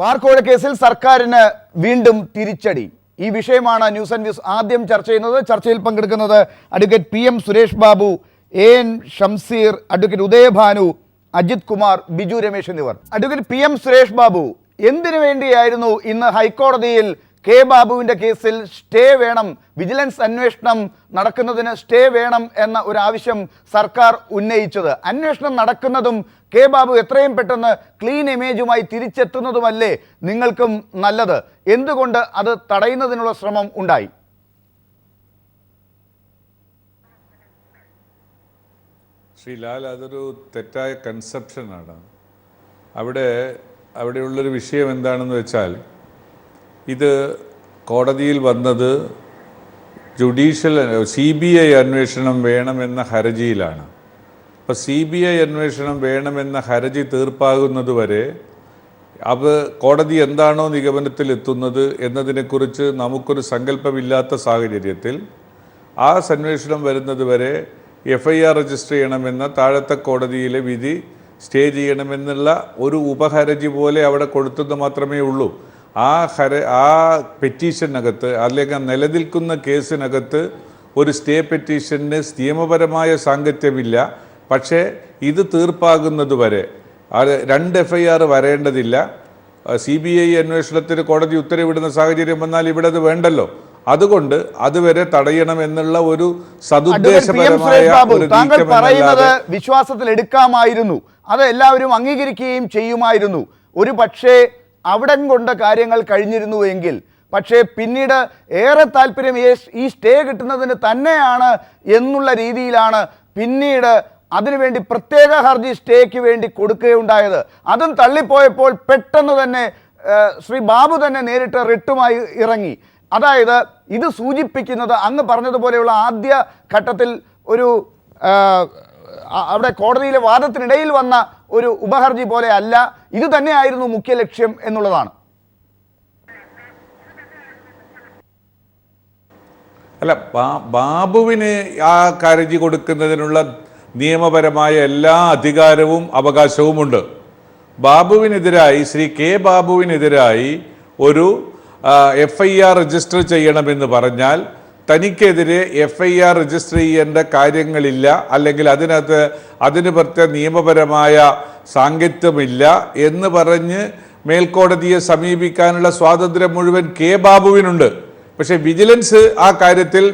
ബാർക്കോഴ കേസിൽ സർക്കാരിന് വീണ്ടും തിരിച്ചടി. ഈ വിഷയമാണ് ന്യൂസ് ആൻഡ് വ്യൂസ് ആദ്യം ചർച്ച ചെയ്യുന്നത്. ചർച്ചയിൽ പങ്കെടുക്കുന്നത് advocate PM Suresh Babu, AN Shamseer, advocate Udayabhanu, Ajith Kumar, Biju Ramesh എന്നിവർ. അഡ്വക്കേറ്റ് PM സുരേഷ് ബാബു, എന്തിനു വേണ്ടിയായിരുന്നു ഇന്ന് ഹൈക്കോടതിയിൽ കെ ബാബുവിൻ്റെ കേസിൽ സ്റ്റേ വേണം, വിജിലൻസ് അന്വേഷണം നടക്കുന്നതിന് സ്റ്റേ വേണം എന്ന ഒരു ആവശ്യം സർക്കാർ ഉന്നയിച്ചത്? അന്വേഷണം നടക്കുന്നതും കെ ബാബു എത്രയും പെട്ടെന്ന് ക്ലീൻ ഇമേജുമായി തിരിച്ചെത്തുന്നതുമല്ലേ നിങ്ങൾക്കും നല്ലത്? എന്തുകൊണ്ട് അത് തടയുന്നതിനുള്ള ശ്രമം ഉണ്ടായി? ശ്രീലാൽ, അതൊരു തെറ്റായ കൺസെപ്ഷനാണ്. അവിടെയുള്ളൊരു വിഷയം എന്താണെന്ന് വെച്ചാൽ, ഇത് കോടതിയിൽ വന്നത് CBI അന്വേഷണം വേണമെന്ന ഹർജിയിലാണ്. അപ്പോൾ CBI അന്വേഷണം വേണമെന്ന ഹർജി തീർപ്പാകുന്നത് വരെ കോടതി എന്താണോ നിഗമനത്തിലെത്തുന്നത് എന്നതിനെക്കുറിച്ച് നമുക്കൊരു സങ്കല്പമില്ലാത്ത സാഹചര്യത്തിൽ ആ അന്വേഷണം വരുന്നത് വരെ FIR രജിസ്റ്റർ ചെയ്യണമെന്ന താഴത്തെ കോടതിയിലെ വിധി സ്റ്റേ ചെയ്യണമെന്നുള്ള ഒരു ഉപഹർജി പോലെ അവിടെ കൊടുത്തെന്ന് മാത്രമേ ഉള്ളൂ. ആ പെറ്റീഷനകത്ത് അല്ലെങ്കിൽ നിലനിൽക്കുന്ന കേസിനകത്ത് ഒരു സ്റ്റേ പെറ്റീഷന് നിയമപരമായ സാങ്കത്യമില്ല. പക്ഷേ ഇത് തീർപ്പാകുന്നത് വരെ 2 FIR വരേണ്ടതില്ല. CBI അന്വേഷണത്തിന് കോടതി ഉത്തരവിടുന്ന സാഹചര്യം വന്നാൽ ഇവിടെ അത് വേണ്ടല്ലോ. അതുകൊണ്ട് അതുവരെ തടയണമെന്നുള്ള ഒരു സതുദ്ദേശപരമായ താങ്കൾ പറയുന്നത് വിശ്വാസത്തിൽ എടുക്കാമായിരുന്നു, അത് എല്ലാവരും അംഗീകരിക്കുകയും ചെയ്യുമായിരുന്നു. ഒരു പക്ഷേ അവിടെ കൊണ്ട് കാര്യങ്ങൾ കഴിഞ്ഞിരുന്നുവെങ്കിൽ. പക്ഷേ പിന്നീട് ഏറെ താല്പര്യം ഈ സ്റ്റേ കിട്ടുന്നതിന് തന്നെയാണ് എന്നുള്ള രീതിയിലാണ് പിന്നീട് അതിനുവേണ്ടി പ്രത്യേക ഹർജി സ്റ്റേക്ക് വേണ്ടി കൊടുക്കുകയുണ്ടായത്. അതും തള്ളിപ്പോയപ്പോൾ പെട്ടെന്ന് തന്നെ ശ്രീ ബാബു തന്നെ നേരിട്ട് റിട്ടുമായി ഇറങ്ങി. അതായത് ഇത് സൂചിപ്പിക്കുന്നത് അങ്ങ് പറഞ്ഞതുപോലെയുള്ള ആദ്യ ഘട്ടത്തിൽ ഒരു അവിടെ കോടതിയിലെ വാദത്തിനിടയിൽ വന്ന ഒരു ഉപഹർജി പോലെ അല്ല, ഇത് തന്നെയായിരുന്നു മുഖ്യ ലക്ഷ്യം എന്നുള്ളതാണ്. അല്ല, ബാബുവിന് ആ ഹർജി കൊടുക്കുന്നതിനുള്ള നിയമപരമായ എല്ലാ അധികാരവും അവകാശവുമുണ്ട്. ബാബുവിനെതിരായി, ശ്രീ കെ ബാബുവിനെതിരായി ഒരു FIR രജിസ്റ്റർ ചെയ്യണമെന്ന് പറഞ്ഞാൽ തനിക്കെതിരെ FIR രജിസ്റ്റർ ചെയ്യേണ്ട കാര്യങ്ങളില്ല, അല്ലെങ്കിൽ അതിന് പ്രത്യേക നിയമപരമായ സാങ്കത്യമില്ല എന്ന് പറഞ്ഞ് മേൽക്കോടതിയെ സമീപിക്കാനുള്ള സ്വാതന്ത്ര്യം മുഴുവൻ കെ ബാബുവിനുണ്ട്. പക്ഷേ വിജിലൻസ് ആ കാര്യത്തിൽ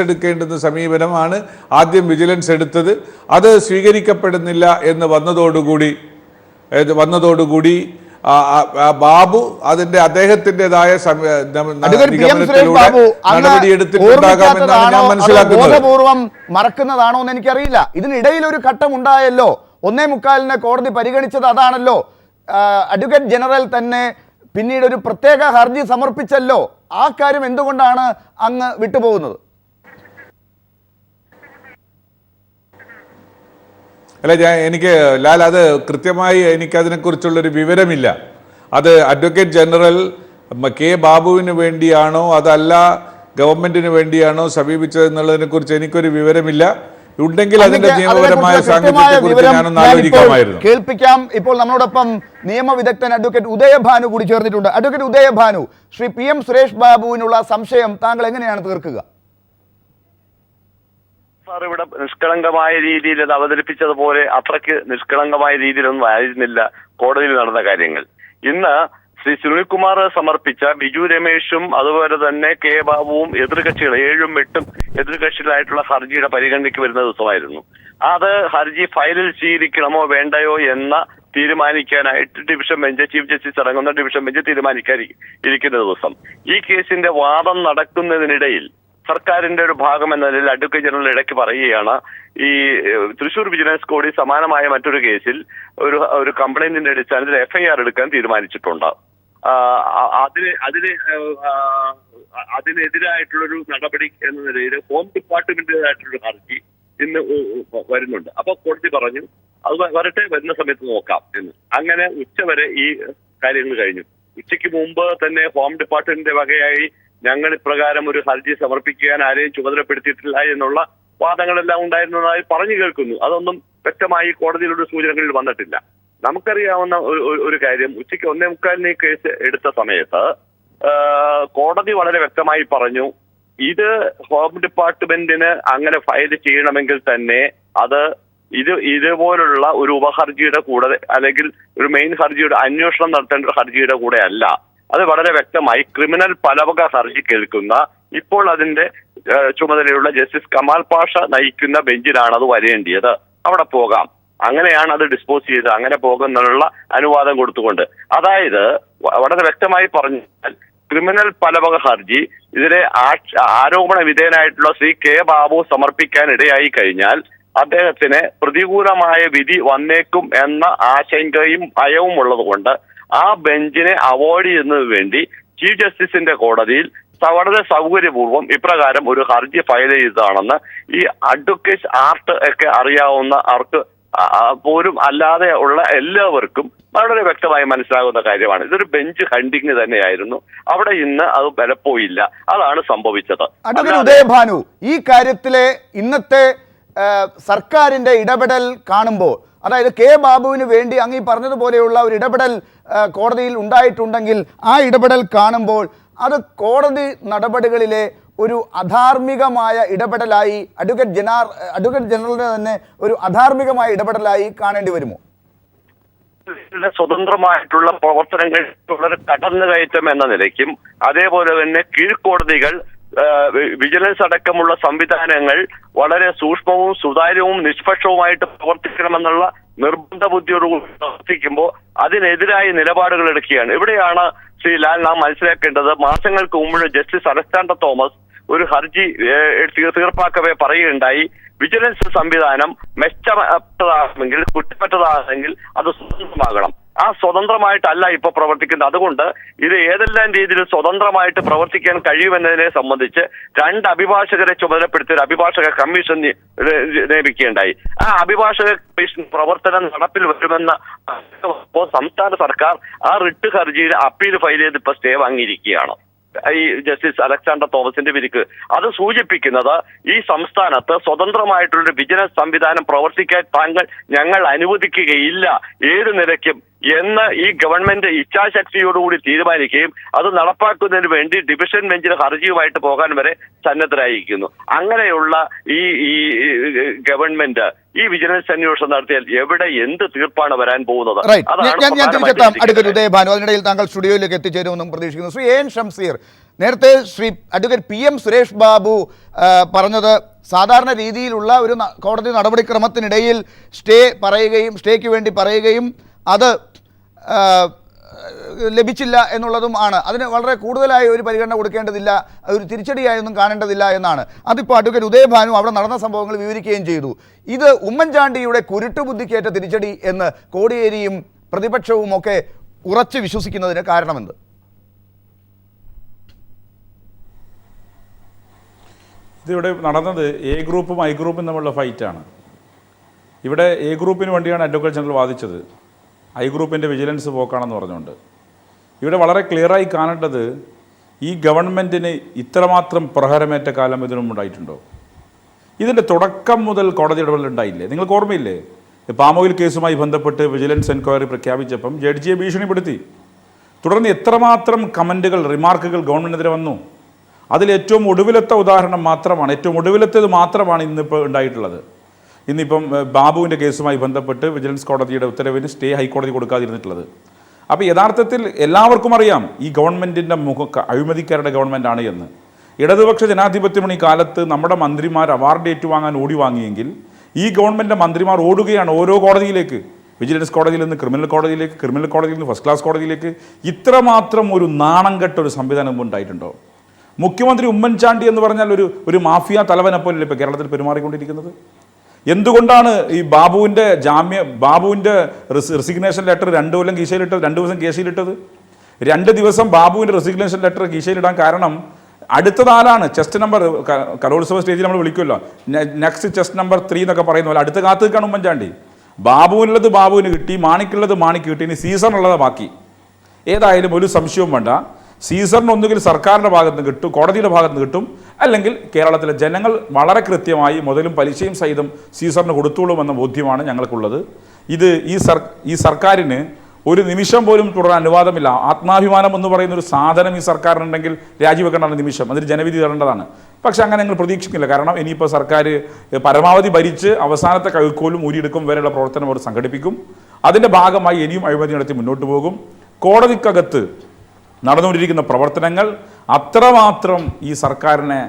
എടുക്കേണ്ടുന്ന സമീപനമാണ് ആദ്യം വിജിലൻസ് എടുത്തത്. അത് സ്വീകരിക്കപ്പെടുന്നില്ല എന്ന് വന്നതോടുകൂടി ബാബു അദ്ദേഹത്തിൻ്റെതായ നടപടിയെടുത്തിട്ടുണ്ടാകാമെന്നാണ് ഞാൻ മനസ്സിലാക്കുന്നത്. ബോധപൂർവം മറക്കുന്നതാണോ എന്ന് എനിക്കറിയില്ല. ഇതിനിടയിൽ ഒരു ഘട്ടം ഉണ്ടായല്ലോ, 1:45 കോടതി പരിഗണിച്ചത് അതാണല്ലോ. അഡ്വക്കേറ്റ് ജനറൽ തന്നെ പിന്നീട് ഒരു പ്രത്യേക ഹർജി സമർപ്പിച്ചല്ലോ. ആ കാര്യം എന്തുകൊണ്ടാണ് അങ്ങ് വിട്ടുപോകുന്നത്? അല്ല, എനിക്ക് ലാൽ, അത് കൃത്യമായി എനിക്കതിനെക്കുറിച്ചുള്ളൊരു വിവരമില്ല. അത് അഡ്വക്കേറ്റ് ജനറൽ കെ ബാബുവിന് വേണ്ടിയാണോ അതല്ല ഗവൺമെന്റിന് വേണ്ടിയാണോ സമീപിച്ചത് എന്നുള്ളതിനെക്കുറിച്ച് എനിക്കൊരു വിവരമില്ല. ഉണ്ടെങ്കിൽ അതിന്റെ നിയമപരമായ സാങ്കത്യത്തെക്കുറിച്ച് ഞാനൊന്ന് ആലോചിക്കാമായിരുന്നു. കേൾപ്പിക്കാം. ഇപ്പോൾ നമ്മളോടൊപ്പം നിയമവിദഗ്ധൻ അഡ്വക്കേറ്റ് ഉദയഭാനു കൂടി ചേർന്നിട്ടുണ്ട്. അഡ്വക്കേറ്റ് ഉദയഭാനു, ശ്രീ PM സുരേഷ് ബാബുവിനുള്ള സംശയം താങ്കൾ എങ്ങനെയാണ് തീർക്കുക? സാർ, ഇവിടെ നിഷ്കളങ്കമായ രീതിയിൽ അത് അവതരിപ്പിച്ചതുപോലെ അത്രയ്ക്ക് നിഷ്കളങ്കമായ രീതിയിലൊന്നും ആയിരുന്നില്ല കോടതിയിൽ നടന്ന കാര്യങ്ങൾ. ഇന്ന് ശ്രീ സുനിൽകുമാർ സമർപ്പിച്ച ബിജു രമേശും അതുപോലെ തന്നെ കെ ബാബുവും എതിർകക്ഷികൾ 7ഉം 8ഉം എതിർകക്ഷികളായിട്ടുള്ള ഹർജിയുടെ പരിഗണനയ്ക്ക് വരുന്ന ദിവസമായിരുന്നു. അത് ഹർജി ഫയലിൽ സ്വീകരിക്കണമോ വേണ്ടയോ എന്ന തീരുമാനിക്കാനായിട്ട് ഡിവിഷൻ ബെഞ്ച്, ചീഫ് ജസ്റ്റിസ് അടങ്ങുന്ന ഡിവിഷൻ ബെഞ്ച് തീരുമാനിക്കാനിരിക്കുന്ന ദിവസം ഈ കേസിന്റെ വാദം നടക്കുന്നതിനിടയിൽ സർക്കാരിന്റെ ഒരു ഭാഗം എന്ന നിലയിൽ അഡ്വക്കേറ്റ് ജനറൽ ഇടയ്ക്ക് പറയുകയാണ്, ഈ തൃശൂർ വിജിലൻസ് കോടതി സമാനമായ മറ്റൊരു കേസിൽ ഒരു കംപ്ലൈന്റിന്റെ അടിസ്ഥാനത്തിൽ FIR എടുക്കാൻ തീരുമാനിച്ചിട്ടുണ്ട്. അതിനെതിരായിട്ടുള്ളൊരു നടപടി എന്ന നിലയിൽ ഹോം ഡിപ്പാർട്ട്മെന്റിനായിട്ടുള്ളൊരു ഹർജി ഇന്ന് വരുന്നുണ്ട്. അപ്പൊ കോടതി പറഞ്ഞു അത് വരുന്ന സമയത്ത് നോക്കാം എന്ന്. അങ്ങനെ ഉച്ചവരെ ഈ കാര്യങ്ങൾ കഴിഞ്ഞു. ഉച്ചയ്ക്ക് മുമ്പ് തന്നെ ഹോം ഡിപ്പാർട്ട്മെന്റിന്റെ വകയായി ഞങ്ങൾ ഇപ്രകാരം ഒരു ഹർജി സമർപ്പിക്കാൻ ആരെയും ചുമതലപ്പെടുത്തിയിട്ടില്ല എന്നുള്ള വാദങ്ങളെല്ലാം ഉണ്ടായിരുന്നതായി പറഞ്ഞു കേൾക്കുന്നു. അതൊന്നും വ്യക്തമായി കോടതിയിലുള്ള സൂചനകളിൽ വന്നിട്ടില്ല. നമുക്കറിയാവുന്ന ഒരു കാര്യം, ഉച്ചയ്ക്ക് 1:45 കേസ് എടുത്ത സമയത്ത് കോടതി വളരെ വ്യക്തമായി പറഞ്ഞു, ഇത് ഹോം ഡിപ്പാർട്ട്മെന്റിന് അങ്ങനെ ഫയൽ ചെയ്യണമെങ്കിൽ തന്നെ അത് ഇതുപോലുള്ള ഒരു ഉപഹർജിയുടെ കൂടെ അല്ലെങ്കിൽ ഒരു മെയിൻ ഹർജിയുടെ അന്വേഷണം നടത്തേണ്ട ഒരു ഹർജിയുടെ കൂടെ അല്ല. അത് വളരെ വ്യക്തമായി ക്രിമിനൽ പലവക ഹർജി കേൾക്കുന്ന ഇപ്പോൾ അതിന്റെ ചുമതലയുള്ള ജസ്റ്റിസ് കമാൽ പാഷ നയിക്കുന്ന ബെഞ്ചിലാണ് അത് വരേണ്ടിയത്. അവിടെ പോകാം. അങ്ങനെയാണ് അത് ഡിസ്പോസ് ചെയ്ത് അങ്ങനെ പോകുന്നതിനുള്ള അനുവാദം കൊടുത്തുകൊണ്ട്. അതായത് വളരെ വ്യക്തമായി പറഞ്ഞാൽ ക്രിമിനൽ പലവക ഹർജി ഇതിലെ ആരോപണ വിധേയനായിട്ടുള്ള ശ്രീ കെ ബാബു സമർപ്പിക്കാൻ ഇടയായി കഴിഞ്ഞാൽ അദ്ദേഹത്തിന് പ്രതികൂലമായ വിധി വന്നേക്കും എന്ന ആശങ്കയും ഭയവും ഉള്ളതുകൊണ്ട് ആ ബെഞ്ചിനെ അവോയ്ഡ് ചെയ്യുന്നതിന് വേണ്ടി ചീഫ് ജസ്റ്റിസിന്റെ കോടതിയിൽ വളരെ സൗകര്യപൂർവ്വം ഇപ്രകാരം ഒരു ഹർജി ഫയൽ ചെയ്തതാണെന്ന് ഈ അഡ്വക്കേറ്റ് ആർട്ട് ഒക്കെ അറിയാവുന്ന ആർക്ക് പോലും അല്ലാതെ ഉള്ള എല്ലാവർക്കും വളരെ വ്യക്തമായി മനസ്സിലാകുന്ന കാര്യമാണ്. ഇതൊരു ബെഞ്ച് ഹണ്ടിങ് തന്നെയായിരുന്നു. അവിടെ ഇന്ന് അത് ബലപ്പോയില്ല. അതാണ് സംഭവിച്ചത്. അഡ്വക്കേറ്റ് ഉദയഭാനു, ഈ കാര്യത്തിലെ ഇന്നത്തെ സർക്കാരിന്റെ ഇടപെടൽ കാണുമ്പോൾ, അതായത് കെ ബാബുവിന് വേണ്ടി അങ്ങ് പറഞ്ഞതുപോലെയുള്ള ഒരു ഇടപെടൽ കോടതിയിൽ ഉണ്ടായിട്ടുണ്ടെങ്കിൽ ആ ഇടപെടൽ കാണുമ്പോൾ അത് കോടതി നടപടികളിലെ ഒരു അധാർമികമായ ഇടപെടലായി അഡ്വക്കേറ്റ് ജനറലിന് തന്നെ ഒരു അധാർമികമായ ഇടപെടലായി കാണേണ്ടി വരുമോ? സ്വതന്ത്രമായിട്ടുള്ള പ്രവർത്തനങ്ങൾ വളരെ കടന്നുകയറ്റം എന്ന നിലയ്ക്കും അതേപോലെ തന്നെ കീഴ്ക്കോടതികൾ വിജിലൻസ് അടക്കമുള്ള സംവിധാനങ്ങൾ വളരെ സൂക്ഷ്മവും സുതാര്യവും നിഷ്പക്ഷവുമായിട്ട് പ്രവർത്തിക്കണമെന്നുള്ള നിർബന്ധ ബുദ്ധിയോടുകൂടി പ്രവർത്തിക്കുമ്പോൾ അതിനെതിരായ നിലപാടുകൾ എടുക്കുകയാണ്. ഇവിടെയാണ് ശ്രീ ലാൽ നാം മനസ്സിലാക്കേണ്ടത്. മാസങ്ങൾക്ക് മുമ്പ് ജസ്റ്റിസ് അലക്സാണ്ടർ തോമസ് ഒരു ഹർജി തീർപ്പാക്കവേ പറയുകയുണ്ടായി, വിജിലൻസ് സംവിധാനം മെച്ചപ്പെട്ടതാണെങ്കിൽ കുറ്റപ്പെട്ടതാണെങ്കിൽ അത് സ്വതന്ത്രമാകണം. ആ സ്വതന്ത്രമായിട്ടല്ല ഇപ്പൊ പ്രവർത്തിക്കുന്നത്. അതുകൊണ്ട് ഇത് ഏതെല്ലാം രീതിയിൽ സ്വതന്ത്രമായിട്ട് പ്രവർത്തിക്കാൻ കഴിയുമെന്നതിനെ സംബന്ധിച്ച് 2 അഭിഭാഷകരെ ചുമതലപ്പെടുത്തി ഒരു അഭിഭാഷക കമ്മീഷൻ നിയമിക്കുകയുണ്ടായി. ആ അഭിഭാഷക കമ്മീഷൻ പ്രവർത്തനം നടപ്പിൽ വരുമെന്ന സംസ്ഥാന സർക്കാർ ആ റിട്ട് ഹർജിയിൽ അപ്പീൽ ഫയൽ ചെയ്ത് ഇപ്പൊ സ്റ്റേ വാങ്ങിയിരിക്കുകയാണ് ഈ ജസ്റ്റിസ് അലക്സാണ്ടർ തോമസിന്റെ വിധിക്ക്. അത് സൂചിപ്പിക്കുന്നത് ഈ സംസ്ഥാനത്ത് സ്വതന്ത്രമായിട്ടുള്ള വിജിലൻസ് സംവിധാനം പ്രവർത്തിക്കാൻ ഞങ്ങൾ അനുവദിക്കുകയില്ല ഏത് നിലയ്ക്കും എന്ന് ഈ ഗവൺമെന്റ് ഇച്ഛാശക്തിയോടുകൂടി തീരുമാനിക്കുകയും അത് നടപ്പാക്കുന്നതിന് വേണ്ടി ഡിവിഷൻ ബെഞ്ചിന് ഹർജിയുമായിട്ട് പോകാൻ വരെ സന്നദ്ധരായിരിക്കുന്നു. അങ്ങനെയുള്ള ഈ ഗവൺമെന്റ് ഈ വിജിലൻസ് അന്വേഷണം നടത്തിയാൽ എവിടെ എന്ത് തീർപ്പാണ് വരാൻ പോകുന്നത്? അതിനിടയിൽ താങ്കൾ സ്റ്റുഡിയോയിലേക്ക് എത്തിച്ചേരുമെന്നും പ്രതീക്ഷിക്കുന്നു. ശ്രീ എൻ ഷംസീർ, നേരത്തെ ശ്രീ അഡ്വക്കേറ്റ് PM സുരേഷ് ബാബു പറഞ്ഞത് സാധാരണ രീതിയിലുള്ള ഒരു കോടതി നടപടിക്രമത്തിനിടയിൽ സ്റ്റേക്ക് വേണ്ടി പറയുകയും അത് ലഭിച്ചില്ല എന്നുള്ളതും ആണ്. അതിന് വളരെ കൂടുതലായി ഒരു പരിഗണന കൊടുക്കേണ്ടതില്ല, ഒരു തിരിച്ചടിയായൊന്നും കാണേണ്ടതില്ല എന്നാണ്. അതിപ്പോൾ അഡ്വക്കേറ്റ് ഉദയഭാനു അവിടെ നടന്ന സംഭവങ്ങൾ വിവരിക്കുകയും ചെയ്തു. ഇത് ഉമ്മൻചാണ്ടിയുടെ കുരുട്ടുബുദ്ധിക്കേറ്റ തിരിച്ചടി എന്ന് കോടിയേരിയും പ്രതിപക്ഷവും ഒക്കെ ഉറച്ചു വിശ്വസിക്കുന്നതിന് കാരണമെന്ത്? ഇതിവിടെ നടന്നത് എ ഗ്രൂപ്പും ഐ ഗ്രൂപ്പും തമ്മിലുള്ള ഫൈറ്റാണ്. ഇവിടെ എ ഗ്രൂപ്പിന് വേണ്ടിയാണ് അഡ്വക്കേറ്റ് ജനറൽ വാദിച്ചത്, ഐ ഗ്രൂപ്പിൻ്റെ വിജിലൻസ് പോക്കാണെന്ന് പറഞ്ഞുകൊണ്ട്. ഇവിടെ വളരെ ക്ലിയറായി കാണേണ്ടത് ഈ ഗവൺമെൻറ്റിന് ഇത്രമാത്രം പ്രഹരമേറ്റ കാലം ഇതിനും ഉണ്ടായിട്ടുണ്ടോ? ഇതിൻ്റെ തുടക്കം മുതൽ കോടതി ഇടപെടലുണ്ടായില്ലേ? നിങ്ങൾക്ക് ഓർമ്മയില്ലേ? പാമോയിൽ കേസുമായി ബന്ധപ്പെട്ട് വിജിലൻസ് എൻക്വയറി പ്രഖ്യാപിച്ചപ്പം ജഡ്ജിയെ ഭീഷണിപ്പെടുത്തി. തുടർന്ന് എത്രമാത്രം കമൻറ്റുകൾ, റിമാർക്കുകൾ ഗവൺമെൻറ്റിനെതിരെ വന്നു. അതിലേറ്റവും ഒടുവിലത്തെ ഉദാഹരണം മാത്രമാണ്, ഏറ്റവും ഒടുവിലത്തേത് മാത്രമാണ് ഇന്നിപ്പോൾ ഉണ്ടായിട്ടുള്ളത്. ഇന്നിപ്പം ബാബുവിൻ്റെ കേസുമായി ബന്ധപ്പെട്ട് വിജിലൻസ് കോടതിയുടെ ഉത്തരവിന് സ്റ്റേ ഹൈക്കോടതി കൊടുക്കാതിരുന്നിട്ടുള്ളത്. അപ്പോൾ യഥാർത്ഥത്തിൽ എല്ലാവർക്കും അറിയാം ഈ ഗവൺമെൻറ്റിൻ്റെ അഴിമതിക്കാരുടെ ഗവൺമെൻറ്റാണ് എന്ന്. ഇടതുപക്ഷ ജനാധിപത്യമാണ് ഈ കാലത്ത് നമ്മുടെ മന്ത്രിമാർ അവാർഡ് ഏറ്റുവാങ്ങാൻ ഓടി വാങ്ങിയെങ്കിൽ ഈ ഗവൺമെൻറ്റിൻ്റെ മന്ത്രിമാർ ഓടുകയാണ് ഓരോ കോടതിയിലേക്ക്. വിജിലൻസ് കോടതിയിൽ നിന്ന് ക്രിമിനൽ കോടതിയിലേക്ക്, ക്രിമിനൽ കോടതിയിൽ നിന്ന് ഫസ്റ്റ് ക്ലാസ് കോടതിയിലേക്ക്. ഇത്രമാത്രം ഒരു നാണം കെട്ട ഒരു സംവിധാനം ഉണ്ടായിട്ടുണ്ടോ? മുഖ്യമന്ത്രി ഉമ്മൻചാണ്ടി എന്ന് പറഞ്ഞാൽ ഒരു മാഫിയ തലവനെ പോലെയല്ലേ ഇപ്പോൾ കേരളത്തിൽ പെരുമാറിക്കൊണ്ടിരിക്കുന്നത്? എന്തുകൊണ്ടാണ് ഈ ബാബുവിൻ്റെ റെസിഗ്നേഷൻ ലെറ്റർ 2 കൊല്ലം കീശയിലിട്ടത്, 2 ദിവസം കേസിലിട്ടത്? 2 ദിവസം ബാബുവിൻ്റെ റെസിഗ്നേഷൻ ലെറ്റർ കീശയിലിടാൻ കാരണം അടുത്ത ആളാണ്. ചെസ്റ്റ് നമ്പർ കലോത്സവ സ്റ്റേജിൽ നമ്മൾ വിളിക്കുമല്ലോ, നെക്സ്റ്റ് ചെസ്റ്റ് നമ്പർ 3 എന്നൊക്കെ പറയുന്ന പോലെ അടുത്ത കാത്ത് നിൽക്കുകയാണ് ഉമ്മൻചാണ്ടി. ബാബുവിനുള്ളത് ബാബുവിന് കിട്ടി, മാണിക്കുള്ളത് മാണിക്ക് കിട്ടി, ഇനി സീസറിനുള്ളത് ബാക്കി. ഏതായാലും ഒരു സംശയവും വേണ്ട, സീസറിന് ഒന്നുകിൽ സർക്കാരിൻ്റെ ഭാഗത്ത് നിന്ന് കിട്ടും, കോടതിയുടെ ഭാഗത്ത് നിന്ന് കിട്ടും, അല്ലെങ്കിൽ കേരളത്തിലെ ജനങ്ങൾ വളരെ കൃത്യമായി മുതലും പലിശയും സഹിതം സീസറിന് കൊടുത്തോളുമെന്ന ബോധ്യമാണ് ഞങ്ങൾക്കുള്ളത്. ഈ സർക്കാരിന് ഒരു നിമിഷം പോലും തുടരാൻ അനുവാദമില്ല. ആത്മാഭിമാനം എന്ന് പറയുന്ന ഒരു സാധനം ഈ സർക്കാരിനുണ്ടെങ്കിൽ രാജിവെക്കേണ്ട നിമിഷം അതിന് ജനവിധി തരേണ്ടതാണ്. പക്ഷെ അങ്ങനെ ഞങ്ങൾ പ്രതീക്ഷിക്കില്ല. കാരണം ഇനിയിപ്പോൾ സർക്കാർ പരമാവധി ഭരിച്ച് അവസാനത്തെ കൈക്കോലും ഊരിയെടുക്കും വരെയുള്ള പ്രവർത്തനം അവർ സംഘടിപ്പിക്കും. അതിൻ്റെ ഭാഗമായി ഇനിയും അഴിമതി നടത്തി മുന്നോട്ട് പോകും. കോടതിക്കകത്ത് നടന്നുകൊണ്ടിരിക്കുന്ന പ്രവർത്തനങ്ങൾ അത്രമാത്രം ഈ സർക്കാരിനെ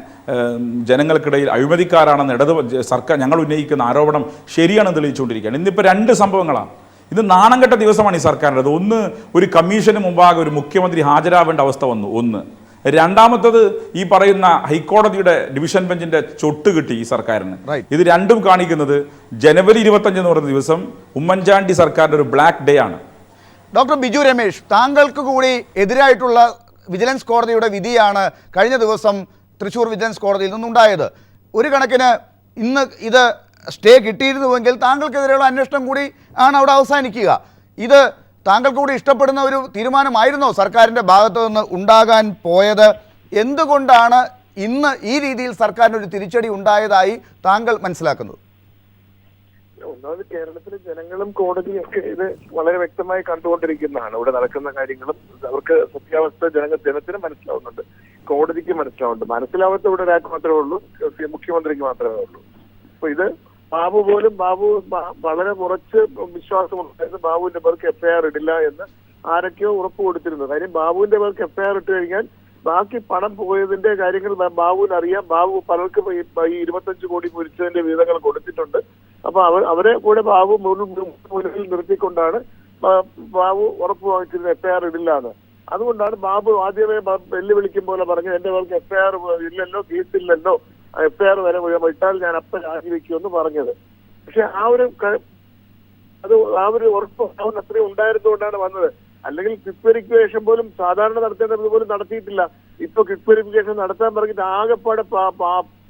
ജനങ്ങൾക്കിടയിൽ അഴിമതിക്കാരാണെന്ന് സർക്കാർ ഞങ്ങൾ ഉന്നയിക്കുന്ന ആരോപണം ശരിയാണെന്ന് തെളിയിച്ചുകൊണ്ടിരിക്കുകയാണ്. ഇന്നിപ്പോൾ 2 സംഭവങ്ങളാണ്. ഇത് നാണംകെട്ട ദിവസമാണ് ഈ സർക്കാരിൻ്റെ. ഒന്ന്, ഒരു കമ്മീഷന് മുമ്പാകെ ഒരു മുഖ്യമന്ത്രി ഹാജരാവേണ്ട അവസ്ഥ വന്നു. ഒന്ന്. രണ്ടാമത്തത്, ഈ പറയുന്ന ഹൈക്കോടതിയുടെ ഡിവിഷൻ ബെഞ്ചിന്റെ ചൊട്ട് കിട്ടി ഈ സർക്കാരിന്. ഇത് രണ്ടും കാണിക്കുന്നത് ജനുവരി 25 എന്ന് പറയുന്ന ദിവസം ഉമ്മൻചാണ്ടി സർക്കാരിന്റെ ഒരു ബ്ലാക്ക് ഡേ ആണ്. ഡോക്ടർ ബിജു രമേശ്, താങ്കൾക്ക് കൂടി എതിരായിട്ടുള്ള വിജിലൻസ് കോടതിയുടെ വിധിയാണ് കഴിഞ്ഞ ദിവസം തൃശ്ശൂർ വിജിലൻസ് കോടതിയിൽ നിന്നുണ്ടായത്. ഒരു കണക്കിന് ഇന്ന് ഇത് സ്റ്റേ കിട്ടിയിരുന്നുവെങ്കിൽ താങ്കൾക്കെതിരെയുള്ള അന്വേഷണം കൂടി ആണ് അവിടെ അവസാനിക്കുക. ഇത് താങ്കൾക്ക് കൂടി ഇഷ്ടപ്പെടുന്ന ഒരു തീരുമാനമായിരുന്നോ സർക്കാരിൻ്റെ ഭാഗത്തു നിന്ന് ഉണ്ടാകാൻ പോയത്? എന്തുകൊണ്ടാണ് ഇന്ന് ഈ രീതിയിൽ സർക്കാരിന് ഒരു തിരിച്ചടി ഉണ്ടായതായി താങ്കൾ മനസ്സിലാക്കുന്നത്? ഒന്നാമത് കേരളത്തിലെ ജനങ്ങളും കോടതിയും ഒക്കെ ഇത് വളരെ വ്യക്തമായി കണ്ടുകൊണ്ടിരിക്കുന്നതാണ്. ഇവിടെ നടക്കുന്ന കാര്യങ്ങളും അവർക്ക് സത്യാവസ്ഥ ജനത്തിന് മനസ്സിലാവുന്നുണ്ട്, കോടതിക്ക് മനസ്സിലാവുന്നുണ്ട്. മനസ്സിലാവാത്ത ഇവിടെ ഒരാൾക്ക് മാത്രമേ ഉള്ളൂ, മുഖ്യമന്ത്രിക്ക് മാത്രമേ ഉള്ളൂ. അപ്പൊ ഇത് ബാബു വളരെ കുറച്ച് വിശ്വാസമുണ്ടായിരുന്നു ബാബുവിന്റെ പേർക്ക് എഫ്ഐആർ ഇടില്ല എന്ന് ആരൊക്കെയോ ഉറപ്പ് കൊടുത്തിരുന്നു. കാര്യം ബാബുവിന്റെ പേർക്ക് എഫ്ഐആർ ഇട്ട് കഴിഞ്ഞാൽ ബാക്കി പണം പോയതിന്റെ കാര്യങ്ങൾ ബാബുവിന് അറിയാം. ബാബു പലർക്കും ഈ 25 കോടി പൊരിച്ചതിന്റെ വിഹിതങ്ങൾ കൊടുത്തിട്ടുണ്ട്. അപ്പൊ അവരെ കൂടെ ബാബു മുന്നിൽ നിർത്തിക്കൊണ്ടാണ് ബാബു ഉറപ്പ് വാങ്ങിച്ചിരുന്നത് എഫ്ഐആർ ഇടില്ല എന്ന്. അതുകൊണ്ടാണ് ബാബു ആദ്യമേ വെല്ലുവിളിക്കും പോലെ പറഞ്ഞത് എന്റെ പേർക്ക് എഫ്ഐആർ ഇല്ലല്ലോ, കേസില്ലല്ലോ, എഫ്ഐആർ വരെ ഇട്ടാൽ ഞാൻ അപ്പം രാജിവെക്കുമെന്ന് പറഞ്ഞത്. പക്ഷെ ആ ഒരു ഉറപ്പ് അത്രയും ഉണ്ടായിരുന്നുകൊണ്ടാണ് വന്നത്. അല്ലെങ്കിൽ ക്വിക്ക് വെരിഫിക്കേഷൻ പോലും സാധാരണ നടത്തേണ്ടത് പോലും നടത്തിയിട്ടില്ല. ഇപ്പൊ ക്വിക്ക് വെരിഫിക്കേഷൻ നടത്താൻ പറഞ്ഞിട്ട് ആകെപ്പാടെ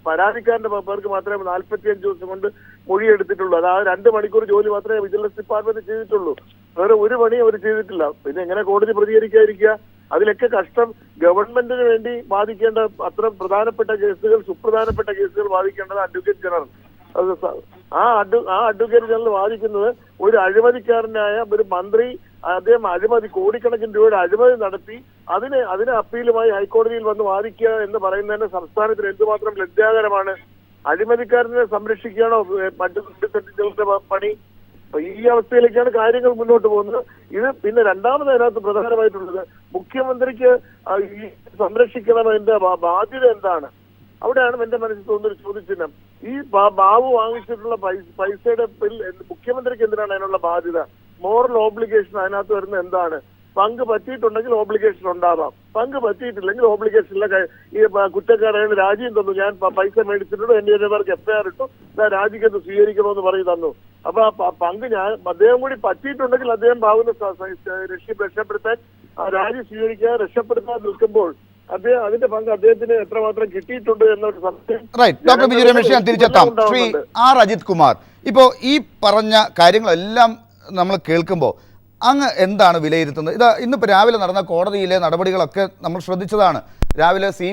പരാതിക്കാരന്റെ പേർക്ക് മാത്രമേ 45 ദിവസം കൊണ്ട് മൊഴിയെടുത്തിട്ടുള്ളൂ. അതായത് 2 മണിക്കൂർ ജോലി മാത്രമേ വിജിലൻസ് ഡിപ്പാർട്ട്മെന്റ് ചെയ്തിട്ടുള്ളൂ. വേറെ ഒരു പണിയും അവർ ചെയ്തിട്ടില്ല. പിന്നെ എങ്ങനെ കോടതി പ്രതികരിക്കാതിരിക്കുക? അതിലൊക്കെ കഷ്ടം ഗവൺമെന്റിന് വേണ്ടി വാദിക്കേണ്ട അത്ര പ്രധാനപ്പെട്ട കേസുകൾ, സുപ്രധാനപ്പെട്ട കേസുകൾ വാദിക്കേണ്ടത് അഡ്വക്കേറ്റ് ജനറൽ. ആ അഡ്വക്കേറ്റ് ജനറൽ വാദിക്കുന്നത് ഒരു അഴിമതിക്കാരനായ ഒരു മന്ത്രി, അദ്ദേഹം കോടിക്കണക്കിന് രൂപയുടെ അഴിമതി നടത്തി അതിന് അപ്പീലുമായി ഹൈക്കോടതിയിൽ വന്ന് വാദിക്കുക എന്ന് പറയുന്നതിന് സംസ്ഥാനത്തിന് എന്തുമാത്രം ലജ്ജാകരമാണ്. അഴിമതിക്കാരനെ സംരക്ഷിക്കുകയാണോ മറ്റു പണി? ഈ അവസ്ഥയിലേക്കാണ് കാര്യങ്ങൾ മുന്നോട്ട് പോകുന്നത്. ഇത് പിന്നെ രണ്ടാമത് അതിനകത്ത് പ്രധാനമായിട്ടുള്ളത് മുഖ്യമന്ത്രിക്ക് ഈ സംരക്ഷിക്കണമെന്റെ ബാധ്യത എന്താണ്? അവിടെയാണ് എന്റെ മനസ്സിൽ തോന്നുന്നൊരു ചോദ്യചിഹ്നം. ഈ ബാബു വാങ്ങിച്ചിട്ടുള്ള പൈസയുടെ മുഖ്യമന്ത്രിക്ക് എന്തിനാണ് അതിനുള്ള ബാധ്യത? മോറൽ ഓബ്ലിഗേഷൻ അതിനകത്ത് വരുന്നത് എന്താണ്? പങ്ക് പറ്റിയിട്ടുണ്ടെങ്കിൽ ഓബ്ലിഗേഷൻ ഉണ്ടാവാം, പങ്ക് പറ്റിയിട്ടില്ലെങ്കിൽ ഓബ്ലിഗേഷനിലെ ഈ കുറ്റക്കാരായ രാജിയും തന്നു, ഞാൻ പൈസ മേടിച്ചിട്ടുണ്ടോ, എന്റെ പേർക്ക് എഫ്ഐആർ ഇട്ടു, രാജിക്കത് സ്വീകരിക്കണമെന്ന് പറഞ്ഞു തന്നു. അപ്പൊ ആ പങ്ക് അദ്ദേഹം കൂടി പറ്റിയിട്ടുണ്ടെങ്കിൽ അദ്ദേഹം ബാബുവിനെ രക്ഷപ്പെടുത്താൻ രാജി സ്വീകരിക്കാൻ രക്ഷപ്പെടുത്താൻ നിൽക്കുമ്പോൾ അതിന്റെ പങ്ക് അദ്ദേഹത്തിന് എത്രമാത്രം കിട്ടിയിട്ടുണ്ട് എന്നൊരു സംശയം. ഡോക്ടർ ബിജു രമേശ്, ഞാൻ തിരിച്ചെത്താം. ശ്രീ ആർ അജിത് കുമാർ, ഇപ്പോൾ ഈ പറഞ്ഞ കാര്യങ്ങളെല്ലാം നമ്മൾ കേൾക്കുമ്പോൾ അങ്ങ് എന്താണ് വിലയിരുത്തുന്നത്? ഇന്നിപ്പോൾ രാവിലെ നടന്ന കോടതിയിലെ നടപടികളൊക്കെ നമ്മൾ ശ്രദ്ധിച്ചതാണ്. രാവിലെ സി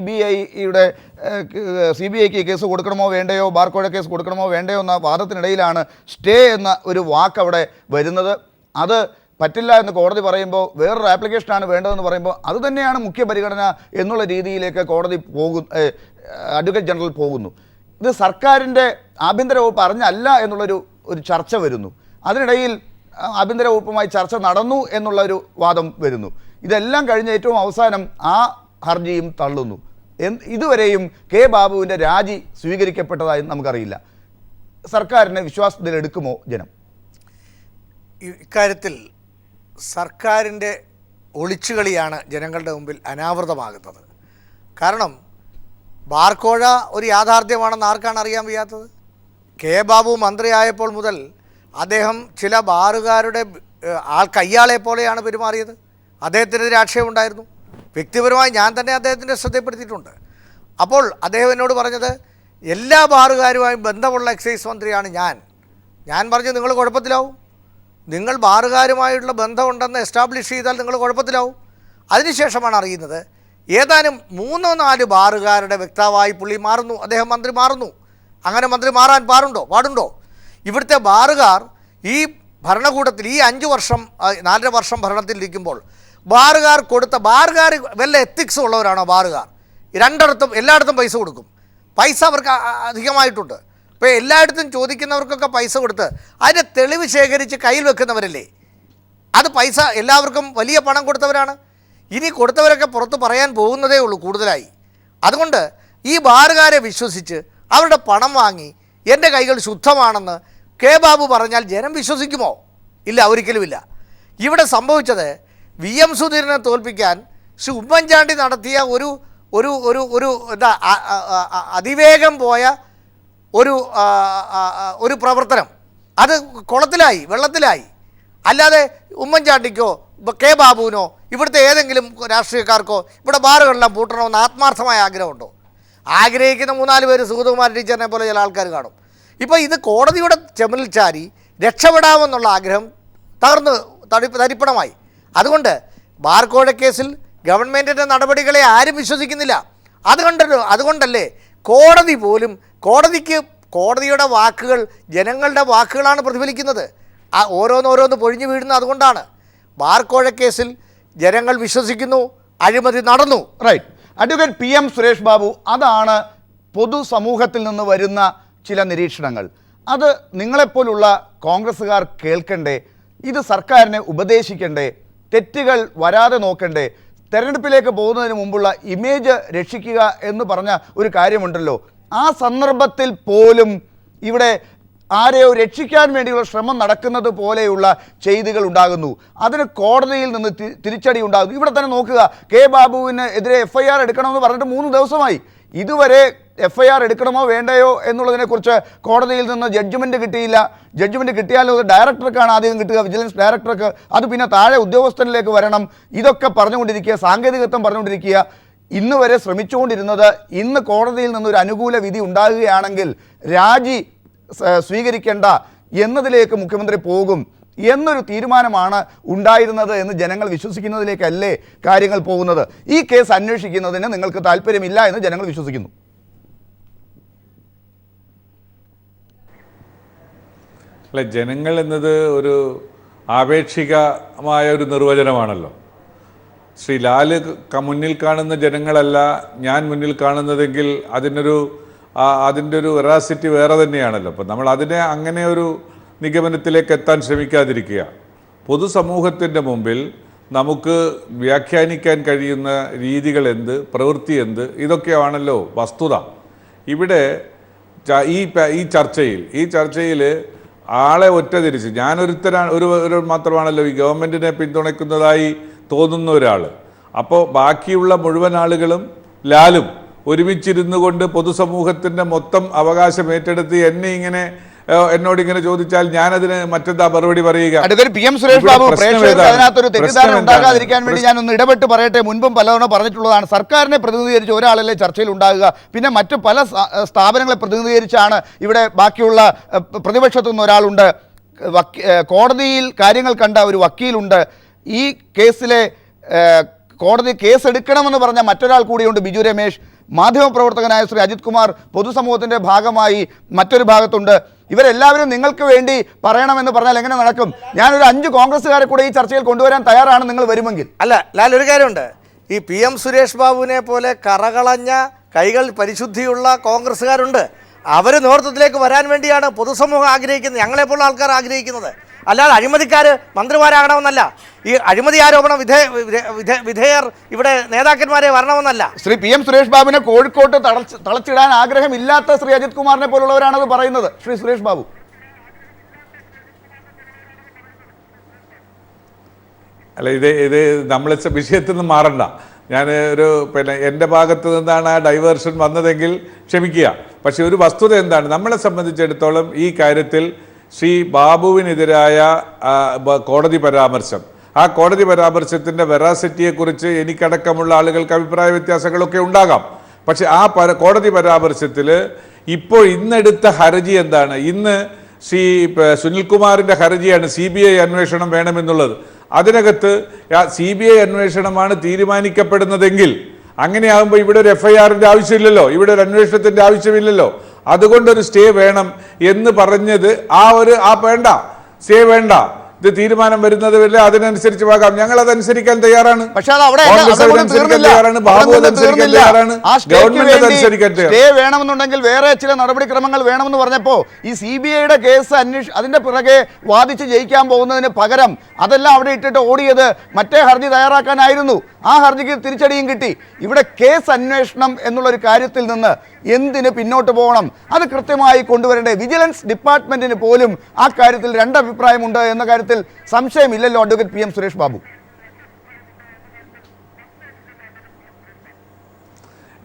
ബി ഐക്ക് കേസ് കൊടുക്കണമോ വേണ്ടയോ, ബാർക്കോഴ കേസ് കൊടുക്കണമോ വേണ്ടയോ എന്ന വാദത്തിനിടയിലാണ് സ്റ്റേ എന്ന ഒരു വാക്ക് അവിടെ വരുന്നത്. അത് പറ്റില്ല എന്ന് കോടതി പറയുമ്പോൾ വേറൊരു ആപ്ലിക്കേഷനാണ് വേണ്ടതെന്ന് പറയുമ്പോൾ അത് തന്നെയാണ് മുഖ്യ പരിഗണന എന്നുള്ള രീതിയിലേക്ക് കോടതി അഡ്വക്കേറ്റ് ജനറൽ പോകുന്നു. ഇത് സർക്കാരിൻ്റെ ആഭ്യന്തര വകുപ്പ് അറിഞ്ഞല്ല എന്നുള്ളൊരു ചർച്ച വരുന്നു. അതിനിടയിൽ ആഭ്യന്തര വകുപ്പുമായി ചർച്ച നടന്നു എന്നുള്ളൊരു വാദം വരുന്നു. ഇതെല്ലാം കഴിഞ്ഞ് ഏറ്റവും അവസാനം ആ ഹർജിയും തള്ളുന്നു. ഇതുവരെയും കെ ബാബുവിൻ്റെ രാജി സ്വീകരിക്കപ്പെട്ടതായി നമുക്കറിയില്ല. സർക്കാരിനെ വിശ്വാസത്തിലെടുക്കുമോ ജനം? ഇക്കാര്യത്തിൽ സർക്കാരിൻ്റെ ഒളിച്ചുകളിയാണ് ജനങ്ങളുടെ മുമ്പിൽ അനാവൃതമാകുന്നത്. കാരണം ബാർക്കോഴ ഒരു യാഥാർത്ഥ്യമാണെന്ന് ആർക്കാണ് അറിയാൻ വയ്യാത്തത്? കെ ബാബു മന്ത്രിയായപ്പോൾ മുതൽ അദ്ദേഹം ചില ബാറുകാരുടെ കയ്യാളെ പോലെയാണ് പെരുമാറിയത്. അദ്ദേഹത്തിനെതിരെ ആക്ഷേപമുണ്ടായിരുന്നു. വ്യക്തിപരമായി ഞാൻ തന്നെ അദ്ദേഹത്തിൻ്റെ ശ്രദ്ധപ്പെടുത്തിയിട്ടുണ്ട്. അപ്പോൾ അദ്ദേഹം എന്നോട് പറഞ്ഞത് എല്ലാ ബാറുകാരുമായും ബന്ധമുള്ള എക്സൈസ് മന്ത്രിയാണ് ഞാൻ പറഞ്ഞു നിങ്ങൾ കുഴപ്പത്തിലാവും, നിങ്ങൾ ബാറുകാരുമായിട്ടുള്ള ബന്ധമുണ്ടെന്ന് എസ്റ്റാബ്ലിഷ് ചെയ്താൽ നിങ്ങൾ കുഴപ്പത്തിലാവും. അതിനുശേഷമാണ് അറിയുന്നത് ഏതാനും 3-4 ബാറുകാരുടെ വ്യക്താവായി പുള്ളി മാറുന്നു, അദ്ദേഹം മന്ത്രി മാറുന്നു. അങ്ങനെ മന്ത്രി മാറാൻ പാടുണ്ടോ? ഇവിടുത്തെ ബാറുകാർ ഈ ഭരണകൂടത്തിൽ ഈ 5 വർഷം 4.5 വർഷം ഭരണത്തിലിരിക്കുമ്പോൾ ബാറുകാർ വല്ല എത്തിക്സ് ഉള്ളവരാണോ ബാറുകാർ? രണ്ടിടത്തും എല്ലായിടത്തും പൈസ കൊടുക്കും. പൈസ അവർക്ക് അധികമായിട്ടുണ്ട്. ഇപ്പോൾ എല്ലായിടത്തും ചോദിക്കുന്നവർക്കൊക്കെ പൈസ കൊടുത്ത് അതിൻ്റെ തെളിവ് ശേഖരിച്ച് കയ്യിൽ വെക്കുന്നവരല്ലേ? അത് പൈസ എല്ലാവർക്കും വലിയ പണം കൊടുത്തവരാണ്. ഇനി കൊടുത്തവരൊക്കെ പുറത്ത് പറയാൻ പോകുന്നതേ ഉള്ളൂ കൂടുതലായി. അതുകൊണ്ട് ഈ ബാറുകാരെ വിശ്വസിച്ച് അവരുടെ പണം വാങ്ങി എൻ്റെ കൈകൾ ശുദ്ധമാണെന്ന് കെ ബാബു പറഞ്ഞാൽ ജനം വിശ്വസിക്കുമോ? ഇല്ല, ഒരിക്കലുമില്ല. ഇവിടെ സംഭവിച്ചത് VM സുധീരനെ തോൽപ്പിക്കാൻ ശ്രീ ഉമ്മൻചാണ്ടി നടത്തിയ ഒരു എന്താ അതിവേഗം പോയ ഒരു പ്രവർത്തനം, അത് കുളത്തിലായി, വെള്ളത്തിലായി. അല്ലാതെ ഉമ്മൻചാണ്ടിക്കോ കെ ബാബുവിനോ ഇവിടുത്തെ ഏതെങ്കിലും രാഷ്ട്രീയക്കാർക്കോ ഇവിടെ ബാറുകളെല്ലാം പൂട്ടണമെന്ന് ആത്മാർത്ഥമായ ആഗ്രഹമുണ്ടോ? ആഗ്രഹിക്കുന്ന 3-4 പേര് സുഗതകുമാരി ടീച്ചറിനെ പോലെ ചില ആൾക്കാർ കാണും. ഇപ്പോൾ ഇത് കോടതിയുടെ ചെമലിൽ ചാരി രക്ഷപ്പെടാമെന്നുള്ള ആഗ്രഹം തരിപ്പണമായി. അതുകൊണ്ട് ബാർക്കോഴ കേസിൽ ഗവൺമെൻറ്റിൻ്റെ നടപടികളെ ആരും വിശ്വസിക്കുന്നില്ല. അതുകൊണ്ടല്ലേ കോടതി പോലും കോടതിയുടെ വാക്കുകൾ ജനങ്ങളുടെ വാക്കുകളാണ് പ്രതിഫലിക്കുന്നത്. ഓരോന്നോരോന്ന് പൊഴിഞ്ഞു വീഴുന്നത് അതുകൊണ്ടാണ്. ബാർക്കോഴ കേസിൽ ജനങ്ങൾ വിശ്വസിക്കുന്നു, അഴിമതി നടന്നു. Right. Advocate PM Suresh Babu, അതാണ് പൊതുസമൂഹത്തിൽ നിന്ന് വരുന്ന ചില നിരീക്ഷണങ്ങൾ. അത് നിങ്ങളെപ്പോലുള്ള കോൺഗ്രസ്സുകാർ കേൾക്കണ്ടേ? ഇത് സർക്കാരിനെ ഉപദേശിക്കണ്ടേ? തെറ്റുകൾ വരാതെ നോക്കണ്ടേ? തെരഞ്ഞെടുപ്പിലേക്ക് പോകുന്നതിന് മുമ്പുള്ള ഇമേജ് രക്ഷിക്കുക എന്ന് പറഞ്ഞ ഒരു കാര്യമുണ്ടല്ലോ. ആ സന്ദർഭത്തിൽ പോലും ഇവിടെ ആരെയോ രക്ഷിക്കാൻ വേണ്ടിയുള്ള ശ്രമം നടക്കുന്നത് പോലെയുള്ള ചെയ്തികൾ ഉണ്ടാകുന്നു. അതിന് കോടതിയിൽ നിന്ന് തിരിച്ചടി ഉണ്ടാകുന്നു. ഇവിടെ തന്നെ നോക്കുക, കെ ബാബുവിന് എതിരെ FIR എടുക്കണമെന്ന് പറഞ്ഞിട്ട് 3 ദിവസമായി. ഇതുവരെ FIR എടുക്കണമോ വേണ്ടയോ എന്നുള്ളതിനെക്കുറിച്ച് കോടതിയിൽ നിന്ന് ജഡ്ജ്മെൻറ്റ് കിട്ടിയില്ല. ജഡ്ജ്മെൻറ്റ് കിട്ടിയാലും അത് ഡയറക്ടർക്കാണ് ആദ്യം കിട്ടുക, വിജിലൻസ് ഡയറക്ടർക്ക്. അത് പിന്നെ താഴെ ഉദ്യോഗസ്ഥനിലേക്ക് വരണം. ഇതൊക്കെ പറഞ്ഞുകൊണ്ടിരിക്കുക, സാങ്കേതികത്വം പറഞ്ഞുകൊണ്ടിരിക്കുക. ഇന്ന് വരെ ശ്രമിച്ചുകൊണ്ടിരുന്നത്, ഇന്ന് കോടതിയിൽ നിന്നൊരു അനുകൂല വിധി ഉണ്ടാകുകയാണെങ്കിൽ രാജി സ്വീകരിക്കേണ്ട എന്നതിലേക്ക് മുഖ്യമന്ത്രി പോകും എന്നൊരു തീരുമാനമാണ് ഉണ്ടായിരുന്നത് എന്ന് ജനങ്ങൾ വിശ്വസിക്കുന്നതിലേക്കല്ലേ കാര്യങ്ങൾ പോകുന്നത്. ഈ കേസ് അന്വേഷിക്കുന്നതിന് നിങ്ങൾക്ക് താല്പര്യമില്ല എന്ന് ജനങ്ങൾ വിശ്വസിക്കുന്നു. അല്ല, ജനങ്ങൾ എന്നത് ഒരു ആപേക്ഷികമായ ഒരു നിർവചനമാണല്ലോ. ശ്രീ ലാല് മുന്നിൽ കാണുന്ന ജനങ്ങളല്ല ഞാൻ മുന്നിൽ കാണുന്നതെങ്കിൽ അതിൻ്റെ ഒരു വെറാസിറ്റി വേറെ തന്നെയാണല്ലോ. അപ്പം നമ്മൾ അതിനെ അങ്ങനെ ഒരു നിഗമനത്തിലേക്ക് എത്താൻ ശ്രമിക്കാതിരിക്കുക. പൊതുസമൂഹത്തിൻ്റെ മുമ്പിൽ നമുക്ക് വ്യാഖ്യാനിക്കാൻ കഴിയുന്ന രീതികൾ എന്ത്, പ്രവൃത്തി എന്ത്, ഇതൊക്കെയാണല്ലോ വസ്തുത. ഇവിടെ ഈ ചർച്ചയിൽ ആളെ ഒറ്റതിരിച്ച് ഒരു മാത്രമാണല്ലോ ഈ ഗവൺമെൻറ്റിനെ പിന്തുണയ്ക്കുന്നതായി തോന്നുന്ന ഒരാൾ. അപ്പോൾ ബാക്കിയുള്ള മുഴുവൻ ആളുകളും ലാലും ഒരുമിച്ചിരുന്നു കൊണ്ട് പൊതുസമൂഹത്തിൻ്റെ മൊത്തം അവകാശം ഏറ്റെടുത്ത് എന്നോടിങ്ങനെ ചോദിച്ചാൽ ഞാനതിന് മറ്റെന്താ മറുപടി പറയുക? PM സുരേഷ് ബാബു, അതിനകത്തൊരു തെറ്റിദ്ധാരണ ഉണ്ടാകാതിരിക്കാൻ വേണ്ടി ഞാനൊന്ന് ഇടപെട്ട് പറയട്ടെ. മുൻപും പലതവണ പറഞ്ഞിട്ടുള്ളതാണ്, സർക്കാരിനെ പ്രതിനിധീകരിച്ച് ഒരാളല്ലേ ചർച്ചയിൽ ഉണ്ടാകുക. പിന്നെ മറ്റു പല സ്ഥാപനങ്ങളെ പ്രതിനിധീകരിച്ചാണ് ഇവിടെ ബാക്കിയുള്ള പ്രതിപക്ഷത്തു നിന്ന് ഒരാളുണ്ട്, കോടതിയിൽ കാര്യങ്ങൾ കണ്ട ഒരു വക്കീലുണ്ട്, ഈ കേസിലെ കോടതി കേസെടുക്കണമെന്ന് പറഞ്ഞ മറ്റൊരാൾ കൂടിയുണ്ട്, ബിജു രമേശ്, മാധ്യമപ്രവർത്തകനായ ശ്രീ അജിത് കുമാർ പൊതുസമൂഹത്തിൻ്റെ ഭാഗമായി മറ്റൊരു ഭാഗത്തുണ്ട്. ഇവരെല്ലാവരും നിങ്ങൾക്ക് വേണ്ടി പറയണമെന്ന് പറഞ്ഞാൽ എങ്ങനെ നടക്കും? ഞാനൊരു 5 കോൺഗ്രസ്സുകാരെ കൂടെ ഈ ചർച്ചയിൽ കൊണ്ടുവരാൻ തയ്യാറാണ് നിങ്ങൾ വരുമെങ്കിൽ. അല്ല ലാൽ, ഒരു കാര്യമുണ്ട്. ഈ PM സുരേഷ് ബാബുവിനെ പോലെ കറകളഞ്ഞ കൈകൾ പരിശുദ്ധിയുള്ള കോൺഗ്രസ്സുകാരുണ്ട്. അവർ നേതൃത്വത്തിലേക്ക് വരാൻ വേണ്ടിയാണ് പൊതുസമൂഹം ആഗ്രഹിക്കുന്നത്, ഞങ്ങളെപ്പോലുള്ള ആൾക്കാർ ആഗ്രഹിക്കുന്നത്. അല്ലാതെ അഴിമതിക്കാർ മന്ത്രിമാരാകണമെന്നല്ല, ഈ അഴിമതി ആരോപണ വിധേയർ ഇവിടെ നേതാക്കന്മാരെ വരണമെന്നല്ല. ശ്രീ PM സുരേഷ് ബാബുവിനെ കോഴിക്കോട്ട് തളച്ചിടാൻ ആഗ്രഹമില്ലാത്ത ശ്രീ അജിത് കുമാറിനെ പോലുള്ളവരാണത് പറയുന്നത്. ശ്രീ സുരേഷ് ബാബു, അല്ല, ഇത് നമ്മൾ വിഷയത്തിൽ നിന്ന് മാറണ്ട. ഞാൻ എൻ്റെ ഭാഗത്ത് നിന്നാണ് ആ ഡൈവേർഷൻ വന്നതെങ്കിൽ ക്ഷമിക്കുക. പക്ഷേ ഒരു വസ്തുത എന്താണ്, നമ്മളെ സംബന്ധിച്ചിടത്തോളം ഈ കാര്യത്തിൽ ശ്രീ ബാബുവിനെതിരായ കോടതി പരാമർശം, ആ കോടതി പരാമർശത്തിൻ്റെ വെറാസിറ്റിയെക്കുറിച്ച് എനിക്കടക്കമുള്ള ആളുകൾക്ക് അഭിപ്രായ വ്യത്യാസങ്ങളൊക്കെ ഉണ്ടാകാം. പക്ഷെ ആ കോടതി പരാമർശത്തിൽ ഇന്നെടുത്ത ഹർജി എന്താണ്? ഇന്ന് ശ്രീ സുനിൽകുമാറിൻ്റെ ഹർജിയാണ് CBI അന്വേഷണം വേണമെന്നുള്ളത്. അതിനകത്ത് CBI അന്വേഷണമാണ് തീരുമാനിക്കപ്പെടുന്നതെങ്കിൽ അങ്ങനെയാകുമ്പോൾ ഇവിടെ ഒരു FIRൻ്റെ ആവശ്യമില്ലല്ലോ, ഇവിടെ ഒരു അന്വേഷണത്തിൻ്റെ ആവശ്യമില്ലല്ലോ. അതുകൊണ്ടൊരു സ്റ്റേ വേണം എന്ന് പറഞ്ഞത് വേണ്ട, സ്റ്റേ വേണ്ട, ഇത് തീരുമാനം വരുന്നത് വരെ അതിനനുസരിച്ച് പോകാം, ഞങ്ങൾ അതനുസരിക്കാൻ തയ്യാറാണ്. പക്ഷെ അത് അവിടെ കോൺഗ്രസ് അതനുസരിക്കാൻ തയ്യാറാണ്, ബാബു അതനുസരിക്കാൻ തയ്യാറാണ്, ഗവൺമെന്റ് അതനുസരിക്കാൻ സ്റ്റേ തയ്യാറാണ്. വേണമെന്നുണ്ടെങ്കിൽ വേറെ ചില നടപടിക്രമങ്ങൾ വേണമെന്ന് പറഞ്ഞപ്പോ ഈ CBIയുടെ കേസ് അതിന്റെ പിറകെ വാദിച്ച് ജയിക്കാൻ പോകുന്നതിന് പകരം അതെല്ലാം അവിടെ ഇട്ടിട്ട് ഓടിയത് മറ്റേ ഹർജി തയ്യാറാക്കാനായിരുന്നു. ആ ഹർജിക്ക് തിരിച്ചടിയും കിട്ടി. ഇവിടെ കേസ് അന്വേഷണം എന്നുള്ള ഒരു കാര്യത്തിൽ നിന്ന് എന്തിന് പിന്നോട്ട് പോകണം? അത് കൃത്യമായി കൊണ്ടുവരണ്ടേ? വിജിലൻസ് ഡിപ്പാർട്ട്മെന്റിന് പോലും ആ കാര്യത്തിൽ രണ്ടഭിപ്രായമുണ്ട് എന്ന കാര്യത്തിൽ സംശയമില്ലല്ലോ അഡ്വക്കേറ്റ് PM സുരേഷ് ബാബു.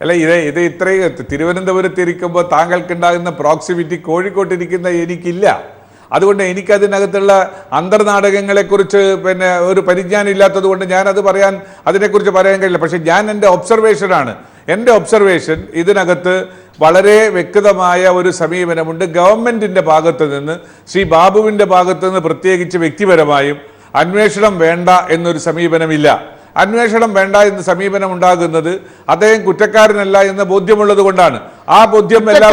അല്ല, ഇത് ഇത്രയും തിരുവനന്തപുരത്ത് ഇരിക്കുമ്പോൾ താങ്കൾക്കുണ്ടാകുന്ന പ്രോക്സിമിറ്റി കോഴിക്കോട്ടിരിക്കുന്ന എനിക്കില്ല. അതുകൊണ്ട് എനിക്കതിനകത്തുള്ള അന്തർനാടകങ്ങളെക്കുറിച്ച് പിന്നെ ഒരു പരിജ്ഞാനം ഇല്ലാത്തത് കൊണ്ട് അതിനെക്കുറിച്ച് പറയാൻ കഴിയില്ല. പക്ഷെ എൻ്റെ ഒബ്സർവേഷനാണ്. എൻ്റെ ഒബ്സർവേഷൻ ഇതിനകത്ത് വളരെ വ്യക്തമായ ഒരു സമീപനമുണ്ട്. ഗവൺമെൻറ്റിൻ്റെ ഭാഗത്ത് നിന്ന്, ശ്രീ ബാബുവിൻ്റെ ഭാഗത്ത് നിന്ന് പ്രത്യേകിച്ച് വ്യക്തിപരമായും അന്വേഷണം വേണ്ട എന്നൊരു സമീപനമില്ല. അന്വേഷണം വേണ്ട എന്ന് സമീപനം ഉണ്ടാകുന്നത് അദ്ദേഹം കുറ്റക്കാരനല്ല എന്ന ബോധ്യമുള്ളത് കൊണ്ടാണ്. ആ ബോധ്യം എല്ലാ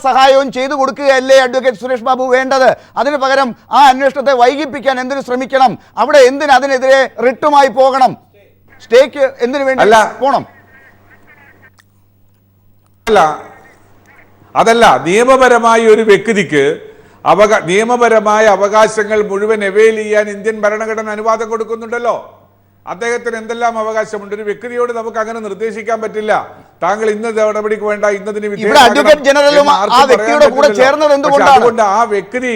സഹായവും ചെയ്തു കൊടുക്കുകയല്ലേ അഡ്വക്കേറ്റ് സുരേഷ് ബാബു വേണ്ടത്? അതിന് പകരം ആ അന്വേഷണത്തെ വൈകിപ്പിക്കാൻ എന്തിനു ശ്രമിക്കണം? അവിടെ അതിനെതിരെ റിട്ടുമായി പോകണം? സ്റ്റേക്ക് എന്തിനു വേണ്ടി പോണം? അതല്ല, നിയമപരമായ ഒരു വ്യക്തിക്ക് നിയമപരമായ അവകാശങ്ങൾ മുഴുവൻ അവെയിൽ ചെയ്യാൻ ഇന്ത്യൻ ഭരണഘടന അനുവാദം കൊടുക്കുന്നുണ്ടല്ലോ. അദ്ദേഹത്തിന് എന്തെല്ലാം അവകാശമുണ്ട്? ഒരു വ്യക്തിയോട് നമുക്ക് അങ്ങനെ നിർദ്ദേശിക്കാൻ പറ്റില്ല. താങ്കൾ ഇന്ന നടപടിക്ക് വേണ്ട, ഇന്നതിന് അതുകൊണ്ട് ആ വ്യക്തി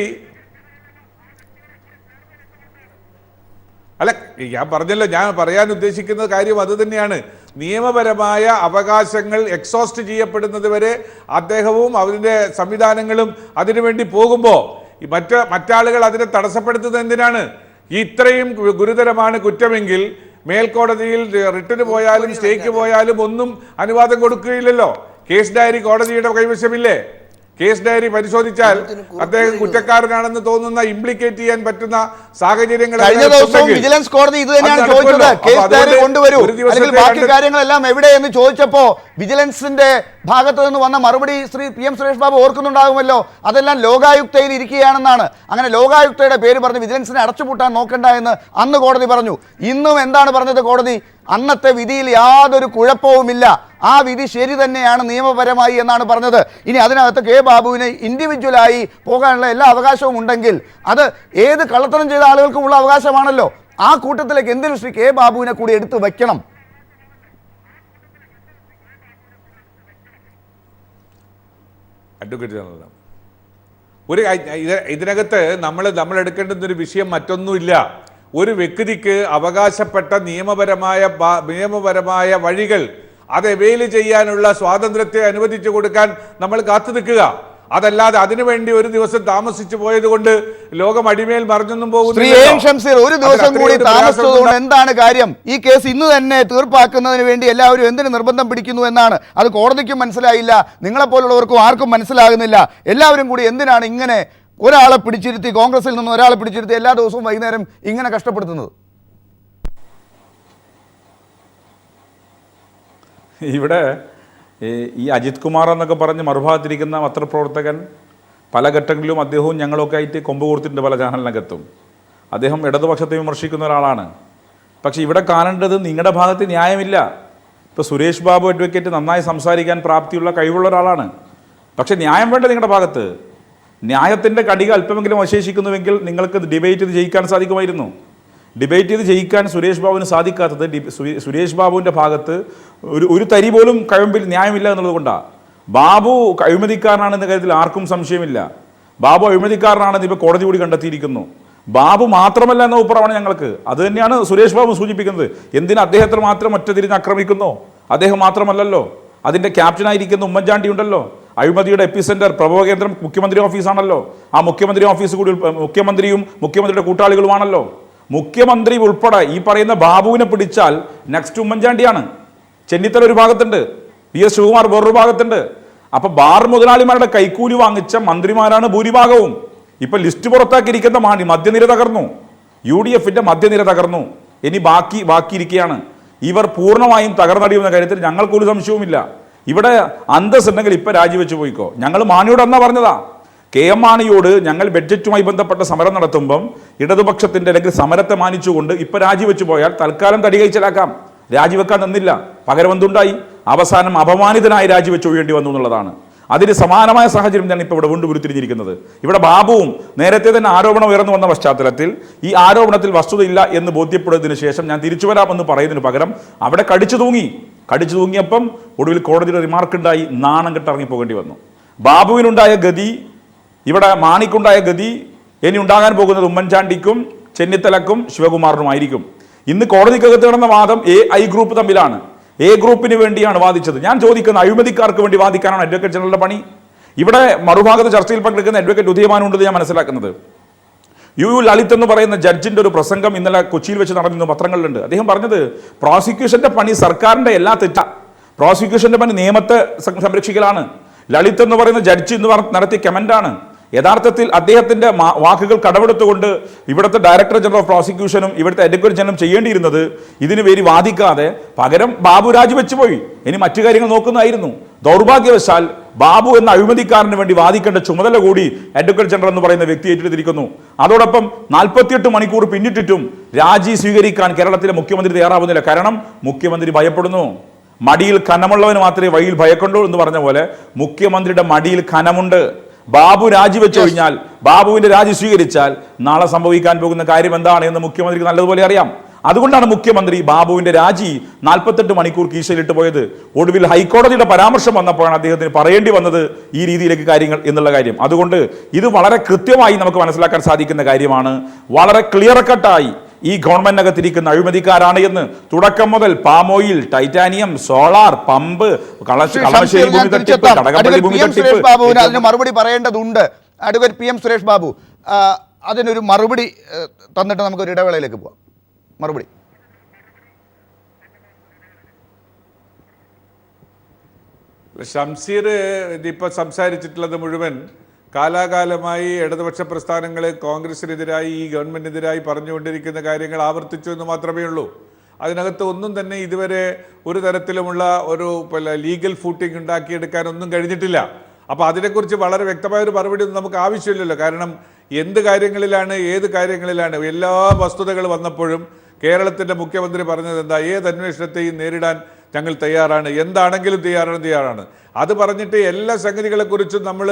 അല്ല, ഞാൻ പറഞ്ഞല്ലോ, ഞാൻ പറയാൻ ഉദ്ദേശിക്കുന്ന കാര്യം അത് തന്നെയാണ്. നിയമപരമായ അവകാശങ്ങൾ എക്സോസ്റ്റ് ചെയ്യപ്പെടുന്നത് വരെ അദ്ദേഹവും അതിൻ്റെ സംവിധാനങ്ങളും അതിനുവേണ്ടി പോകുമ്പോൾ മറ്റാളുകൾ അതിനെ തടസ്സപ്പെടുത്തുന്നത് എന്തിനാണ്? ഇത്രയും ഗുരുതരമാണ് കുറ്റമെങ്കിൽ മേൽക്കോടതിയിൽ റിട്ടിന് പോയാലും സ്റ്റേക്ക് പോയാലും ഒന്നും അനുവാദം കൊടുക്കുകയില്ലല്ലോ. കേസ് ഡയറി കോടതിയുടെ കൈവശമില്ലേ? കേസ് ഡയറി പരിശോധിച്ചാൽ അദ്ദേഹം കുറ്റക്കാരനാണെന്ന് തോന്നുന്ന ഇംപ്ലിക്കേറ്റ് ചെയ്യാൻ പറ്റുന്ന സാഹചര്യങ്ങൾ കഴിഞ്ഞ ദിവസവും വിജിലൻസ് കോടതി ഇത് തന്നെയാണ് ചോദിച്ചത്. കേസ് ഡയറി കൊണ്ടുവരൂ, അല്ലെങ്കിൽ ബാക്കി കാര്യങ്ങളെല്ലാം എവിടെയെന്ന് ചോദിച്ചപ്പോ വിജിലൻസിന്റെ ഭാഗത്ത് നിന്ന് വന്ന മറുപടി ശ്രീ PM സുരേഷ് ബാബു ഓർക്കുന്നുണ്ടാകുമല്ലോ. അതെല്ലാം ലോകായുക്തയിൽ ഇരിക്കുകയാണെന്നാണ്. അങ്ങനെ ലോകായുക്തയുടെ പേര് പറഞ്ഞ് വിജിലൻസിനെ അടച്ചുപൂട്ടാൻ നോക്കണ്ട എന്ന് അന്ന് കോടതി പറഞ്ഞു. ഇന്നും എന്താണ് പറഞ്ഞത് കോടതി? അന്നത്തെ വിധിയിൽ യാതൊരു കുഴപ്പവുമില്ല, ആ വിധി ശരി തന്നെയാണ് നിയമപരമായി എന്നാണ് പറഞ്ഞത്. ഇനി അതിനകത്ത് കെ ബാബുവിന് ഇൻഡിവിജ്വലായി പോകാനുള്ള എല്ലാ അവകാശവും ഉണ്ടെങ്കിൽ അത് ഏത് കള്ളത്തരം ചെയ്ത ആളുകൾക്കും ഉള്ള അവകാശമാണല്ലോ. ആ കൂട്ടത്തിലേക്ക് എന്തിനും ശ്രീ കെ ബാബുവിനെ കൂടി എടുത്തു വയ്ക്കണം? അഡ്വക്കേറ്റ് ജനറൽ, ഇതിനകത്ത് നമ്മൾ എടുക്കേണ്ടുന്ന ഒരു വിഷയം മറ്റൊന്നുമില്ല. ഒരു വ്യക്തിക്ക് അവകാശപ്പെട്ട നിയമപരമായ വഴികൾ അത് അവെയിൽ ചെയ്യാനുള്ള സ്വാതന്ത്ര്യത്തെ അനുവദിച്ചു കൊടുക്കാൻ നമ്മൾ കാത്തു നിൽക്കുക. അതല്ലാതെ അതിനുവേണ്ടി ഒരു ദിവസം താമസിച്ചു പോയത് കൊണ്ട് ലോകം അടിമേൽ മറിഞ്ഞൊന്നും പോകുന്നു. ഒരു ദിവസം കൂടി താമസിച്ചതുകൊണ്ട് എന്താണ് കാര്യം? ഈ കേസ് ഇന്ന് തന്നെ തീർപ്പാക്കുന്നതിന് വേണ്ടി എല്ലാവരും എന്തിന് നിർബന്ധം പിടിക്കുന്നു എന്നാണ്. അത് കോടതിക്കും മനസ്സിലായില്ല, നിങ്ങളെപ്പോലുള്ളവർക്കും ആർക്കും മനസ്സിലാകുന്നില്ല. എല്ലാവരും കൂടി എന്തിനാണ് ഇങ്ങനെ ഒരാളെ പിടിച്ചിരുത്തി, കോൺഗ്രസിൽ നിന്ന് ഒരാളെ പിടിച്ചിരുത്തി എല്ലാ ദിവസവും വൈകുന്നേരം ഇങ്ങനെ കഷ്ടപ്പെടുത്തുന്നത്? ഇവിടെ ഈ അജിത് കുമാർ എന്നൊക്കെ പറഞ്ഞ് മറുഭാഗത്തിരിക്കുന്ന പത്രപ്രവർത്തകൻ പല ഘട്ടങ്ങളിലും അദ്ദേഹവും ഞങ്ങളൊക്കെ ആയിട്ട് കൊമ്പ് കൊടുത്തിട്ടുണ്ട് പല ചാനലിനകത്തും. അദ്ദേഹം ഇടതുപക്ഷത്തെ വിമർശിക്കുന്ന ഒരാളാണ്. പക്ഷേ ഇവിടെ കാണേണ്ടത് നിങ്ങളുടെ ഭാഗത്ത് ന്യായമില്ല. ഇപ്പോൾ സുരേഷ് ബാബു അഡ്വക്കേറ്റ് നന്നായി സംസാരിക്കാൻ പ്രാപ്തിയുള്ള കഴിവുള്ള ഒരാളാണ്. പക്ഷേ ന്യായം വേണ്ട നിങ്ങളുടെ ഭാഗത്ത്. ന്യായത്തിൻ്റെ കടിക അല്പമെങ്കിലും അവശേഷിക്കുന്നുവെങ്കിൽ നിങ്ങൾക്ക് ഡിബേറ്റ് ചെയ്ത് ജയിക്കാൻ സാധിക്കുമായിരുന്നു. ഡിബേറ്റ് ചെയ്ത് ജയിക്കാൻ സുരേഷ് ബാബുവിന് സാധിക്കാത്തത് സുരേഷ് ബാബുവിൻ്റെ ഭാഗത്ത് ഒരു തരി പോലും കഴമ്പിൽ ന്യായമില്ല എന്നുള്ളത് കൊണ്ടാണ്. ബാബു അഴിമതിക്കാരനാണെന്ന കാര്യത്തിൽ ആർക്കും സംശയമില്ല. ബാബു അഴിമതിക്കാരനാണെന്ന് ഇപ്പോൾ കോടതി കൂടി കണ്ടെത്തിയിരിക്കുന്നു. ബാബു മാത്രമല്ല എന്ന അഭിപ്രായമാണ് ഞങ്ങൾക്ക്. അത് തന്നെയാണ് സുരേഷ് ബാബു സൂചിപ്പിക്കുന്നത്. എന്തിന് അദ്ദേഹത്തിൽ മാത്രം ഒറ്റ തിരിഞ്ഞ് ആക്രമിക്കുന്നു? അദ്ദേഹം മാത്രമല്ലല്ലോ, അതിൻ്റെ ക്യാപ്റ്റനായിരിക്കുന്ന ഉമ്മൻചാണ്ടി ഉണ്ടല്ലോ. അഴിമതിയുടെ എപ്പിസെന്റർ പ്രഭവകേന്ദ്രം മുഖ്യമന്ത്രി ഓഫീസാണല്ലോ. ആ മുഖ്യമന്ത്രി ഓഫീസ് കൂടി മുഖ്യമന്ത്രിയും മുഖ്യമന്ത്രിയുടെ കൂട്ടാളികളുമാണല്ലോ. മുഖ്യമന്ത്രി ഉൾപ്പെടെ ഈ പറയുന്ന ബാബുവിനെ പിടിച്ചാൽ നെക്സ്റ്റ് ഉമ്മൻചാണ്ടിയാണ്. ചെന്നിത്തല ഒരു ഭാഗത്തുണ്ട്, PS ശിവകുമാർ വേറൊരു ഭാഗത്തുണ്ട്. അപ്പൊ ബാർ മുതലാളിമാരുടെ കൈക്കൂലി വാങ്ങിച്ച മന്ത്രിമാരാണ് ഭൂരിഭാഗവും. ഇപ്പൊ ലിസ്റ്റ് പുറത്താക്കിയിരിക്കുന്ന മധ്യനിര തകർന്നു, UDFന്റെ മധ്യനിര തകർന്നു. ഇനി ബാക്കിയിരിക്കുകയാണ്. ഇവർ പൂർണ്ണമായും തകർന്നടിയുന്ന കാര്യത്തിൽ ഞങ്ങൾക്കൊരു സംശയവുമില്ല. ഇവിടെ അന്തസ്സുണ്ടെങ്കിൽ ഇപ്പൊ രാജിവെച്ച് പോയിക്കോ. ഞങ്ങൾ മാണിയോട് എന്നാ പറഞ്ഞതാ, KM മാണിയോട് ഞങ്ങൾ ബഡ്ജറ്റുമായി ബന്ധപ്പെട്ട സമരം നടത്തുമ്പം ഇടതുപക്ഷത്തിന്റെ അല്ലെങ്കിൽ സമരത്തെ മാനിച്ചുകൊണ്ട് ഇപ്പൊ രാജിവെച്ചു പോയാൽ തൽക്കാലം തടികൈച്ചലാക്കാം. രാജിവെക്കാൻ നിന്നില്ല, പകരം എന്തുണ്ടായി? അവസാനം അപമാനിതനായി രാജിവെച്ച് ഒഴിയേണ്ടി വന്നു എന്നുള്ളതാണ്. അതിന് സമാനമായ സാഹചര്യം ഞാൻ ഇപ്പോൾ ഇവിടെ വീണ്ടും ഉരുത്തിരിഞ്ഞിരിക്കുന്നത്. ഇവിടെ ബാബുവും നേരത്തെ തന്നെ ആരോപണം ഉയർന്നു വന്ന പശ്ചാത്തലത്തിൽ ഈ ആരോപണത്തിൽ വസ്തുതയില്ല എന്ന് ബോധ്യപ്പെടുന്നതിന് ശേഷം ഞാൻ തിരിച്ചു വരാമെന്ന് പറയുന്നതിന് പകരം അവിടെ കടിച്ചു തൂങ്ങിയപ്പം ഒടുവിൽ കോടതിയുടെ റിമാർക്ക് ഉണ്ടായി, നാണം കെട്ട് ഇറങ്ങിപ്പോകേണ്ടി വന്നു. ബാബുവിനുണ്ടായ ഗതി, ഇവിടെ മാണിക്കുണ്ടായ ഗതി ഇനി ഉണ്ടാകാൻ പോകുന്നത് ഉമ്മൻചാണ്ടിക്കും ചെന്നിത്തലക്കും ശിവകുമാറിനുമായിരിക്കും. ഇന്ന് കോടതിക്കകത്ത് നടന്ന വാദം AI ഗ്രൂപ്പ് തമ്മിലാണ്. A ഗ്രൂപ്പിന് വേണ്ടിയാണ് വാദിച്ചത്. ഞാൻ ചോദിക്കുന്ന, അഴിമതിക്കാർക്ക് വേണ്ടി വാദിക്കാനാണ് അഡ്വക്കേറ്റ് ജനറലിന്റെ പണി? ഇവിടെ മറുഭാഗത്ത് ചർച്ചയിൽ പങ്കെടുക്കുന്ന അഡ്വക്കേറ്റ് ഉദയമാനുണ്ടെന്ന് ഞാൻ മനസ്സിലാക്കുന്നത്. യു ലളിത് എന്ന് പറയുന്ന ജഡ്ജിന്റെ ഒരു പ്രസംഗം ഇന്നലെ കൊച്ചിയിൽ വെച്ച് നടന്നിരുന്നു, പത്രങ്ങളിലുണ്ട്. അദ്ദേഹം പറഞ്ഞത് പ്രോസിക്യൂഷന്റെ പണി സർക്കാരിന്റെ എല്ലാ തെറ്റ, പ്രോസിക്യൂഷന്റെ പണി നിയമത്തെ സംരക്ഷിക്കലാണ്. ലളിത് എന്ന് പറയുന്ന ജഡ്ജി എന്ന് നടത്തിയ കമന്റാണ്. യഥാർത്ഥത്തിൽ അദ്ദേഹത്തിന്റെ വാക്കുകൾ കടമെടുത്തുകൊണ്ട് ഇവിടുത്തെ ഡയറക്ടർ ജനറൽ ഓഫ് പ്രോസിക്യൂഷനും ഇവിടുത്തെ അഡ്വക്കേറ്റ് ജനറലും ചെയ്യേണ്ടിയിരുന്നത് ഇതിനു വേണ്ടി വാദിക്കാതെ പകരം ബാബു രാജിവെച്ചു പോയി. ഇനി മറ്റു കാര്യങ്ങൾ നോക്കുന്നതായിരുന്നു. ദൗർഭാഗ്യവശാൽ ബാബു എന്ന അഴിമതിക്കാരന് വേണ്ടി വാദിക്കേണ്ട ചുമതല കൂടി അഡ്വക്കേറ്റ് ജനറൽ എന്ന് പറയുന്ന വ്യക്തി ഏറ്റെടുത്തിരിക്കുന്നു. അതോടൊപ്പം 48 മണിക്കൂർ പിന്നിട്ടിട്ടും രാജി സ്വീകരിക്കാൻ കേരളത്തിലെ മുഖ്യമന്ത്രി തയ്യാറാവുന്നില്ല. കാരണം മുഖ്യമന്ത്രി ഭയപ്പെടുന്നു. മടിയിൽ കനമുള്ളവന് മാത്രമേ വഴിയിൽ ഭയക്കൊണ്ടൂ എന്ന് പറഞ്ഞ പോലെ മുഖ്യമന്ത്രിയുടെ മടിയിൽ കനമുണ്ട്. ബാബു രാജിവെച്ചു കഴിഞ്ഞാൽ, ബാബുവിന്റെ രാജി സ്വീകരിച്ചാൽ നാളെ സംഭവിക്കാൻ പോകുന്ന കാര്യം എന്താണ് എന്ന് മുഖ്യമന്ത്രിക്ക് നല്ലതുപോലെ അറിയാം. അതുകൊണ്ടാണ് മുഖ്യമന്ത്രി ബാബുവിന്റെ രാജി 48 മണിക്കൂർ കീശയിലിട്ട് പോയത്. ഒടുവിൽ ഹൈക്കോടതിയുടെ പരാമർശം വന്നപ്പോഴാണ് അദ്ദേഹത്തിന് പറയേണ്ടി വന്നത് ഈ രീതിയിലേക്ക് കാര്യങ്ങൾ എന്നുള്ള കാര്യം. അതുകൊണ്ട് ഇത് വളരെ കൃത്യമായി നമുക്ക് മനസ്സിലാക്കാൻ സാധിക്കുന്ന കാര്യമാണ്. വളരെ ക്ലിയർ കട്ടായി ഈ ഗവൺമെന്റിനകത്തിരിക്കുന്ന അഴിമതിക്കാരാണ് എന്ന് തുടക്കം മുതൽ പാമോയിൽ, ടൈറ്റാനിയം, സോളാർ, പമ്പ്, അതിന് മറുപടി പറയേണ്ടതുണ്ട്. അഡ്വക്കേറ്റ് PM സുരേഷ് ബാബു അതിനൊരു മറുപടി തന്നിട്ട് നമുക്കൊരു ഇടവേളയിലേക്ക് പോവാം. മറുപടി. ഷംസീർ ഇപ്പൊ സംസാരിച്ചിട്ടുള്ളത് മുഴുവൻ കാലാകാലമായി ഇടതുപക്ഷ പ്രസ്ഥാനങ്ങൾ കോൺഗ്രസിനെതിരായി ഈ ഗവൺമെന്റിനെതിരായി പറഞ്ഞുകൊണ്ടിരിക്കുന്ന കാര്യങ്ങൾ ആവർത്തിച്ചു എന്ന് മാത്രമേ ഉള്ളൂ. അതിനകത്ത് ഒന്നും തന്നെ ഇതുവരെ ഒരു തരത്തിലുമുള്ള ഒരു ലീഗൽ ഫൂട്ടിംഗ് ഉണ്ടാക്കിയെടുക്കാനൊന്നും കഴിഞ്ഞിട്ടില്ല. അപ്പോൾ അതിനെക്കുറിച്ച് വളരെ വ്യക്തമായ ഒരു മറുപടി ഒന്നും നമുക്ക് ആവശ്യമില്ലല്ലോ. കാരണം എന്ത് കാര്യങ്ങളിലാണ്, ഏത് കാര്യങ്ങളിലാണ്, എല്ലാ വസ്തുതകൾ വന്നപ്പോഴും കേരളത്തിൻ്റെ മുഖ്യമന്ത്രി പറഞ്ഞത് എന്താ? ഏത് അന്വേഷണത്തെയും നേരിടാൻ ഞങ്ങൾ തയ്യാറാണ്, എന്താണെങ്കിലും തയ്യാറാണ്. അത് പറഞ്ഞിട്ട് എല്ലാ സംഗതികളെക്കുറിച്ചും നമ്മൾ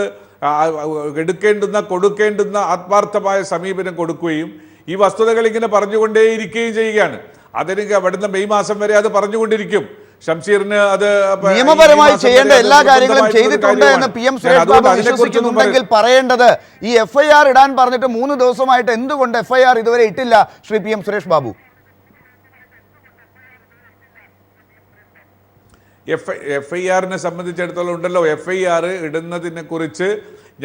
കൊടുക്കേണ്ടുന്ന ആത്മാർത്ഥമായ സമീപനം കൊടുക്കുകയും ഈ വസ്തുതകൾ ഇങ്ങനെ പറഞ്ഞുകൊണ്ടേയിരിക്കുകയും ചെയ്യുകയാണ്. അതിന് അവിടുന്ന് മെയ് മാസം വരെ അത് പറഞ്ഞുകൊണ്ടിരിക്കും. ഷംസീറിന് അത് നിയമപരമായി ചെയ്യേണ്ട എല്ലാ കാര്യങ്ങളും ചെയ്തിട്ടുണ്ട് എന്ന് PM സുരേഷ് ബാബു വിശ്വസിക്കുന്നുണ്ടെങ്കിൽ പറയേണ്ടത് ഈ FIR ഇടാൻ പറഞ്ഞിട്ട് 3 ദിവസമായിട്ട് എന്തുകൊണ്ട് FIR ഇതുവരെ ഇട്ടില്ല ശ്രീ PM സുരേഷ് ബാബു? FIRനെ സംബന്ധിച്ചിടത്തോളം ഉണ്ടല്ലോ, FIR ഇടുന്നതിനെ കുറിച്ച്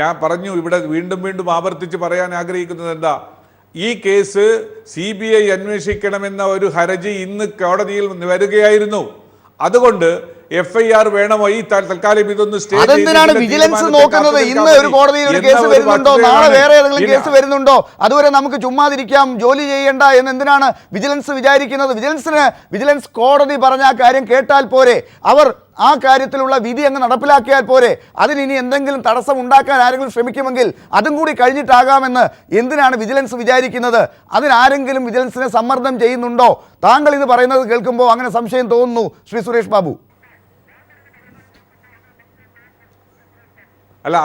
ഞാൻ പറഞ്ഞു. ഇവിടെ വീണ്ടും ആവർത്തിച്ച് പറയാൻ ആഗ്രഹിക്കുന്നത് എന്താ? ഈ കേസ് CBI അന്വേഷിക്കണമെന്ന ഒരു ഹർജി ഇന്ന് കോടതിയിൽ വരികയായിരുന്നു. അതുകൊണ്ട് FIR വേണമോ? ഈ തൽക്കാലം ഇതൊന്ന് അതെന്തിനാണ് വിജിലൻസ് നോക്കുന്നത്? ഇന്ന് ഒരു കോടതിയിൽ ഒരു കേസ് വരുന്നുണ്ടോ, നാളെ വേറെ ഏതെങ്കിലും കേസ് വരുന്നുണ്ടോ, അതുവരെ നമുക്ക് ചുമ്മാതിരിക്കാം, ജോലി ചെയ്യേണ്ട എന്ന് എന്തിനാണ് വിജിലൻസ് വിചാരിക്കുന്നത്? വിജിലൻസ് കോടതി പറഞ്ഞ ആ കാര്യം കേട്ടാൽ പോരെ, അവർ ആ കാര്യത്തിലുള്ള വിധി അങ്ങ് നടപ്പിലാക്കിയാൽ പോരെ. അതിനി എന്തെങ്കിലും തടസ്സം ഉണ്ടാക്കാൻ ആരെങ്കിലും ശ്രമിക്കുമെങ്കിൽ അതും കൂടി കഴിഞ്ഞിട്ടാകാമെന്ന് എന്തിനാണ് വിജിലൻസ് വിചാരിക്കുന്നത്? അതിനാരെങ്കിലും വിജിലൻസിനെ സമ്മർദ്ദം ചെയ്യുന്നുണ്ടോ? താങ്കൾ ഇത് പറയുന്നത് കേൾക്കുമ്പോൾ അങ്ങനെ സംശയം തോന്നുന്നു ശ്രീ സുരേഷ് ബാബു. അല്ല,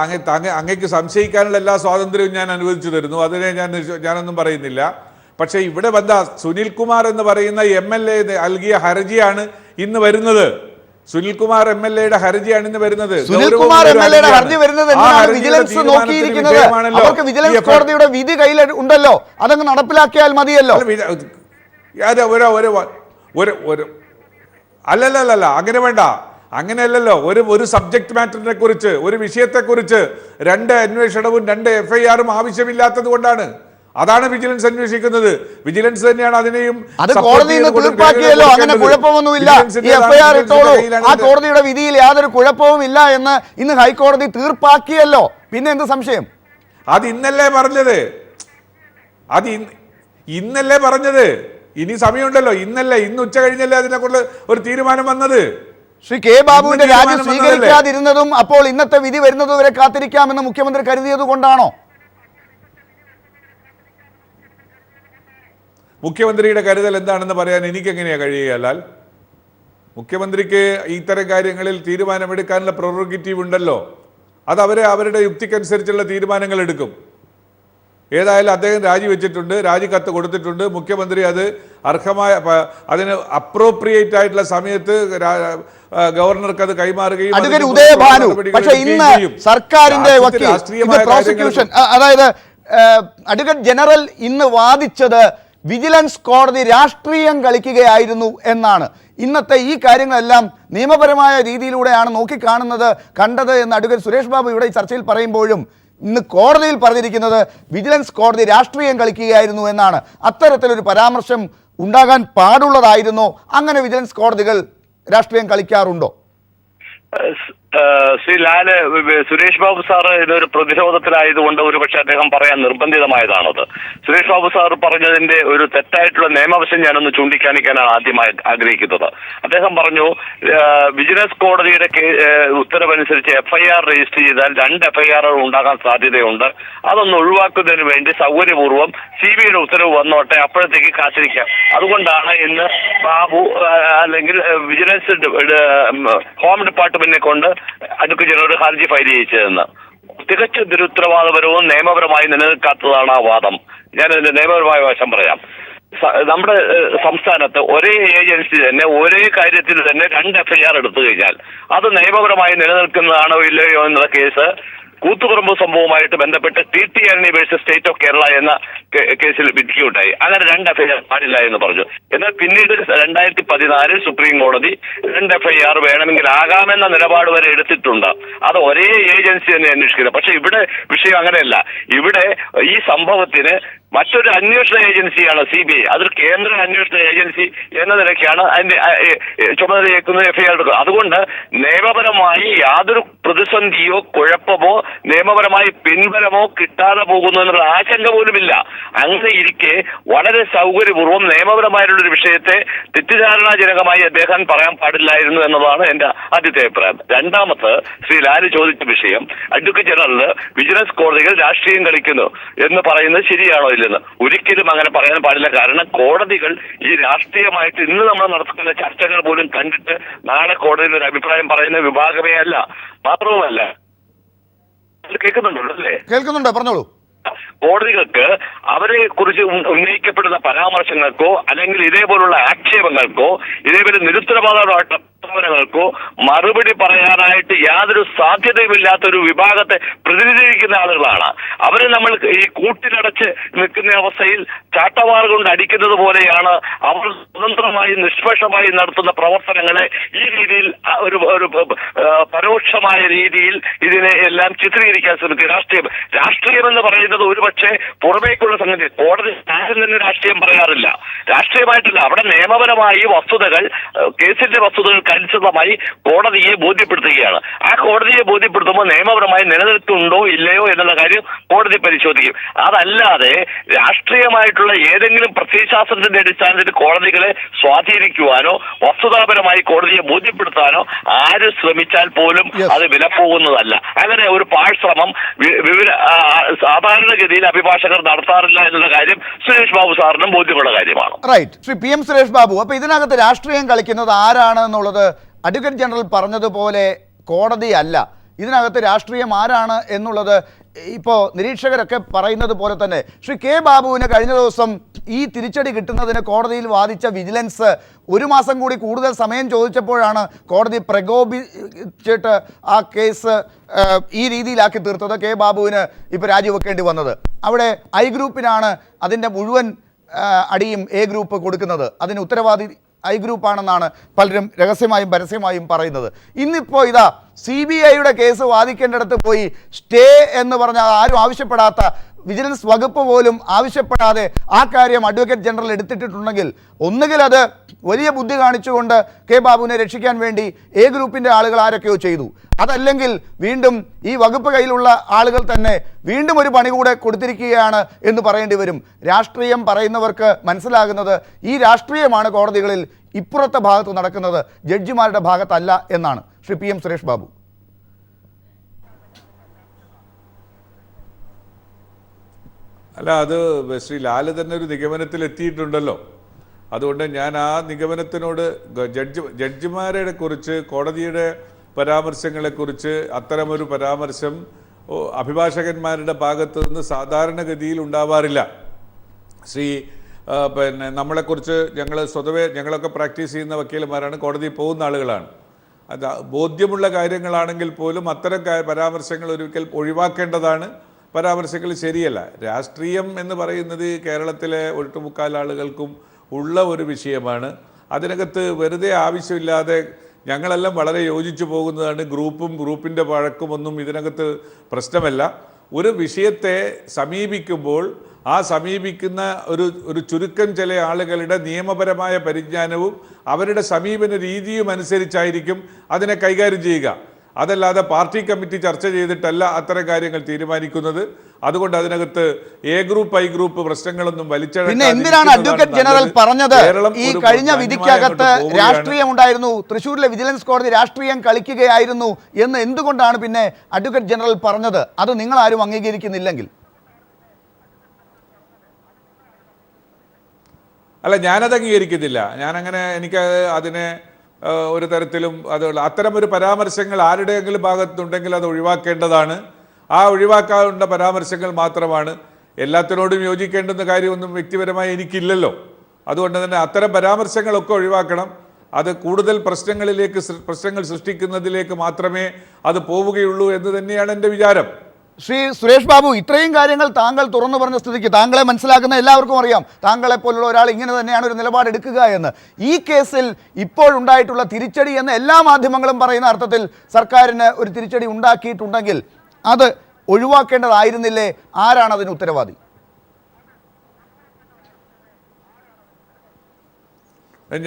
അങ്ങേക്ക് സംശയിക്കാനുള്ള എല്ലാ സ്വാതന്ത്ര്യവും ഞാൻ അനുവദിച്ചു തരുന്നു. അതിനെ ഞാനൊന്നും പറയുന്നില്ല. പക്ഷേ ഇവിടെ വന്ന സുനിൽകുമാർ എന്ന് പറയുന്ന MLA നൽകിയ ഹർജിയാണ് ഇന്ന് വരുന്നത്. സുനിൽകുമാർ MLA-യുടെ ഹർജിയാണ് ഇന്ന് വരുന്നത്. സുനിൽകുമാർ MLA-യുടെ ഹർജി വരുന്നത് വിജിലൻസ് നോക്കിയിരിക്കുന്നത്. അവർക്ക് വിജിലൻസ് കോടതിയുടെ വിധി കയ്യിൽ ഉണ്ടല്ലോ, അതങ്ങ് നടപ്പിലാക്കിയാൽ മതിയല്ലോ. അല്ലല്ല, അങ്ങനെ വേണ്ട, അങ്ങനെയല്ലല്ലോ. ഒരു സബ്ജക്ട് മാറ്ററിനെ കുറിച്ച്, ഒരു വിഷയത്തെക്കുറിച്ച് 2 അന്വേഷണവും 2 FIR-ഉം ആവശ്യമില്ലാത്തത് കൊണ്ടാണ്. അതാണ് വിജിലൻസ് അന്വേഷിക്കുന്നത്. വിജിലൻസ് തന്നെയാണ് അതിനെയും അത് കോടതിയിൽ നിന്ന് തീർപ്പാക്കിയല്ലോ. അങ്ങനെ കുഴപ്പമൊന്നുമില്ല, ഈ FIR ഇട്ടോളൂ, ആ കോടതിയുടെ വിധിയിൽ യാതൊരു കുഴപ്പവും ഇല്ല എന്ന് ഇന്ന് ഹൈക്കോടതി തീർപ്പാക്കിയല്ലോ. പിന്നെ എന്ത് സംശയം? അത് ഇന്നല്ലേ പറഞ്ഞത്. ഇനി സമയമുണ്ടല്ലോ. ഇന്ന് ഉച്ച കഴിഞ്ഞല്ലേ അതിനെക്കുറിച്ച് ഒരു തീരുമാനം വന്നത്. ശ്രീ കെ ബാബുവിന്റെ ഇന്ന് രാജി തീരുമാനം സ്വീകരിക്കാതിരുന്നതും അപ്പോൾ ഇന്നത്തെ വിധി വരുന്നതുവരെ കാത്തിരിക്കാമെന്ന് മുഖ്യമന്ത്രി കരുതിയത് കൊണ്ടാണോ? മുഖ്യമന്ത്രിയുടെ കരുതൽ എന്താണെന്ന് പറയാൻ എനിക്കെങ്ങനെയാണ് കഴിയുക ലാൽ? മുഖ്യമന്ത്രിക്ക് ഇത്തരം കാര്യങ്ങളിൽ തീരുമാനമെടുക്കാനുള്ള പ്രൊറോഗേറ്റീവ് ഉണ്ടല്ലോ. അത് അവരുടെ യുക്തിക്കനുസരിച്ചുള്ള തീരുമാനങ്ങൾ എടുക്കും. ഏതായാലും അദ്ദേഹം രാജിവെച്ചിട്ടുണ്ട്, രാജിക്കത്ത് കൊടുത്തിട്ടുണ്ട്. മുഖ്യമന്ത്രി അത് അർഹമായ അതിന് അപ്രോപ്രിയേറ്റ് ആയിട്ടുള്ള സമയത്ത് ഗവർണർക്ക് അത് കൈമാറുകയും ഉദയഭാനു പക്ഷേ ഇന്ന് സർക്കാരിന്റെ പ്രോസിക്യൂഷൻ അതായത് അഡ്വക്കേറ്റ് ജനറൽ ഇന്ന് വാദിച്ചത് വിജിലൻസ് കോടതി രാഷ്ട്രീയം കളിക്കുകയായിരുന്നു എന്നാണ്. ഇന്നത്തെ ഈ കാര്യങ്ങളെല്ലാം നിയമപരമായ രീതിയിലൂടെയാണ് നോക്കിക്കാണുന്നത് കണ്ടത് എന്ന് അഡ്വക്കേറ്റ് സുരേഷ് ബാബു ഇവിടെ ഈ ചർച്ചയിൽ പറയുമ്പോഴും ഇന്ന് കോടതിയിൽ പറഞ്ഞിരിക്കുന്നത് വിജിലൻസ് കോടതി രാഷ്ട്രീയം കളിക്കുകയായിരുന്നു എന്നാണ്. അത്തരത്തിലൊരു പരാമർശം ഉണ്ടാകാൻ പാടുള്ളതായിരുന്നോ? അങ്ങനെ വിജിലൻസ് കോടതികൾ രാഷ്ട്രീയം കളിക്കാറുണ്ടോ? ശ്രീ ലാല്, സുരേഷ് ബാബു സാറ് ഇതൊരു പ്രതിരോധത്തിലായതുകൊണ്ട് ഒരുപക്ഷെ അദ്ദേഹം പറയാൻ നിർബന്ധിതമായതാണത്. സുരേഷ് ബാബു സാർ പറഞ്ഞതിന്റെ ഒരു തെറ്റായിട്ടുള്ള നിയമവശം ഞാനൊന്ന് ചൂണ്ടിക്കാണിക്കാനാണ് ആദ്യമായി ആഗ്രഹിക്കുന്നത്. അദ്ദേഹം പറഞ്ഞു വിജിലൻസ് കോടതിയുടെ ഉത്തരവനുസരിച്ച് FIR രജിസ്റ്റർ ചെയ്താൽ 2 FIR ഉണ്ടാകാൻ സാധ്യതയുണ്ട്. അതൊന്ന് ഒഴിവാക്കുന്നതിന് വേണ്ടി സൗകര്യപൂർവ്വം CBIയുടെ ഉത്തരവ് വന്നോട്ടെ, അപ്പോഴത്തേക്ക് കാത്തിരിക്കാം. അതുകൊണ്ടാണ് ഇന്ന് ബാബു അല്ലെങ്കിൽ വിജിലൻസ് ഹോം ഡിപ്പാർട്ട്മെന്റിനെ കൊണ്ട് അഡ്വക്കേറ്റ് ജനറൽ ഹർജി ഫയൽ ചെയ്യിച്ചതെന്ന്. തികച്ചും ദുരുത്തരവാദപരവും നിയമപരമായി നിലനിൽക്കാത്തതാണ് ആ വാദം. ഞാൻ അതിന്റെ നിയമപരമായ വശം പറയാം. നമ്മുടെ സംസ്ഥാനത്ത് ഒരേ ഏജൻസി തന്നെ ഒരേ കാര്യത്തിൽ തന്നെ 2 FIR എടുത്തു കഴിഞ്ഞാൽ അത് നിയമപരമായി നിലനിൽക്കുന്നതാണോ ഇല്ലയോ എന്നുള്ള കേസ് കൂത്തുപറമ്പ് സംഭവവുമായിട്ട് ബന്ധപ്പെട്ട് TT Antony versus state of Kerala എന്ന കേസിൽ വിധിക്കുകയുണ്ടായി. അങ്ങനെ 2 FIR പാടില്ല എന്ന് പറഞ്ഞു. എന്നാൽ പിന്നീട് 2014 സുപ്രീം കോടതി 2 FIR വേണമെങ്കിൽ ആകാമെന്ന നിലപാട് വരെ എടുത്തിട്ടുണ്ട്. അത് ഒരേ ഏജൻസി തന്നെ അന്വേഷിക്കുന്നത്. പക്ഷെ ഇവിടെ വിഷയം അങ്ങനെയല്ല. ഇവിടെ ഈ സംഭവത്തിന് മറ്റൊരു അന്വേഷണ ഏജൻസിയാണ് CBI. അതൊരു കേന്ദ്ര അന്വേഷണ ഏജൻസി എന്ന നിലയ്ക്കാണ് അതിന്റെ ചുമതലയേക്കുന്നത് FIR എടുക്കുക. അതുകൊണ്ട് നിയമപരമായി യാതൊരു പ്രതിസന്ധിയോ കുഴപ്പമോ നിയമപരമായി പിൻബലമോ കിട്ടാതെ പോകുന്നു എന്നുള്ള ആശങ്ക പോലുമില്ല. അങ്ങനെ ഇരിക്കെ വളരെ സൗകര്യപൂർവ്വം നിയമപരമായിട്ടുള്ളൊരു വിഷയത്തെ തെറ്റിദ്ധാരണാജനകമായി അദ്ദേഹം പറയാൻ പാടില്ലായിരുന്നു എന്നതാണ് എന്റെ ആദ്യത്തെ അഭിപ്രായം. രണ്ടാമത് ശ്രീ ലാല് ചോദിച്ച വിഷയം അഡ്വക്കേറ്റ് ജനറൽ വിജിലൻസ് കോടതികൾ രാഷ്ട്രീയം കളിക്കുന്നു എന്ന് പറയുന്നത് ശരിയാണോ ഇല്ലെന്ന്. ഒരിക്കലും അങ്ങനെ പറയാൻ പാടില്ല. കാരണം കോടതികൾ ഈ രാഷ്ട്രീയമായിട്ട് ഇന്ന് നമ്മൾ നടത്തുന്ന ചർച്ചകൾ പോലും കണ്ടിട്ട് നാളെ കോടതിയിൽ ഒരു അഭിപ്രായം പറയുന്ന വിഭാഗമേ അല്ല. മാത്രവുമല്ല, കേൾക്കുന്നുണ്ടല്ലോ അല്ലേ? കേൾക്കുന്നുണ്ട്, പറഞ്ഞോളൂ. കോടതികൾക്ക് അവരെ കുറിച്ച് ഉന്നയിക്കപ്പെടുന്ന പരാമർശങ്ങൾക്കോ അല്ലെങ്കിൽ ഇതേപോലുള്ള ആക്ഷേപങ്ങൾക്കോ ഇതേപോലെ നിരുത്തരവാദമായിട്ടുള്ള പ്രസ്താവനകൾക്കോ മറുപടി പറയാനായിട്ട് യാതൊരു സാധ്യതയുമില്ലാത്തൊരു വിഭാഗത്തെ പ്രതിനിധീകരിക്കുന്ന ആളുകളാണ്. അവരെ നമ്മൾ ഈ കൂട്ടിലടച്ച് നിൽക്കുന്ന അവസ്ഥയിൽ ചാട്ടവാർ കൊണ്ട് അടിക്കുന്നത് പോലെയാണ് അവർ സ്വതന്ത്രമായി നിഷ്പക്ഷമായി നടത്തുന്ന പ്രവർത്തനങ്ങളെ ഈ രീതിയിൽ ഒരു പരോക്ഷമായ രീതിയിൽ ഇതിനെ എല്ലാം ചിത്രീകരിക്കാൻ ശ്രമിക്കുക. രാഷ്ട്രീയം എന്ന് പറയുന്നത് ഒരുപക്ഷെ പുറമേക്കുള്ള സംഗതി. കോടതി ആരും തന്നെ രാഷ്ട്രീയം പറയാറില്ല. രാഷ്ട്രീയമായിട്ടില്ല. അവിടെ നിയമപരമായി വസ്തുതകൾ, കേസിന്റെ വസ്തുതകൾക്ക് അനുസൃതമായി കോടതിയെ ബോധ്യപ്പെടുത്തുകയാണ്. ആ കോടതിയെ ബോധ്യപ്പെടുത്തുമ്പോൾ നിയമപരമായി നിലനിൽക്കുന്നുണ്ടോ ഇല്ലയോ എന്നുള്ള കാര്യം കോടതി പരിശോധിക്കും. അതല്ലാതെ രാഷ്ട്രീയമായിട്ടുള്ള ഏതെങ്കിലും പ്രത്യയശാസ്ത്രത്തിന്റെ അടിസ്ഥാനത്തിൽ കോടതികളെ സ്വാധീനിക്കുവാനോ വസ്തുതാപരമായി കോടതിയെ ബോധ്യപ്പെടുത്താനോ ആര് ശ്രമിച്ചാൽ പോലും അത് വിലപ്പോകുന്നതല്ല. അങ്ങനെ ഒരു പാഴ്ശ്രമം സാധാരണഗതിയിൽ അഭിഭാഷകർ നടത്താറില്ല എന്നുള്ള കാര്യം സുരേഷ് ബാബു സാറിനും ബോധ്യമുള്ള കാര്യമാണ്. റൈറ്റ്. ശ്രീ PM സുരേഷ് ബാബു, അപ്പൊ ഇതിനകത്ത് രാഷ്ട്രീയം കളിക്കുന്നത് ആരാണ് എന്നുള്ളത് അഡ്വക്കേറ്റ് ജനറൽ പറഞ്ഞതുപോലെ കോടതി അല്ല. ഇതിനകത്ത് രാഷ്ട്രീയം ആരാണ് എന്നുള്ളത് ഇപ്പോൾ നിരീക്ഷകരൊക്കെ പറയുന്നത് പോലെ തന്നെ ശ്രീ കെ ബാബുവിന് കഴിഞ്ഞ ദിവസം ഈ തിരിച്ചടി കിട്ടുന്നതിന് കോടതിയിൽ വാദിച്ച വിജിലൻസ് 1 മാസം കൂടി കൂടുതൽ സമയം ചോദിച്ചപ്പോഴാണ് കോടതി പ്രകോപിച്ചിട്ട് ആ കേസ് ഈ രീതിയിലാക്കി തീർത്തത്. കെ ബാബുവിന് ഇപ്പോൾ രാജിവെക്കേണ്ടി വന്നത്. അവിടെ I ഗ്രൂപ്പിനാണ് അതിൻ്റെ മുഴുവൻ അടിയും A ഗ്രൂപ്പ് കൊടുക്കുന്നത്. അതിന് ഉത്തരവാദി I ഗ്രൂപ്പാണെന്നാണ് പലരും രഹസ്യമായും പരസ്യമായും പറയുന്നത്. ഇന്നിപ്പോൾ ഇതാ CBIയുടെ കേസ് വാദിക്കേണ്ടിടത്ത് പോയി സ്റ്റേ എന്ന് പറഞ്ഞാൽ ആരും ആവശ്യപ്പെടാത്ത വിജിലൻസ് വകുപ്പ് പോലും ആവശ്യപ്പെടാതെ ആ കാര്യം അഡ്വക്കേറ്റ് ജനറൽ എടുത്തിട്ടുണ്ടെങ്കിൽ ഒന്നുകിൽ അത് വലിയ ബുദ്ധി കാണിച്ചുകൊണ്ട് കെ ബാബുവിനെ രക്ഷിക്കാൻ വേണ്ടി എ ഗ്രൂപ്പിൻ്റെ ആളുകൾ ആരൊക്കെയോ ചെയ്തു, അതല്ലെങ്കിൽ വീണ്ടും ഈ വകുപ്പ് കയ്യിലുള്ള ആളുകൾ തന്നെ വീണ്ടും ഒരു പണി കൂടെ കൊടുത്തിരിക്കുകയാണ് എന്ന് പറയേണ്ടി വരും. രാഷ്ട്രീയം പറയുന്നവർക്ക് മനസ്സിലാകുന്നത് ഈ രാഷ്ട്രീയമാണ് കോടതികളിൽ ഇപ്പുറത്തെ ഭാഗത്ത് നടക്കുന്നത്, ജഡ്ജിമാരുടെ ഭാഗത്തല്ല എന്നാണ്. ശ്രീ PM സുരേഷ് ബാബു. അല്ല, അത് ശ്രീ ലാല് തന്നെ ഒരു നിഗമനത്തിൽ എത്തിയിട്ടുണ്ടല്ലോ. അതുകൊണ്ട് ഞാൻ ആ നിഗമനത്തിനോട് ജഡ്ജിമാരെ കുറിച്ച്, കോടതിയുടെ പരാമർശങ്ങളെക്കുറിച്ച് അത്തരമൊരു പരാമർശം അഭിഭാഷകന്മാരുടെ ഭാഗത്തു നിന്ന് സാധാരണഗതിയിൽ ഉണ്ടാവാറില്ല. നമ്മളെക്കുറിച്ച് ഞങ്ങളൊക്കെ പ്രാക്ടീസ് ചെയ്യുന്ന വക്കീലന്മാരാണ്, കോടതിയിൽ പോകുന്ന ആളുകളാണ്. അത് ബോധ്യമുള്ള കാര്യങ്ങളാണെങ്കിൽ പോലും അത്തരം പരാമർശങ്ങൾ ഒരിക്കൽ ഒഴിവാക്കേണ്ടതാണ്. പരാമർശങ്ങൾ ശരിയല്ല. രാഷ്ട്രീയം എന്ന് പറയുന്നത് കേരളത്തിലെ ഒട്ടുമുക്കാൽ ആളുകൾക്കും ഉള്ള ഒരു വിഷയമാണ്. അതിനകത്ത് വെറുതെ ആവശ്യമില്ലാതെ ഞങ്ങളെല്ലാം വളരെ യോജിച്ചു പോകുന്നതാണ്. ഗ്രൂപ്പിൻ്റെ വഴക്കുമൊന്നും ഇതിനകത്ത് പ്രശ്നമല്ല. ഒരു വിഷയത്തെ സമീപിക്കുമ്പോൾ ആ സമീപിക്കുന്ന ഒരു ചുരുക്കം ചില ആളുകളുടെ നിയമപരമായ പരിജ്ഞാനവും അവരുടെ സമീപന രീതിയും അനുസരിച്ചായിരിക്കും അതിനെ കൈകാര്യം ചെയ്യുക. അതല്ലാതെ പാർട്ടി കമ്മിറ്റി ചർച്ച ചെയ്തിട്ടല്ല അത്തരം കാര്യങ്ങൾ തീരുമാനിക്കുന്നത്. അതുകൊണ്ട് അതിനകത്ത് എ ഗ്രൂപ്പ് ഐ ഗ്രൂപ്പ് പ്രശ്നങ്ങളൊന്നും പിന്നെ എന്തിനാണ് അഡ്വക്കേറ്റ് ജനറൽ പറഞ്ഞത് ഈ കഴിഞ്ഞ വിധിക്കകത്ത് രാഷ്ട്രീയം ഉണ്ടായിരുന്നു, തൃശ്ശൂരിലെ വിജിലൻസ് കോടതി രാഷ്ട്രീയം കളിക്കുകയായിരുന്നു എന്ന് എന്തുകൊണ്ടാണ് പിന്നെ അഡ്വക്കേറ്റ് ജനറൽ പറഞ്ഞത്? അത് നിങ്ങൾ ആരും അംഗീകരിക്കുന്നില്ലെങ്കിൽ. അല്ല, ഞാനത് അംഗീകരിക്കുന്നില്ല. എനിക്ക് അതിനെ ഒരു തരത്തിലും അത്തരമൊരു പരാമർശങ്ങൾ ആരുടെയെങ്കിലും ഭാഗത്തുണ്ടെങ്കിൽ അത് ഒഴിവാക്കേണ്ടതാണ്. ആ ഒഴിവാക്കാനുള്ള പരാമർശങ്ങൾ മാത്രമാണ്. എല്ലാത്തിനോടും യോജിക്കേണ്ടുന്ന കാര്യമൊന്നും വ്യക്തിപരമായി എനിക്കില്ലല്ലോ. അതുകൊണ്ട് തന്നെ അത്തരം പരാമർശങ്ങളൊക്കെ ഒഴിവാക്കണം. അത് കൂടുതൽ പ്രശ്നങ്ങൾ സൃഷ്ടിക്കുന്നതിലേക്ക് മാത്രമേ അത് പോവുകയുള്ളൂ എന്ന് തന്നെയാണ് എൻ്റെ വിചാരം. ശ്രീ സുരേഷ് ബാബു, ഇത്രയും കാര്യങ്ങൾ താങ്കൾ തുറന്നു പറഞ്ഞ സ്ഥിതിക്ക് താങ്കളെ മനസ്സിലാക്കുന്ന എല്ലാവർക്കും അറിയാം താങ്കളെ പോലുള്ള ഒരാൾ ഇങ്ങനെ തന്നെയാണ് ഒരു നിലപാടെടുക്കുക എന്ന്. ഈ കേസിൽ ഇപ്പോഴുണ്ടായിട്ടുള്ള തിരിച്ചടി എന്ന് എല്ലാ മാധ്യമങ്ങളും പറയുന്ന അർത്ഥത്തിൽ സർക്കാരിന് ഒരു തിരിച്ചടി ഉണ്ടാക്കിയിട്ടുണ്ടെങ്കിൽ അത് ഒഴിവാക്കേണ്ടതായിരുന്നില്ലേ? ആരാണ് അതിന് ഉത്തരവാദി?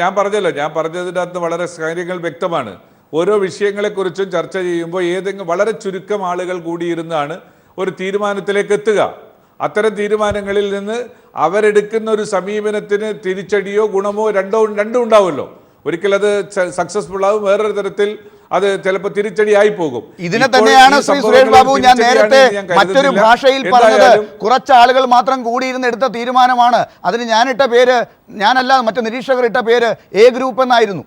ഞാൻ പറഞ്ഞതിൻ്റെ അകത്ത് വളരെ കാര്യങ്ങൾ വ്യക്തമാണ്. ഓരോ വിഷയങ്ങളെക്കുറിച്ചും ചർച്ച ചെയ്യുമ്പോൾ വളരെ ചുരുക്കം ആളുകൾ കൂടിയിരുന്നാണ് ഒരു തീരുമാനത്തിലേക്ക് എത്തുക. അത്തരം തീരുമാനങ്ങളിൽ നിന്ന് അവരെടുക്കുന്ന ഒരു സമീപനത്തിന് തിരിച്ചടിയോ ഗുണമോ രണ്ടും ഉണ്ടാവുമല്ലോ. ഒരിക്കൽ അത് സക്സസ്ഫുൾ ആവും, വേറൊരു തരത്തിൽ അത് ചിലപ്പോൾ തിരിച്ചടിയായി പോകും. ഇതിനെ തന്നെയാണ് ശ്രീ സുരേഷ് ബാബു ഞാൻ നേരത്തെ മറ്റൊരു ഭാഷയിൽ പറഞ്ഞത്. കുറച്ച് ആളുകൾ മാത്രം കൂടിയിരുന്ന് എടുത്ത തീരുമാനമാണ്. അതിന് ഞാനിട്ട പേര്, ഞാനല്ല മറ്റു നിരീക്ഷകർ ഇട്ട പേര് എ ഗ്രൂപ്പ് എന്നായിരുന്നു.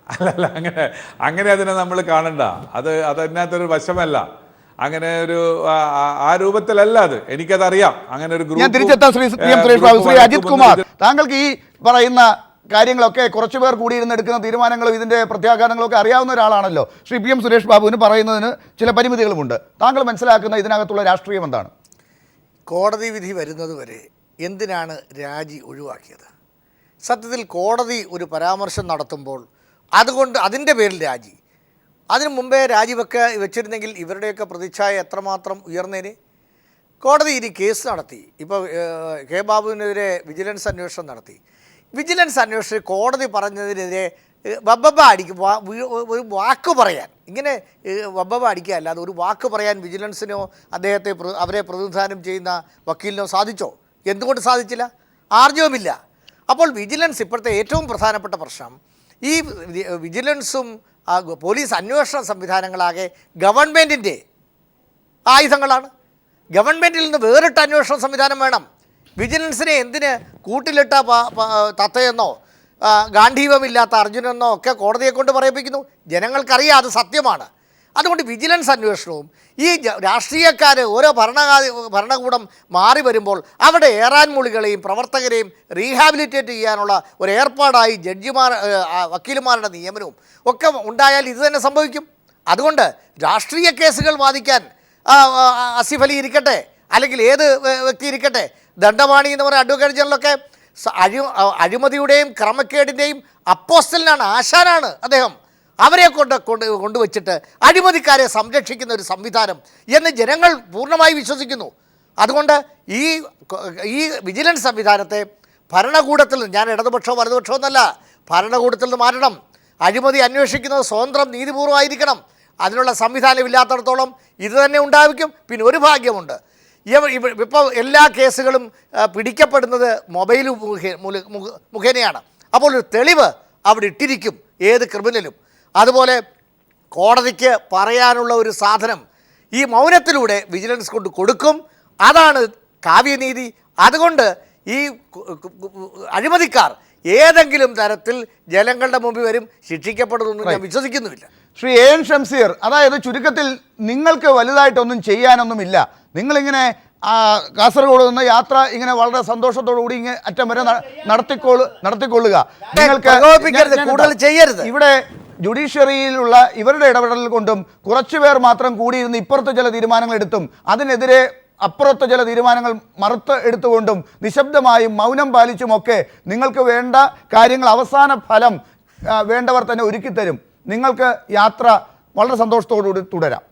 അല്ലല്ല, അങ്ങനെ അതിനെ നമ്മൾ കാണണ്ട. അതിനകത്തൊരു വശമല്ല. അങ്ങനെ ഒരു ആ രൂപത്തിലല്ല അത്. എനിക്കതറിയാം. അങ്ങനെ ഒരു ഗ്രൂപ്പ്. ഞാൻ തിരിച്ചെത്താം. ശ്രീ അജിത് കുമാർ, താങ്കൾക്ക് ഈ പറയുന്ന കാര്യങ്ങളൊക്കെ കുറച്ചുപേർ കൂടിയിരുന്ന് എടുക്കുന്ന തീരുമാനങ്ങളും ഇതിൻ്റെ പ്രത്യാഘാതങ്ങളും ഒക്കെ അറിയാവുന്ന ഒരാളാണല്ലോ. ശ്രീ PM സുരേഷ് ബാബുവിന് പറയുന്നതിന് ചില പരിമിതികളുമുണ്ട്. താങ്കൾ മനസ്സിലാക്കുന്ന ഇതിനകത്തുള്ള രാഷ്ട്രീയം എന്താണ്? കോടതി വിധി വരുന്നത് വരെ എന്തിനാണ് രാജി ഒഴിവാക്കിയത്? സത്യത്തിൽ കോടതി ഒരു പരാമർശം നടത്തുമ്പോൾ അതുകൊണ്ട് അതിൻ്റെ പേരിൽ രാജി, അതിനു മുമ്പേ വെച്ചിരുന്നെങ്കിൽ ഇവരുടെയൊക്കെ പ്രതിച്ഛായ എത്രമാത്രം ഉയർന്നേനെ. കോടതി ഇനി കേസ് നടത്തി. ഇപ്പോൾ കെ ബാബുവിനെതിരെ വിജിലൻസ് അന്വേഷണം നടത്തി. വിജിലൻസ് അന്വേഷണം കോടതി പറഞ്ഞതിനെതിരെ വബ്ബബ അടിക്കും, ഒരു വാക്ക് പറയാൻ, ഇങ്ങനെ വബ്ബബ അടിക്കുക അല്ലാതെ ഒരു വാക്ക് പറയാൻ വിജിലൻസിനോ അവരെ പ്രതിനിധാനം ചെയ്യുന്ന വക്കീലിനോ സാധിച്ചോ? എന്തുകൊണ്ട് സാധിച്ചില്ല? ആർജവുമില്ല. അപ്പോൾ വിജിലൻസ് ഇപ്പോഴത്തെ ഏറ്റവും പ്രധാനപ്പെട്ട പ്രശ്നം, ഈ വിജിലൻസും പോലീസ് അന്വേഷണ സംവിധാനങ്ങളാകെ ഗവൺമെൻറ്റിൻ്റെ ആയുധങ്ങളാണ്. ഗവൺമെൻറ്റിൽ നിന്ന് വേറിട്ട അന്വേഷണ സംവിധാനം വേണം. വിജിലൻസിനെ എന്തിന് കൂട്ടിലിട്ട തത്തയെന്നോ ഗാന്ധീവമില്ലാത്ത അർജുനെന്നോ ഒക്കെ കോടതിയെ കൊണ്ട് പറയിപ്പിക്കുന്നു? ജനങ്ങൾക്കറിയാം അത് സത്യമാണ്. അതുകൊണ്ട് വിജിലൻസ് അന്വേഷണവും ഈ രാഷ്ട്രീയക്കാർ ഓരോ ഭരണകൂടം മാറി വരുമ്പോൾ അവിടെ ഏറാൻമൂളികളെയും പ്രവർത്തകരെയും റീഹാബിലിറ്റേറ്റ് ചെയ്യാനുള്ള ഒരു ഏർപ്പാടായി വക്കീലുമാരുടെ നിയമനവും ഒക്കെ ഉണ്ടായാൽ ഇത് തന്നെ സംഭവിക്കും. അതുകൊണ്ട് രാഷ്ട്രീയ കേസുകൾ വാദിക്കാൻ ആസിഫ് അലി ഇരിക്കട്ടെ, അല്ലെങ്കിൽ ഏത് വ്യക്തി ഇരിക്കട്ടെ, ദണ്ഡപാണി എന്ന് പറയുന്ന അഡ്വക്കേറ്റ് ജനറലൊക്കെ അഴിമതിയുടെയും ക്രമക്കേടിൻ്റെയും അപ്പോസ്റ്റലിനാണ്, ആശാനാണ് അദ്ദേഹം. അവരെ കൊണ്ടുവച്ചിട്ട് അഴിമതിക്കാരെ സംരക്ഷിക്കുന്ന ഒരു സംവിധാനം എന്ന് ജനങ്ങൾ പൂർണ്ണമായി വിശ്വസിക്കുന്നു. അതുകൊണ്ട് ഈ വിജിലൻസ് സംവിധാനത്തെ ഭരണകൂടത്തിൽ നിന്ന്, ഞാൻ ഇടതുപക്ഷമോ വലതുപക്ഷമോ എന്നല്ല, ഭരണകൂടത്തിൽ നിന്ന് മാറ്റണം. അഴിമതി അന്വേഷിക്കുന്നത് സ്വതന്ത്രം നീതിപൂർവ്വമായിരിക്കണം. അതിനുള്ള സംവിധാനമില്ലാത്തടത്തോളം ഇത് തന്നെ ഉണ്ടായിരിക്കും. പിന്നെ ഒരു ഭാഗ്യമുണ്ട്, ഇപ്പോൾ എല്ലാ കേസുകളും പിടിക്കപ്പെടുന്നത് മൊബൈൽ മുഖേനയാണ്. അപ്പോൾ ഒരു തെളിവ് അവിടെ ഇട്ടിരിക്കും ഏത് ക്രിമിനലും. അതുപോലെ കോടതിക്ക് പറയാനുള്ള ഒരു സാധനം ഈ മൗനത്തിലൂടെ വിജിലൻസ് കൊണ്ട് കൊടുക്കും. അതാണ് കാവ്യനീതി. അതുകൊണ്ട് ഈ അഴിമതിക്കാർ ഏതെങ്കിലും തരത്തിൽ ജനങ്ങളുടെ മുമ്പിൽ വരും, ശിക്ഷിക്കപ്പെടുമെന്ന് ഞാൻ വിശ്വസിക്കുന്നുമില്ല. ശ്രീ എ എൻ ഷംസീർ, അതായത് ചുരുക്കത്തിൽ നിങ്ങൾക്ക് വലുതായിട്ടൊന്നും ചെയ്യാനൊന്നുമില്ല. നിങ്ങളിങ്ങനെ കാസർഗോഡ് നിന്ന് യാത്ര ഇങ്ങനെ വളരെ സന്തോഷത്തോടു കൂടി ഇങ്ങനെ അറ്റം വരെ നടത്തിക്കൊള്ളുക. കൂടുതൽ ചെയ്യരുത്. ഇവിടെ ജുഡീഷ്യറിയിലുള്ള ഇവരുടെ ഇടപെടൽ കൊണ്ടും കുറച്ചുപേർ മാത്രം കൂടിയിരുന്ന് ഇപ്പുറത്ത് ചില തീരുമാനങ്ങൾ എടുത്തും അതിനെതിരെ അപ്പുറത്ത് ചില തീരുമാനങ്ങൾ മറുത്ത് എടുത്തുകൊണ്ടും നിശബ്ദമായും മൗനം പാലിച്ചുമൊക്കെ നിങ്ങൾക്ക് വേണ്ട കാര്യങ്ങൾ അവസാന ഫലം വേണ്ടവർ തന്നെ ഒരുക്കിത്തരും. നിങ്ങൾക്ക് യാത്ര വളരെ സന്തോഷത്തോടുകൂടി തുടരാം.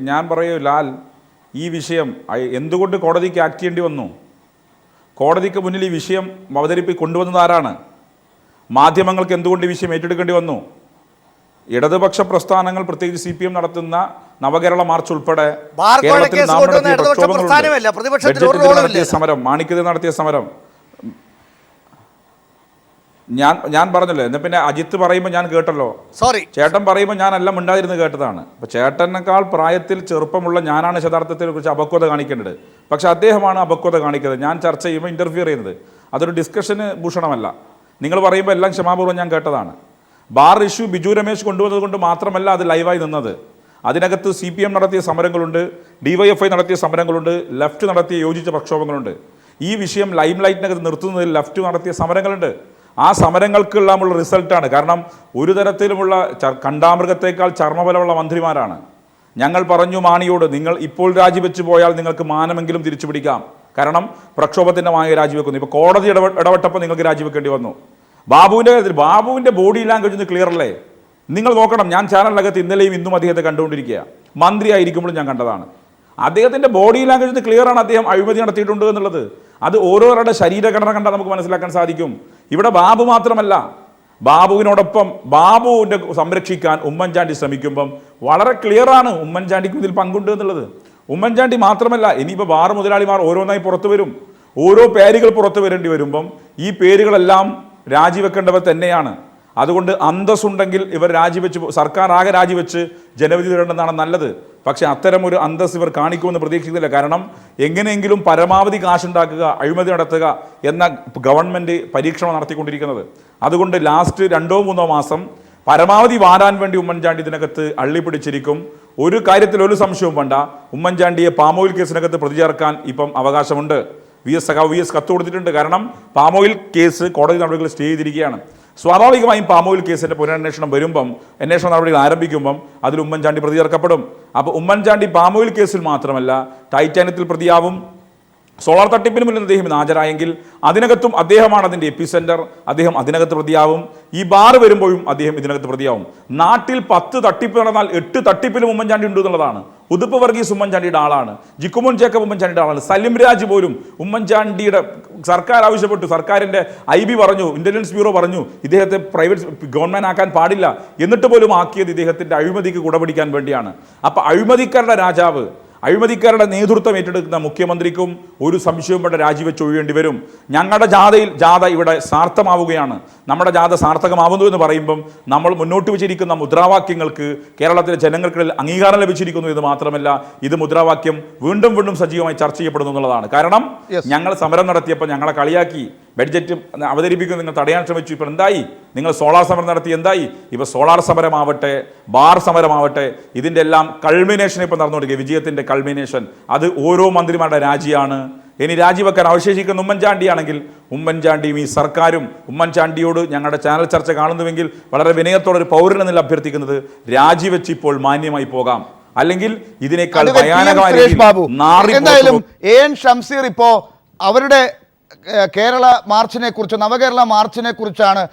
ഞാൻ പറയൂ ലാൽ, ഈ വിഷയം എന്തുകൊണ്ട് കോടതിക്ക് ആക്ട് ചെയ്യേണ്ടി വന്നു? കോടതിക്ക് മുന്നിൽ ഈ വിഷയം കൊണ്ടുവന്നത് ആരാണ്? മാധ്യമങ്ങൾക്ക് എന്തുകൊണ്ട് ഈ വിഷയം ഏറ്റെടുക്കേണ്ടി വന്നു? ഇടതുപക്ഷ പ്രസ്ഥാനങ്ങൾ, പ്രത്യേകിച്ച് CPM നടത്തുന്ന നവകേരള മാർച്ച് ഉൾപ്പെടെ കേരളത്തിൽ നടത്തിയ സമരം, മാണിക്കത്തിൽ നടത്തിയ സമരം, ഞാൻ പറഞ്ഞല്ലോ. എന്നാ പിന്നെ അജിത്ത് പറയുമ്പോൾ ഞാൻ കേട്ടല്ലോ, ചേട്ടൻ പറയുമ്പോൾ ഞാനെല്ലാം മിണ്ടാതിരുന്ന് കേട്ടതാണ്. അപ്പോൾ ചേട്ടനേക്കാൾ പ്രായത്തിൽ ചെറുപ്പമുള്ള ഞാനാണ് യഥാർത്ഥത്തെ കുറിച്ച് അപക്വത കാണിക്കേണ്ടത്. പക്ഷെ അദ്ദേഹമാണ് അപക്വത കാണിക്കുന്നത്. ഞാൻ ചർച്ച ചെയ്യുമ്പോൾ ഇൻ്റർഫിയർ ചെയ്യുന്നത് അതൊരു ഡിസ്കഷന് ഭൂഷണമല്ല. നിങ്ങൾ പറയുമ്പോൾ എല്ലാം ക്ഷമാപൂർവ്വം ഞാൻ കേട്ടതാണ്. ബാർ ഇഷ്യൂ ബിജു രമേശ് കൊണ്ടുവന്നത് കൊണ്ട് മാത്രമല്ല അത് ലൈവായി നിന്നത്. അതിനകത്ത് CPM നടത്തിയ സമരങ്ങളുണ്ട്, DYFI നടത്തിയ സമരങ്ങളുണ്ട്, ലെഫ്റ്റ് നടത്തിയ യോജിച്ച പ്രക്ഷോഭങ്ങളുണ്ട്. ഈ വിഷയം ലൈം ലൈറ്റിനകത്ത് നിർത്തുന്നതിൽ ലെഫ്റ്റ് നടത്തിയ സമരങ്ങളുണ്ട്. ആ സമരങ്ങൾക്കെല്ലാമുള്ള റിസൾട്ടാണ്. കാരണം ഒരു തരത്തിലുമുള്ള കണ്ടാമൃഗത്തേക്കാൾ ചർമ്മബലമുള്ള മന്ത്രിമാരാണ്. ഞങ്ങൾ പറഞ്ഞു മാണിയോട്, നിങ്ങൾ ഇപ്പോൾ രാജിവെച്ച് പോയാൽ നിങ്ങൾക്ക് മാനമെങ്കിലും തിരിച്ചു പിടിക്കാം. കാരണം പ്രക്ഷോഭത്തിൻ്റെ മായ രാജിവെക്കുന്നു. ഇപ്പോൾ കോടതി ഇടപെട്ടപ്പോൾ നിങ്ങൾക്ക് രാജിവെക്കേണ്ടി വന്നു. ബാബുവിൻ്റെ ബോഡി ലാംഗ്വേജ് ഒന്ന് ക്ലിയർ അല്ലേ? നിങ്ങൾ നോക്കണം. ഞാൻ ചാനലിനകത്ത് ഇന്നലെയും ഇന്നും അദ്ദേഹത്തെ കണ്ടുകൊണ്ടിരിക്കുക. മന്ത്രി ആയിരിക്കുമ്പോഴും ഞാൻ കണ്ടതാണ്. അദ്ദേഹത്തിൻ്റെ ബോഡി ലാംഗ്വേജ് ക്ലിയർ ആണ് അദ്ദേഹം അഴിമതി നടത്തിയിട്ടുണ്ട് എന്നുള്ളത്. അത് ഓരോരുടെ ശരീരഘടന കണ്ടാൽ നമുക്ക് മനസ്സിലാക്കാൻ സാധിക്കും. ഇവിടെ ബാബു മാത്രമല്ല, ബാബുവിനോടൊപ്പം ബാബുവിൻ്റെ സംരക്ഷിക്കാൻ ഉമ്മൻചാണ്ടി ശ്രമിക്കുമ്പം വളരെ ക്ലിയറാണ് ഉമ്മൻചാണ്ടിക്കും ഇതിൽ പങ്കുണ്ട് എന്നുള്ളത്. ഉമ്മൻചാണ്ടി മാത്രമല്ല, ഇനിയിപ്പോൾ ബാർ മുതലാളിമാർ ഓരോന്നായി പുറത്തു വരും. ഓരോ പേരുകൾ പുറത്തു വരേണ്ടി വരുമ്പം ഈ പേരുകളെല്ലാം രാജിവെക്കേണ്ടവർ തന്നെയാണ്. അതുകൊണ്ട് അന്തസ്സുണ്ടെങ്കിൽ ഇവർ രാജിവെച്ച്, സർക്കാർ ആകെ രാജിവെച്ച് ജനവിധി തേടേണ്ടതാണ് നല്ലത്. പക്ഷേ അത്തരമൊരു അന്തസ് ഇവർ കാണിക്കുമെന്ന് പ്രതീക്ഷിക്കുന്നില്ല. കാരണം എങ്ങനെയെങ്കിലും പരമാവധി കാശുണ്ടാക്കുക, അഴിമതി നടത്തുക എന്ന ഗവൺമെൻറ് പരീക്ഷണം നടത്തിക്കൊണ്ടിരിക്കുന്നത്. അതുകൊണ്ട് ലാസ്റ്റ് 2-3 മാസം പരമാവധി വാരാൻ വേണ്ടി ഉമ്മൻചാണ്ടി ഇതിനകത്ത് അള്ളിപ്പിടിച്ചിരിക്കും. ഒരു കാര്യത്തിൽ ഒരു സംശയവും വേണ്ട, ഉമ്മൻചാണ്ടിയെ പാമോയിൽ കേസിനകത്ത് പ്രതി ചേർക്കാൻ ഇപ്പം അവകാശമുണ്ട്. VS കത്ത് കൊടുത്തിട്ടുണ്ട്. കാരണം പാമോയിൽ കേസ് കോടതി നടപടികൾ സ്റ്റേ ചെയ്തിരിക്കുകയാണ്. സ്വാഭാവികമായും പാമോയിൽ കേസിൻ്റെ പുനരന്വേഷണം വരുമ്പം, അന്വേഷണ നടപടികൾ ആരംഭിക്കുമ്പം അതിൽ ഉമ്മൻചാണ്ടി പ്രതി ചേർക്കപ്പെടും. അപ്പോൾ ഉമ്മൻചാണ്ടി പാമോയിൽ കേസിൽ മാത്രമല്ല ടൈറ്റാനിയത്തിൽ പ്രതിയാവും. സോളാർ തട്ടിപ്പിന് മുന്നിൽ അദ്ദേഹം ഹാജരായെങ്കിൽ അതിനകത്തും അദ്ദേഹമാണ് അതിൻ്റെ എപ്പിസെൻറ്റർ. അദ്ദേഹം അതിനകത്ത് പ്രതിയാവും. ഈ ബാർ വരുമ്പോഴും അദ്ദേഹം ഇതിനകത്ത് പ്രതിയാവും. നാട്ടിൽ 10 തട്ടിപ്പ് നടന്നാൽ 8 തട്ടിപ്പിലും ഉമ്മൻചാണ്ടി ഉണ്ട് എന്നുള്ളതാണ്. ഉതുപ്പ് വർഗീസ് ഉമ്മൻചാണ്ടിയുടെ ആളാണ്. ജിക്കുമോൻ ജേക്കബ് ഉമ്മൻചാണ്ടിയുടെ ആളാണ്. സലിം രാജ് പോലും ഉമ്മൻചാണ്ടിയുടെ സർക്കാർ ആവശ്യപ്പെട്ടു, സർക്കാരിൻ്റെ IB പറഞ്ഞു, ഇൻ്റലിജൻസ് ബ്യൂറോ പറഞ്ഞു ഇദ്ദേഹത്തെ പ്രൈവറ്റ് ഗവൺമെൻറ് ആക്കാൻ പാടില്ല. എന്നിട്ട് പോലും ആക്കിയത് ഇദ്ദേഹത്തിൻ്റെ അഴിമതിക്ക് കുടപിടിക്കാൻ വേണ്ടിയാണ്. അപ്പോൾ അഴിമതിക്കാരുടെ രാജാവ്, അഴിമതിക്കാരുടെ നേതൃത്വം ഏറ്റെടുക്കുന്ന മുഖ്യമന്ത്രിക്കും ഒരു സംശയവും ഇവിടെ രാജിവെച്ച് ഒഴിയേണ്ടി വരും. ഞങ്ങളുടെ ജാഥ ഇവിടെ സാർത്ഥമാവുകയാണ്. നമ്മുടെ ജാഥ സാർത്ഥകമാവുന്നു എന്ന് പറയുമ്പം നമ്മൾ മുന്നോട്ട് വെച്ചിരിക്കുന്ന മുദ്രാവാക്യങ്ങൾക്ക് കേരളത്തിലെ ജനങ്ങൾക്കിടയിൽ അംഗീകാരം ലഭിച്ചിരിക്കുന്നു എന്ന് മാത്രമല്ല, ഇത് മുദ്രാവാക്യം വീണ്ടും സജീവമായി ചർച്ച ചെയ്യപ്പെടുന്നു എന്നുള്ളതാണ്. കാരണം ഞങ്ങൾ സമരം നടത്തിയപ്പോൾ ഞങ്ങളെ കളിയാക്കി, ബഡ്ജറ്റ് അവതരിപ്പിക്കുന്നത് നിങ്ങൾ തടയാൻ ശ്രമിച്ചു. ഇപ്പോൾ എന്തായി? നിങ്ങൾ സോളാർ സമരം നടത്തി, എന്തായി? ഇപ്പോൾ സോളാർ സമരമാവട്ടെ, ബാർ സമരമാവട്ടെ, ഇതിൻ്റെ എല്ലാം കൾമിനേഷൻ ഇപ്പോൾ നടന്നുകൊണ്ടിരിക്കുക. വിജയത്തിൻ്റെ കൾമിനേഷൻ അത് ഓരോ മന്ത്രിമാരുടെ രാജിയാണ്. ഇനി രാജിവെക്കാൻ അവശേഷിക്കുന്ന ഉമ്മൻചാണ്ടിയാണെങ്കിൽ ഉമ്മൻചാണ്ടിയും ഈ സർക്കാരും, ഉമ്മൻചാണ്ടിയോട് ഞങ്ങളുടെ ചാനൽ ചർച്ച കാണുന്നുവെങ്കിൽ വളരെ വിനയത്തോടെ ഒരു പൗരനെന്നിൽ അഭ്യർത്ഥിക്കുന്നത്, രാജിവെച്ച് ഇപ്പോൾ മാന്യമായി പോകാം. അല്ലെങ്കിൽ ഇതിനേക്കാൾ ഭയാനകമായ എന്തായാലും എ എൻ ഷംസീർ ഇപ്പോൾ അവരുടെ കേരള മാർച്ചിനെ കുറിച്ച്, നവകേരള മാർച്ചിനെ കുറിച്ചാണ്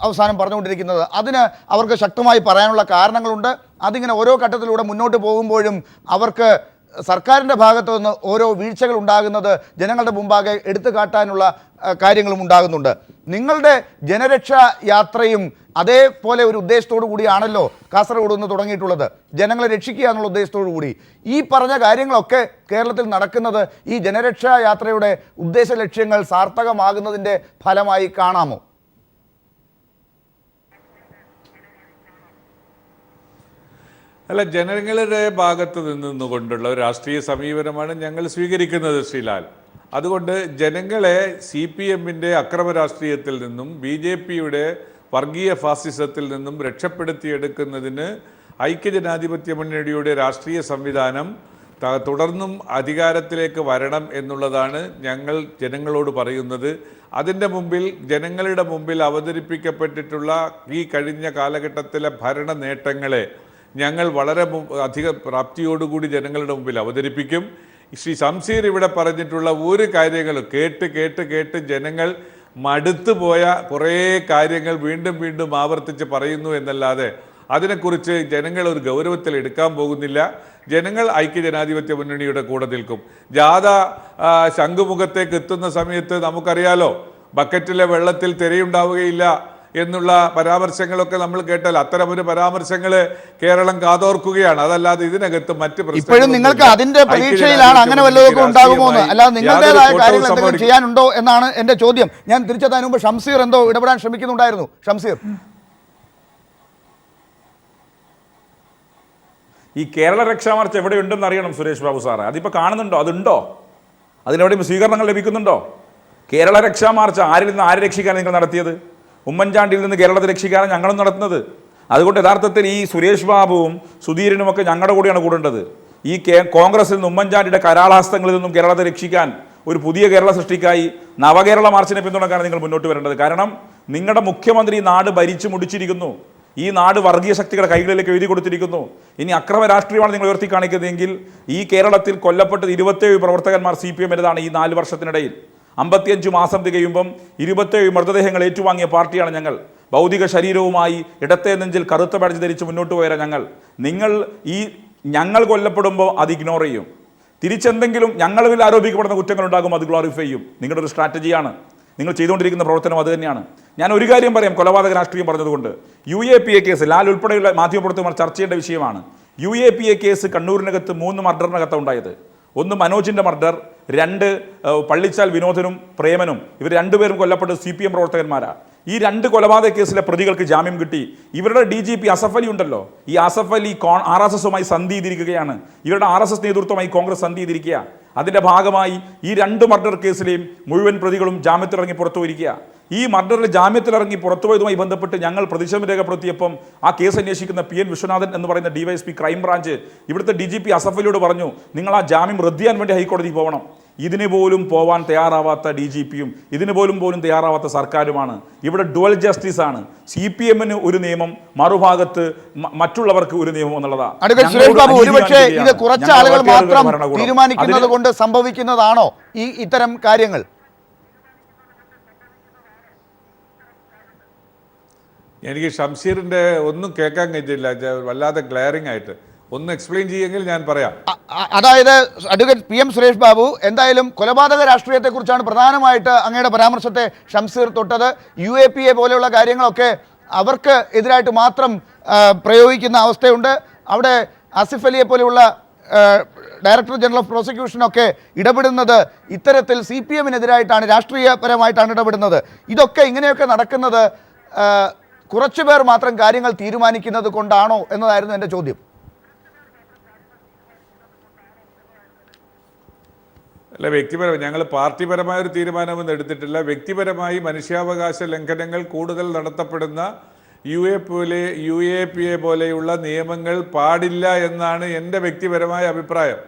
അവസാനം പറഞ്ഞുകൊണ്ടിരിക്കുന്നത്. അതിന് അവർക്ക് ശക്തമായി പറയാനുള്ള കാരണങ്ങളുണ്ട്. അതിങ്ങനെ ഓരോ ഘട്ടത്തിലൂടെ മുന്നോട്ട് പോകുമ്പോഴും അവർക്ക് സർക്കാരിൻ്റെ ഭാഗത്തു നിന്ന് ഓരോ വീഴ്ചകൾ ഉണ്ടാകുന്നത് ജനങ്ങളുടെ മുമ്പാകെ എടുത്തു കാട്ടാനുള്ള കാര്യങ്ങളും ഉണ്ടാകുന്നുണ്ട്. നിങ്ങളുടെ ജനരക്ഷാ യാത്രയും അതേപോലെ ഒരു ഉദ്ദേശത്തോടു കൂടിയാണല്ലോ കാസർഗോഡ് നിന്ന് തുടങ്ങിയിട്ടുള്ളത്, ജനങ്ങളെ രക്ഷിക്കുക എന്നുള്ള ഉദ്ദേശത്തോടു കൂടി. ഈ പറഞ്ഞ കാര്യങ്ങളൊക്കെ കേരളത്തിൽ നടക്കുന്നത് ഈ ജനരക്ഷാ യാത്രയുടെ ഉദ്ദേശ ലക്ഷ്യങ്ങൾ സാർത്ഥകമാകുന്നതിൻ്റെ ഫലമായി കാണാമോ? അല്ല, ജനങ്ങളുടെ ഭാഗത്ത് നിന്നുകൊണ്ടുള്ള ഒരു രാഷ്ട്രീയ സമീപനമാണ് ഞങ്ങൾ സ്വീകരിക്കുന്നത് ശ്രീലാൽ. അതുകൊണ്ട് ജനങ്ങളെ CPM-ന്റെ അക്രമ രാഷ്ട്രീയത്തിൽ നിന്നും BJP-യുടെ വർഗീയ ഫാസിസത്തിൽ നിന്നും രക്ഷപ്പെടുത്തിയെടുക്കുന്നതിന് ഐക്യജനാധിപത്യ മുന്നണിയുടെ രാഷ്ട്രീയ സംവിധാനം തുടർന്നും അധികാരത്തിലേക്ക് വരണം എന്നുള്ളതാണ് ഞങ്ങൾ ജനങ്ങളോട് പറയുന്നത്. അതിൻ്റെ മുമ്പിൽ ജനങ്ങളുടെ മുമ്പിൽ അവതരിപ്പിക്കപ്പെട്ടിട്ടുള്ള ഈ കഴിഞ്ഞ കാലഘട്ടത്തിലെ ഭരണ നേട്ടങ്ങളെ ഞങ്ങൾ വളരെ അധിക പ്രാപ്തിയോടുകൂടി ജനങ്ങളുടെ മുമ്പിൽ അവതരിപ്പിക്കും. ശ്രീ ശംസീർ ഇവിടെ പറഞ്ഞിട്ടുള്ള ഒരു കാര്യങ്ങളും കേട്ട് ജനങ്ങൾ മടുത്തു പോയ കുറേ കാര്യങ്ങൾ വീണ്ടും വീണ്ടും ആവർത്തിച്ച് പറയുന്നു എന്നല്ലാതെ അതിനെക്കുറിച്ച് ജനങ്ങൾ ഒരു ഗൗരവത്തിൽ എടുക്കാൻ പോകുന്നില്ല. ജനങ്ങൾ ഐക്യജനാധിപത്യ മുന്നണിയുടെ കൂടെ നിൽക്കും. ജാഥ ശംഖുമുഖത്തേക്ക് എത്തുന്ന സമയത്ത് നമുക്കറിയാലോ, ബക്കറ്റിലെ വെള്ളത്തിൽ തിരയുണ്ടാവുകയില്ല എന്നുള്ള പരാമർശങ്ങളൊക്കെ നമ്മൾ കേട്ടാൽ അത്തരമൊരു പരാമർശങ്ങൾ കേരളം കാതോർക്കുകയാണ്. അതല്ലാതെ ഇതിനകത്ത് മറ്റ് ഇപ്പോഴും നിങ്ങൾക്ക് അതിന്റെ പ്രതീക്ഷയിലാണ് അങ്ങനെ വല്ലതൊക്കെ ഉണ്ടാകുമോ എന്ന്, അല്ലാതെ നിങ്ങളുടേതായ കാര്യങ്ങൾ എന്തെങ്കിലും ചെയ്യാനുണ്ടോ എന്നാണ് എന്റെ ചോദ്യം. ഞാൻ തിരിച്ചെത്താൻ മുമ്പ് ഷംസീർ എന്തോ ഇടപെടാൻ ശ്രമിക്കുന്നുണ്ടായിരുന്നു. ഷംസീർ, ഈ കേരള രക്ഷാമാർച്ച് എവിടെയുണ്ടെന്ന് അറിയണം സുരേഷ് ബാബു സാറേ. അതിപ്പോൾ കാണുന്നുണ്ടോ? അതുണ്ടോ? അതിനെവിടെയും സ്വീകരണങ്ങൾ ലഭിക്കുന്നുണ്ടോ? കേരള രക്ഷാമാർച്ച് ആരിൽ നിന്ന് ആരെ രക്ഷിക്കാൻ നിങ്ങൾ നടത്തിയത്? ഉമ്മൻചാണ്ടിയിൽ നിന്ന് കേരളത്തെ രക്ഷിക്കാനാണ് ഞങ്ങളും നടത്തുന്നത്. അതുകൊണ്ട് യഥാർത്ഥത്തിൽ ഈ സുരേഷ് ബാബുവും സുധീരനുമൊക്കെ ഞങ്ങളുടെ കൂടെയാണ് കൂടേണ്ടത്. ഈ കോൺഗ്രസിൽ നിന്ന് ഉമ്മൻചാണ്ടിയുടെ കരാളഹസ്തങ്ങളിൽ നിന്നും കേരളത്തെ രക്ഷിക്കാൻ, ഒരു പുതിയ കേരള സൃഷ്ടിക്കായി നവകേരള മാർച്ചിനെ പിന്തുണക്കാനാണ് നിങ്ങൾ മുന്നോട്ട് വരേണ്ടത്. കാരണം നിങ്ങളുടെ മുഖ്യമന്ത്രി നാട് ഭരിച്ചു മുടിച്ചിരിക്കുന്നു. ഈ നാട് വർഗീയ ശക്തികളുടെ കൈകളിലേക്ക് എഴുതി കൊടുത്തിരിക്കുന്നു. ഇനി അക്രമ രാഷ്ട്രീയമാണ് നിങ്ങൾ ഉയർത്തി കാണിക്കുന്നതെങ്കിൽ ഈ കേരളത്തിൽ കൊല്ലപ്പെട്ടത് 27 പ്രവർത്തകന്മാർ CPM-ൻ്റെതാണ് ഈ 4 വർഷത്തിനിടയിൽ. 55 മാസം തികയുമ്പം 27 മൃതദേഹങ്ങൾ ഏറ്റുവാങ്ങിയ പാർട്ടിയാണ് ഞങ്ങൾ. ഭൗതിക ശരീരവുമായി ഇടത്തെ നെഞ്ചിൽ കറുത്ത ബാഡ്ജ് ധരിച്ച് മുന്നോട്ട് പോയ നിങ്ങൾ ഞങ്ങൾ കൊല്ലപ്പെടുമ്പോൾ അത് ഇഗ്നോർ ചെയ്യും. തിരിച്ചെന്തെങ്കിലും ഞങ്ങളിൽ ആരോപിക്കപ്പെടുന്ന കുറ്റങ്ങളുണ്ടാകും, അത് ഗ്ലോറിഫൈ ചെയ്യും. നിങ്ങളുടെ ഒരു സ്ട്രാറ്റജിയാണ്, നിങ്ങൾ ചെയ്തുകൊണ്ടിരിക്കുന്ന പ്രവർത്തനം അത് തന്നെയാണ്. ഞാൻ ഒരു കാര്യം പറയാം, കൊലപാതക രാഷ്ട്രീയം പറഞ്ഞതുകൊണ്ട്. UAPA കേസ്, ലാൽ ഉൾപ്പെടെയുള്ള മാധ്യമപ്രവർത്തകർ ചർച്ച ചെയ്യേണ്ട വിഷയമാണ്. UAPA കേസ് കണ്ണൂരിനകത്ത് 3 മർഡറിനകത്താണ് ഉണ്ടായത്. 1 മനോജിൻ്റെ മർഡർ, 2 പള്ളിച്ചാൽ വിനോദനും പ്രേമനും, ഇവർ 2 പേരും കൊല്ലപ്പെട്ടത് CPM പ്രവർത്തകന്മാരാണ്. ഈ 2 കൊലപാതക കേസിലെ പ്രതികൾക്ക് ജാമ്യം കിട്ടി. ഇവരുടെ DGP അസഫ് അലി ഉണ്ടല്ലോ, ഈ അസഫ് അലി RSSുമായി സന്ധി ചെയ്തിരിക്കുകയാണ്. ഇവരുടെ RSS നേതൃത്വമായി കോൺഗ്രസ് സന്ധി ചെയ്തിരിക്കുക. അതിൻ്റെ ഭാഗമായി ഈ 2 മർഡർ കേസിലെയും മുഴുവൻ പ്രതികളും ജാമ്യത്തിലിറങ്ങി പുറത്തു പോയിരിക്കുക. ഈ മർഡറിൽ ജാമ്യത്തിലിറങ്ങി പുറത്തുപോയതുമായി ബന്ധപ്പെട്ട് ഞങ്ങൾ പ്രതിഷേധം രേഖപ്പെടുത്തിയപ്പം ആ കേസ് അന്വേഷിക്കുന്ന PN വിശ്വനാഥൻ എന്ന് പറയുന്ന DYSP ക്രൈംബ്രാഞ്ച് ഇവിടുത്തെ DGP അസഫ് അലിയോട് പറഞ്ഞു, നിങ്ങൾ ആ ജാമ്യം റദ്ദ് ചെയ്യാൻ വേണ്ടി ഹൈക്കോടതി പോകണം. ഇതിന് പോലും പോവാൻ തയ്യാറാവാത്ത DGPയും ഇതിന് പോലും തയ്യാറാവാത്ത സർക്കാരുമാണ്. ഇവിടെ ഡുവൽ ജസ്റ്റിസ് ആണ്. CPM-ന് ഒരു നിയമം, മറുഭാഗത്ത് മറ്റുള്ളവർക്ക് ഒരു നിയമം എന്നുള്ളതാണ്. ഒരുപക്ഷേ ഇത് കുറച്ച് ആളുകൾ മാത്രം തീരുമാനിക്കുന്നത് കൊണ്ട് സംഭവിക്കുന്നതാണോ ഇത്തരം കാര്യങ്ങൾ? എനിക്ക് ഷംസീറിന്റെ ഒന്നും കേൾക്കാൻ കഴിഞ്ഞില്ല, വല്ലാതെ ക്ലിയറിംഗ് ആയിട്ട് ഒന്ന് എക്സ്പ്ലെയിൻ ചെയ്യുമെങ്കിൽ ഞാൻ പറയാം. അതായത് അഡ്വക്കേറ്റ് PM സുരേഷ് ബാബു, എന്തായാലും കൊലപാതക രാഷ്ട്രീയത്തെക്കുറിച്ചാണ് പ്രധാനമായിട്ട് അങ്ങയുടെ പരാമർശത്തെ ഷംസീർ തൊട്ടത്. UAPA പോലെയുള്ള കാര്യങ്ങളൊക്കെ അവർക്ക് എതിരായിട്ട് മാത്രം പ്രയോഗിക്കുന്ന അവസ്ഥയുണ്ട്. അവിടെ ആസിഫ് അലിയെ പോലെയുള്ള ഡയറക്ടർ ജനറൽ ഓഫ് പ്രോസിക്യൂഷനൊക്കെ ഇടപെടുന്നത് ഇത്തരത്തിൽ CPM-നെതിരായിട്ടാണ്, രാഷ്ട്രീയപരമായിട്ടാണ് ഇടപെടുന്നത്. ഇതൊക്കെ ഇങ്ങനെയൊക്കെ നടക്കുന്നത് കുറച്ചുപേർ മാത്രം കാര്യങ്ങൾ തീരുമാനിക്കുന്നത് കൊണ്ടാണോ എന്നതായിരുന്നു എൻ്റെ ചോദ്യം. അല്ല, വ്യക്തിപരമായി ഞങ്ങൾ പാർട്ടിപരമായ ഒരു തീരുമാനമൊന്നും എടുത്തിട്ടില്ല. വ്യക്തിപരമായി മനുഷ്യാവകാശ ലംഘനങ്ങൾ കൂടുതൽ നടത്തപ്പെടുന്ന UAPA പോലെയുള്ള നിയമങ്ങൾ പാടില്ല എന്നാണ് എൻ്റെ വ്യക്തിപരമായ അഭിപ്രായം.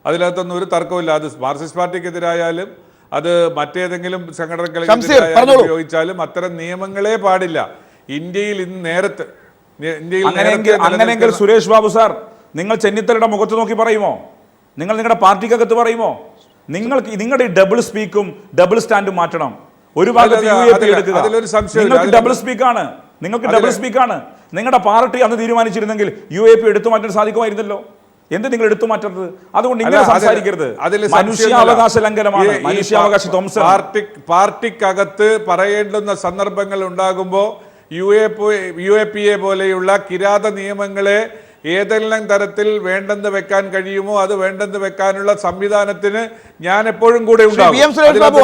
അതിനകത്തൊന്നും ഒരു തർക്കമില്ല. അത് മാർക്സിസ്റ്റ് പാർട്ടിക്കെതിരായാലും അത് മറ്റേതെങ്കിലും സംഘടനകൾക്കെതിരായാലും ഉപയോഗിച്ചാലും അത്തരം നിയമങ്ങളെ പാടില്ല. ഇന്ത്യയിൽ ഇന്ന് നേരത്തെ അങ്ങനെയെങ്കിൽ സുരേഷ് ബാബു സാർ, നിങ്ങൾ ചെന്നിത്തലയുടെ മുഖത്ത് നോക്കി പറയുമോ? നിങ്ങൾ നിങ്ങളുടെ പാർട്ടിക്കകത്ത് പറയുമോ? നിങ്ങളുടെ ഡബിൾ സ്പീക്കും ഡബിൾ സ്റ്റാൻഡും മാറ്റണം. ഒരു ഭാഗത്ത് UAP എടുക്കുക. നിങ്ങൾക്ക് ഡബിൾ സ്പീക്കാണ്, നിങ്ങളുടെ പാർട്ടി അന്ന് തീരുമാനിച്ചിരുന്നെങ്കിൽ UAP എടുത്തു മാറ്റാൻ സാധിക്കുമായിരുന്നല്ലോ. എന്ത് നിങ്ങൾ എടുത്തു മാറ്റുന്നത്? അതുകൊണ്ട് ഇങ്ങനെ സംസാരിക്കരുത്. മനുഷ്യാവകാശ ലംഘനമാണ്, മനുഷ്യാവകാശ ധ്വംസം. പാർട്ടിക്കകത്ത് പറയേണ്ടുന്ന സന്ദർഭങ്ങൾ ഉണ്ടാകുമ്പോൾ UAPA പോലെയുള്ള കിരാത നിയമങ്ങളെ ഏതെല്ലാം തരത്തിൽ വേണ്ടെന്ന് വെക്കാൻ കഴിയുമോ അത് വേണ്ടെന്ന് വെക്കാനുള്ള സംവിധാനത്തിന് ഞാൻ എപ്പോഴും കൂടെ ഉണ്ടാകും.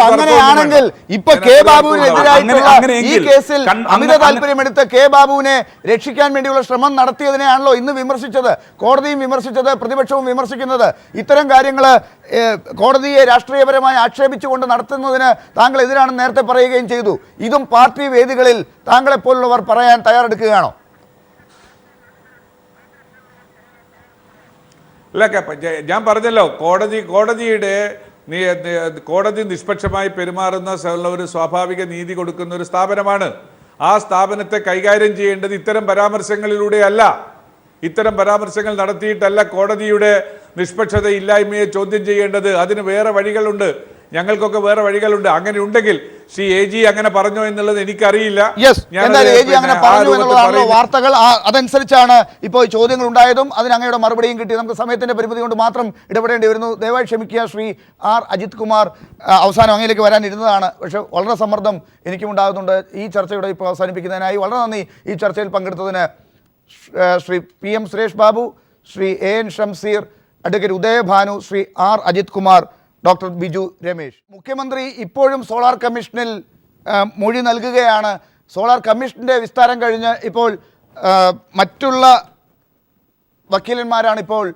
അങ്ങനെയാണെങ്കിൽ ഇപ്പൊ കെ ബാബുവിനെതിരായിട്ടുള്ള ഈ കേസിൽ അമിത താല്പര്യമെടുത്ത് കെ ബാബുവിനെ രക്ഷിക്കാൻ വേണ്ടിയുള്ള ശ്രമം നടത്തിയതിനെയാണല്ലോ ഇന്ന് വിമർശിച്ചത്, കോടതിയും വിമർശിച്ചത്, പ്രതിപക്ഷവും വിമർശിക്കുന്നത്. ഇത്തരം കാര്യങ്ങൾ കോടതിയെ രാഷ്ട്രീയപരമായി ആക്ഷേപിച്ചുകൊണ്ട് നടത്തുന്നതിന് താങ്കൾ എതിരാണെന്ന് നേരത്തെ പറയുകയും ചെയ്തു. ഇതും പാർട്ടി വേദികളിൽ താങ്കളെപ്പോലുള്ളവർ പറയാൻ തയ്യാറെടുക്കുകയാണോ? അല്ല, ഞാൻ പറഞ്ഞല്ലോ, കോടതി നിഷ്പക്ഷമായി പെരുമാറുന്ന ഒരു സ്വാഭാവിക നീതി കൊടുക്കുന്ന ഒരു സ്ഥാപനമാണ്. ആ സ്ഥാപനത്തെ കൈകാര്യം ചെയ്യേണ്ടത് ഇത്തരം പരാമർശങ്ങളിലൂടെയല്ല. ഇത്തരം പരാമർശങ്ങൾ നടത്തിയിട്ടല്ല കോടതിയുടെ നിഷ്പക്ഷത ഇല്ലായ്മയെ ചോദ്യം ചെയ്യേണ്ടത്. അതിന് വേറെ വഴികളുണ്ട്, ഞങ്ങൾക്കൊക്കെ വേറെ വഴികളുണ്ട്. അങ്ങനെ ഉണ്ടെങ്കിൽ ശ്രീ AG അങ്ങനെ പറഞ്ഞോ എന്നുള്ളത് എനിക്കറിയില്ല. വാർത്തകൾ അതനുസരിച്ചാണ് ഇപ്പോൾ ചോദ്യങ്ങൾ ഉണ്ടായതും അതിന് അങ്ങയുടെ മറുപടിയും കിട്ടി. നമുക്ക് സമയത്തിന്റെ പരിമിതി കൊണ്ട് മാത്രം ഇടപെടേണ്ടി വരുന്നു. ദയവായി ക്ഷമിക്കുക ശ്രീ R. അജിത് കുമാർ. അവസാനം അങ്ങയിലേക്ക് വരാനിരുന്നതാണ്, പക്ഷേ വളരെ സമ്മർദ്ദം എനിക്കും ഉണ്ടാകുന്നുണ്ട്. ഈ ചർച്ചയുടെ ഇപ്പോൾ അവസാനിപ്പിക്കുന്നതിനായി വളരെ നന്ദി. ഈ ചർച്ചയിൽ പങ്കെടുത്തതിന് Shri PM Suresh Babu, Shri AN Shamseer, advocate Udayabhanu, Shri R. Ajith Kumar, doctor Biju Ramesh. മുഖ്യമന്ത്രി ഇപ്പോഴും സോളാർ കമ്മീഷനിൽ മൊഴി നൽകുകയാണ്. സോളാർ കമ്മീഷൻ്റെ വിസ്താരം കഴിഞ്ഞ് ഇപ്പോൾ മറ്റുള്ള വക്കീലന്മാരാണ് ഇപ്പോൾ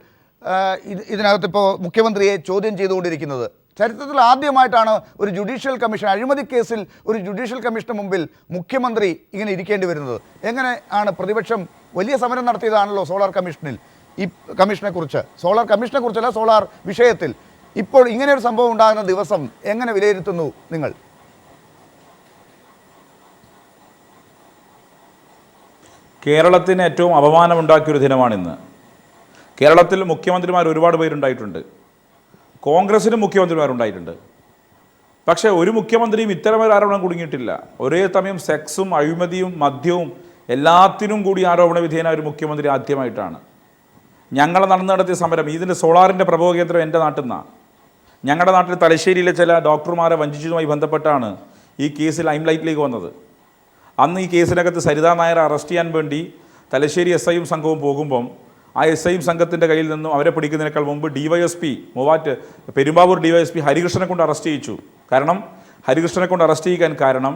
ഇതിനകത്ത് ഇപ്പോൾ മുഖ്യമന്ത്രിയെ ചോദ്യം ചെയ്തുകൊണ്ടിരിക്കുന്നത്. ചരിത്രത്തിൽ ആദ്യമായിട്ടാണ് ഒരു ജുഡീഷ്യൽ കമ്മീഷൻ, അഴിമതി കേസിൽ ഒരു ജുഡീഷ്യൽ കമ്മീഷന് മുമ്പിൽ മുഖ്യമന്ത്രി ഇങ്ങനെ ഇരിക്കേണ്ടി വരുന്നത്. എങ്ങനെ ആണ് പ്രതിപക്ഷം വലിയ സമരം നടത്തിയതാണല്ലോ സോളാർ കമ്മീഷനിൽ, ഈ കമ്മീഷനെക്കുറിച്ച്, സോളാർ കമ്മീഷനെക്കുറിച്ചല്ല, സോളാർ വിഷയത്തിൽ. ഇപ്പോൾ ഇങ്ങനെ ഒരു സംഭവം ഉണ്ടാകുന്ന ദിവസം എങ്ങനെ വിലയിരുത്തുന്നു നിങ്ങൾ? കേരളത്തിന് ഏറ്റവും അപമാനമുണ്ടാക്കിയൊരു ദിനമാണിന്ന്. കേരളത്തിൽ മുഖ്യമന്ത്രിമാർ ഒരുപാട് പേരുണ്ടായിട്ടുണ്ട്, കോൺഗ്രസിനും മുഖ്യമന്ത്രിമാരുണ്ടായിട്ടുണ്ട്. പക്ഷേ ഒരു മുഖ്യമന്ത്രിയും ഇത്തരമൊരു ആരോപണം കുടുങ്ങിയിട്ടില്ല. ഒരേ സമയം സെക്സും അഴിമതിയും മദ്യവും എല്ലാത്തിനും കൂടി ആരോപണ വിധേയനായ ഒരു മുഖ്യമന്ത്രി ആദ്യമായിട്ടാണ്. ഞങ്ങൾ നടത്തിയ സമരം, ഇതിൻ്റെ സോളാറിൻ്റെ പ്രഭവ കേന്ദ്രം എൻ്റെ നാട്ടിൽ നിന്നാണ്. ഞങ്ങളുടെ നാട്ടിൽ തലശ്ശേരിയിലെ ചില ഡോക്ടർമാരെ വഞ്ചിച്ചതുമായി ബന്ധപ്പെട്ടാണ് ഈ കേസ് ലൈംലൈറ്റിലേക്ക് വന്നത്. അന്ന് ഈ കേസിനകത്ത് സരിതാ നായരെ അറസ്റ്റ് ചെയ്യാൻ വേണ്ടി തലശ്ശേരി SIയും സംഘവും പോകുമ്പം ആ SIയും സംഘത്തിൻ്റെ കയ്യിൽ നിന്നും അവരെ പിടിക്കുന്നതിനേക്കാൾ മുമ്പ് DYSP പെരുമ്പാവൂർ DYSP ഹരികൃഷ്ണനെ കൊണ്ട് അറസ്റ്റ് ചെയ്യിച്ചു. കാരണം ഹരികൃഷ്ണനെ കൊണ്ട് അറസ്റ്റ് ചെയ്യിക്കാൻ കാരണം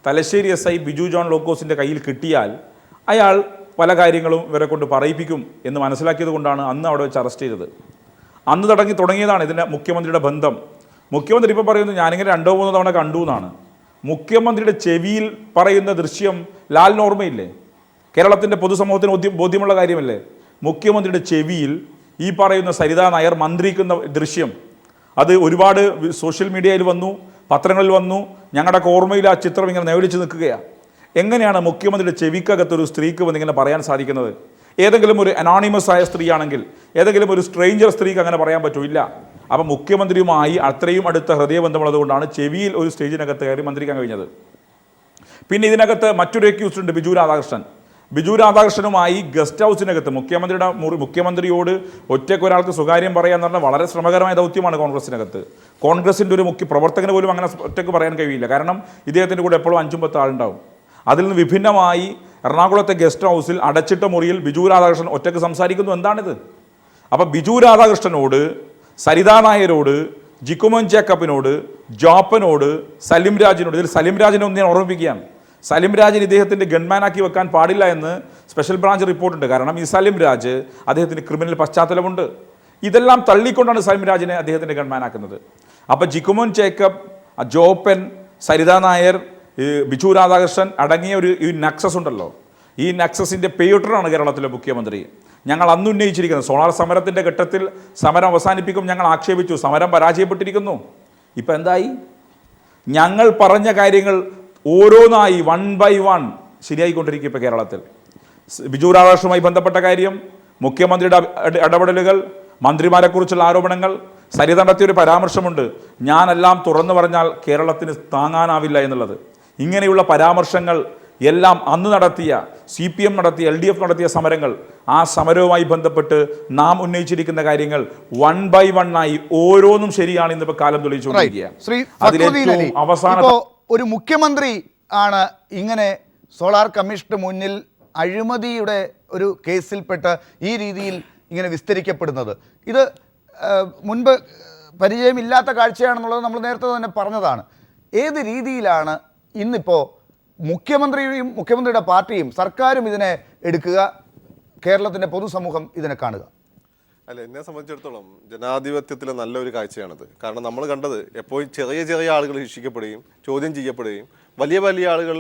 തലശ്ശേരി SI ബിജു ജോൺ ലോക്കോസിൻ്റെ കയ്യിൽ കിട്ടിയാൽ അയാൾ പല കാര്യങ്ങളും ഇവരെ കൊണ്ട് പറയിപ്പിക്കും എന്ന് മനസ്സിലാക്കിയത് കൊണ്ടാണ് അന്ന് അവിടെ വെച്ച് അറസ്റ്റ് ചെയ്തത്. അന്ന് തുടങ്ങിയതാണ് ഇതിൻ്റെ മുഖ്യമന്ത്രിയുടെ ബന്ധം. മുഖ്യമന്ത്രി ഇപ്പോൾ പറയുന്നത് ഞാനിങ്ങനെ 2-3 തവണ കണ്ടു എന്നാണ്. മുഖ്യമന്ത്രിയുടെ ചെവിയിൽ പറയുന്ന ദൃശ്യം ലാലിന് ഓർമ്മയില്ലേ? കേരളത്തിൻ്റെ പൊതുസമൂഹത്തിന് ബോധ്യമുള്ള കാര്യമല്ലേ? മുഖ്യമന്ത്രിയുടെ ചെവിയിൽ ഈ പറയുന്ന സരിതാ നായർ മന്ത്രിക്കുന്ന ദൃശ്യം, അത് ഒരുപാട് സോഷ്യൽ മീഡിയയിൽ വന്നു, പത്രങ്ങളിൽ വന്നു. ഞങ്ങളുടെ ഓർമ്മയിൽ ആ ചിത്രം ഇങ്ങനെ നിഴലിച്ച് നിൽക്കുകയാണ്. എങ്ങനെയാണ് മുഖ്യമന്ത്രിയുടെ ചെവിക്കകത്തൊരു സ്ത്രീക്ക് വന്നിങ്ങനെ പറയാൻ സാധിക്കുന്നത്? ഏതെങ്കിലും ഒരു അനോണിമസ് ആയ സ്ത്രീയാണെങ്കിൽ, ഏതെങ്കിലും ഒരു സ്ട്രേഞ്ചർ സ്ത്രീക്ക് അങ്ങനെ പറയാൻ പറ്റില്ല. അപ്പം മുഖ്യമന്ത്രിയുമായി അത്രയും അടുത്ത ഹൃദയബന്ധമുള്ളതുകൊണ്ടാണ് ചെവിയിൽ ഒരു സ്റ്റേജിനകത്ത് കയറി മന്ത്രിക്കാൻ കഴിഞ്ഞത്. പിന്നെ ഇതിനകത്ത് മറ്റൊരു അക്യൂസ്ഡ് ഉണ്ട്, ബിജു രാധാകൃഷ്ണൻ. ബിജു രാധാകൃഷ്ണനുമായി ഗസ്റ്റ് ഹൗസിനകത്ത് മുഖ്യമന്ത്രിയോട് ഒറ്റയ്ക്ക് ഒരാൾക്ക് സ്വകാര്യം പറയാന്ന് പറഞ്ഞാൽ വളരെ ശ്രമകരമായ ദൗത്യമാണ് കോൺഗ്രസിനകത്ത്. കോൺഗ്രസിൻ്റെ ഒരു മുഖ്യ പ്രവർത്തകന് പോലും അങ്ങനെ ഒറ്റയ്ക്ക് പറയാൻ കഴിയില്ല. കാരണം ഇദ്ദേഹത്തിൻ്റെ കൂടെ എപ്പോഴും 5-10 ആളുണ്ടാവും. അതിൽ നിന്ന് വിഭിന്നമായി എറണാകുളത്തെ ഗസ്റ്റ് ഹൗസിൽ അടച്ചിട്ട മുറിയിൽ ബിജു രാധാകൃഷ്ണൻ ഒറ്റയ്ക്ക് സംസാരിക്കുന്നു. എന്താണിത്? അപ്പം ബിജു രാധാകൃഷ്ണനോട്, സരിതാ നായരോട്, ജിക്കുമോൻ ജേക്കബിനോട്, ജോപ്പനോട്, സലിം രാജിനോട്, ഇതിൽ സലിം രാജിനെ ഒന്ന് ഞാൻ ഓർമ്മിപ്പിക്കുകയാണ്. സലിം രാജിന് ഇദ്ദേഹത്തിൻ്റെ ഗൺമാനാക്കി വെക്കാൻ പാടില്ല എന്ന് സ്പെഷ്യൽ ബ്രാഞ്ച് റിപ്പോർട്ടുണ്ട്. കാരണം ഈ സലിം രാജ് അദ്ദേഹത്തിന് ക്രിമിനൽ പശ്ചാത്തലമുണ്ട്. ഇതെല്ലാം തള്ളിക്കൊണ്ടാണ് സലിം രാജിനെ അദ്ദേഹത്തിൻ്റെ ഗൺമാനാക്കുന്നത്. അപ്പോൾ ജിക്കുമോൻ ജേക്കബ്, ജോപ്പൻ, സരിതാ നായർ, ബിജു രാധാകൃഷ്ണൻ അടങ്ങിയ ഈ നക്സസ് ഉണ്ടല്ലോ, ഈ നക്സസിൻ്റെ പേയൂട്ടറാണ് കേരളത്തിലെ മുഖ്യമന്ത്രി. ഞങ്ങൾ അന്ന് ഉന്നയിച്ചിരിക്കുന്നത് സോളാർ സമരത്തിൻ്റെ ഘട്ടത്തിൽ സമരം അവസാനിപ്പിക്കും ഞങ്ങൾ ആക്ഷേപിച്ചു. സമരം പരാജയപ്പെട്ടിരിക്കുന്നു. ഇപ്പം എന്തായി? ഞങ്ങൾ പറഞ്ഞ കാര്യങ്ങൾ ഓരോന്നായി 1 by 1 ശരിയായിക്കൊണ്ടിരിക്കും. ഇപ്പോൾ കേരളത്തിൽ ബിജു രാധാകൃഷ്ണനുമായി ബന്ധപ്പെട്ട കാര്യം, മുഖ്യമന്ത്രിയുടെ ഇടപെടലുകൾ, മന്ത്രിമാരെക്കുറിച്ചുള്ള ആരോപണങ്ങൾ, സരിത നടത്തിയൊരു പരാമർശമുണ്ട്, ഞാനെല്ലാം തുറന്നു പറഞ്ഞാൽ കേരളത്തിന് താങ്ങാനാവില്ല എന്നുള്ളത്. ഇങ്ങനെയുള്ള പരാമർശങ്ങൾ എല്ലാം അന്ന് നടത്തിയ CPM നടത്തിയ LDF നടത്തിയ സമരങ്ങൾ, ആ സമരവുമായി ബന്ധപ്പെട്ട് നാം ഉന്നയിച്ചിരിക്കുന്ന കാര്യങ്ങൾ 1 by 1 ആയി ഓരോന്നും ശരിയാണ് ഇന്നിപ്പോൾ കാലം തെളിയിച്ചുകൊണ്ടിരിക്കുകയാണ്. ശ്രീ അതിലേറ്റവും ഫക്രുദ്ദീൻ അലി, അവസാന ഇപ്പോ ഒരു മുഖ്യമന്ത്രി ആണ് ഇങ്ങനെ സോളാർ കമ്മീഷന് മുന്നിൽ അഴിമതിയുടെ ഒരു കേസിൽപ്പെട്ട് ഈ രീതിയിൽ ഇങ്ങനെ വിസ്തരിക്കപ്പെടുന്നത്. ഇത് മുൻപ് പരിചയമില്ലാത്ത കാഴ്ചയാണെന്നുള്ളത് നമ്മൾ നേരത്തെ തന്നെ പറഞ്ഞതാണ്. ഏത് രീതിയിലാണ് ഇന്നിപ്പോൾ മുഖ്യമന്ത്രിയും മുഖ്യമന്ത്രിയുടെ പാർട്ടിയും സർക്കാരും ഇതിനെ എടുക്കുക, കേരളത്തിൻ്റെ പൊതുസമൂഹം ഇതിനെ കാണുക? അല്ല, എന്നെ സംബന്ധിച്ചിടത്തോളം ജനാധിപത്യത്തിലെ നല്ലൊരു കാഴ്ചയാണിത്. കാരണം നമ്മൾ കണ്ടത് എപ്പോഴും ചെറിയ ചെറിയ ആളുകൾ ശിക്ഷിക്കപ്പെടുകയും ചോദ്യം ചെയ്യപ്പെടുകയും വലിയ വലിയ ആളുകൾ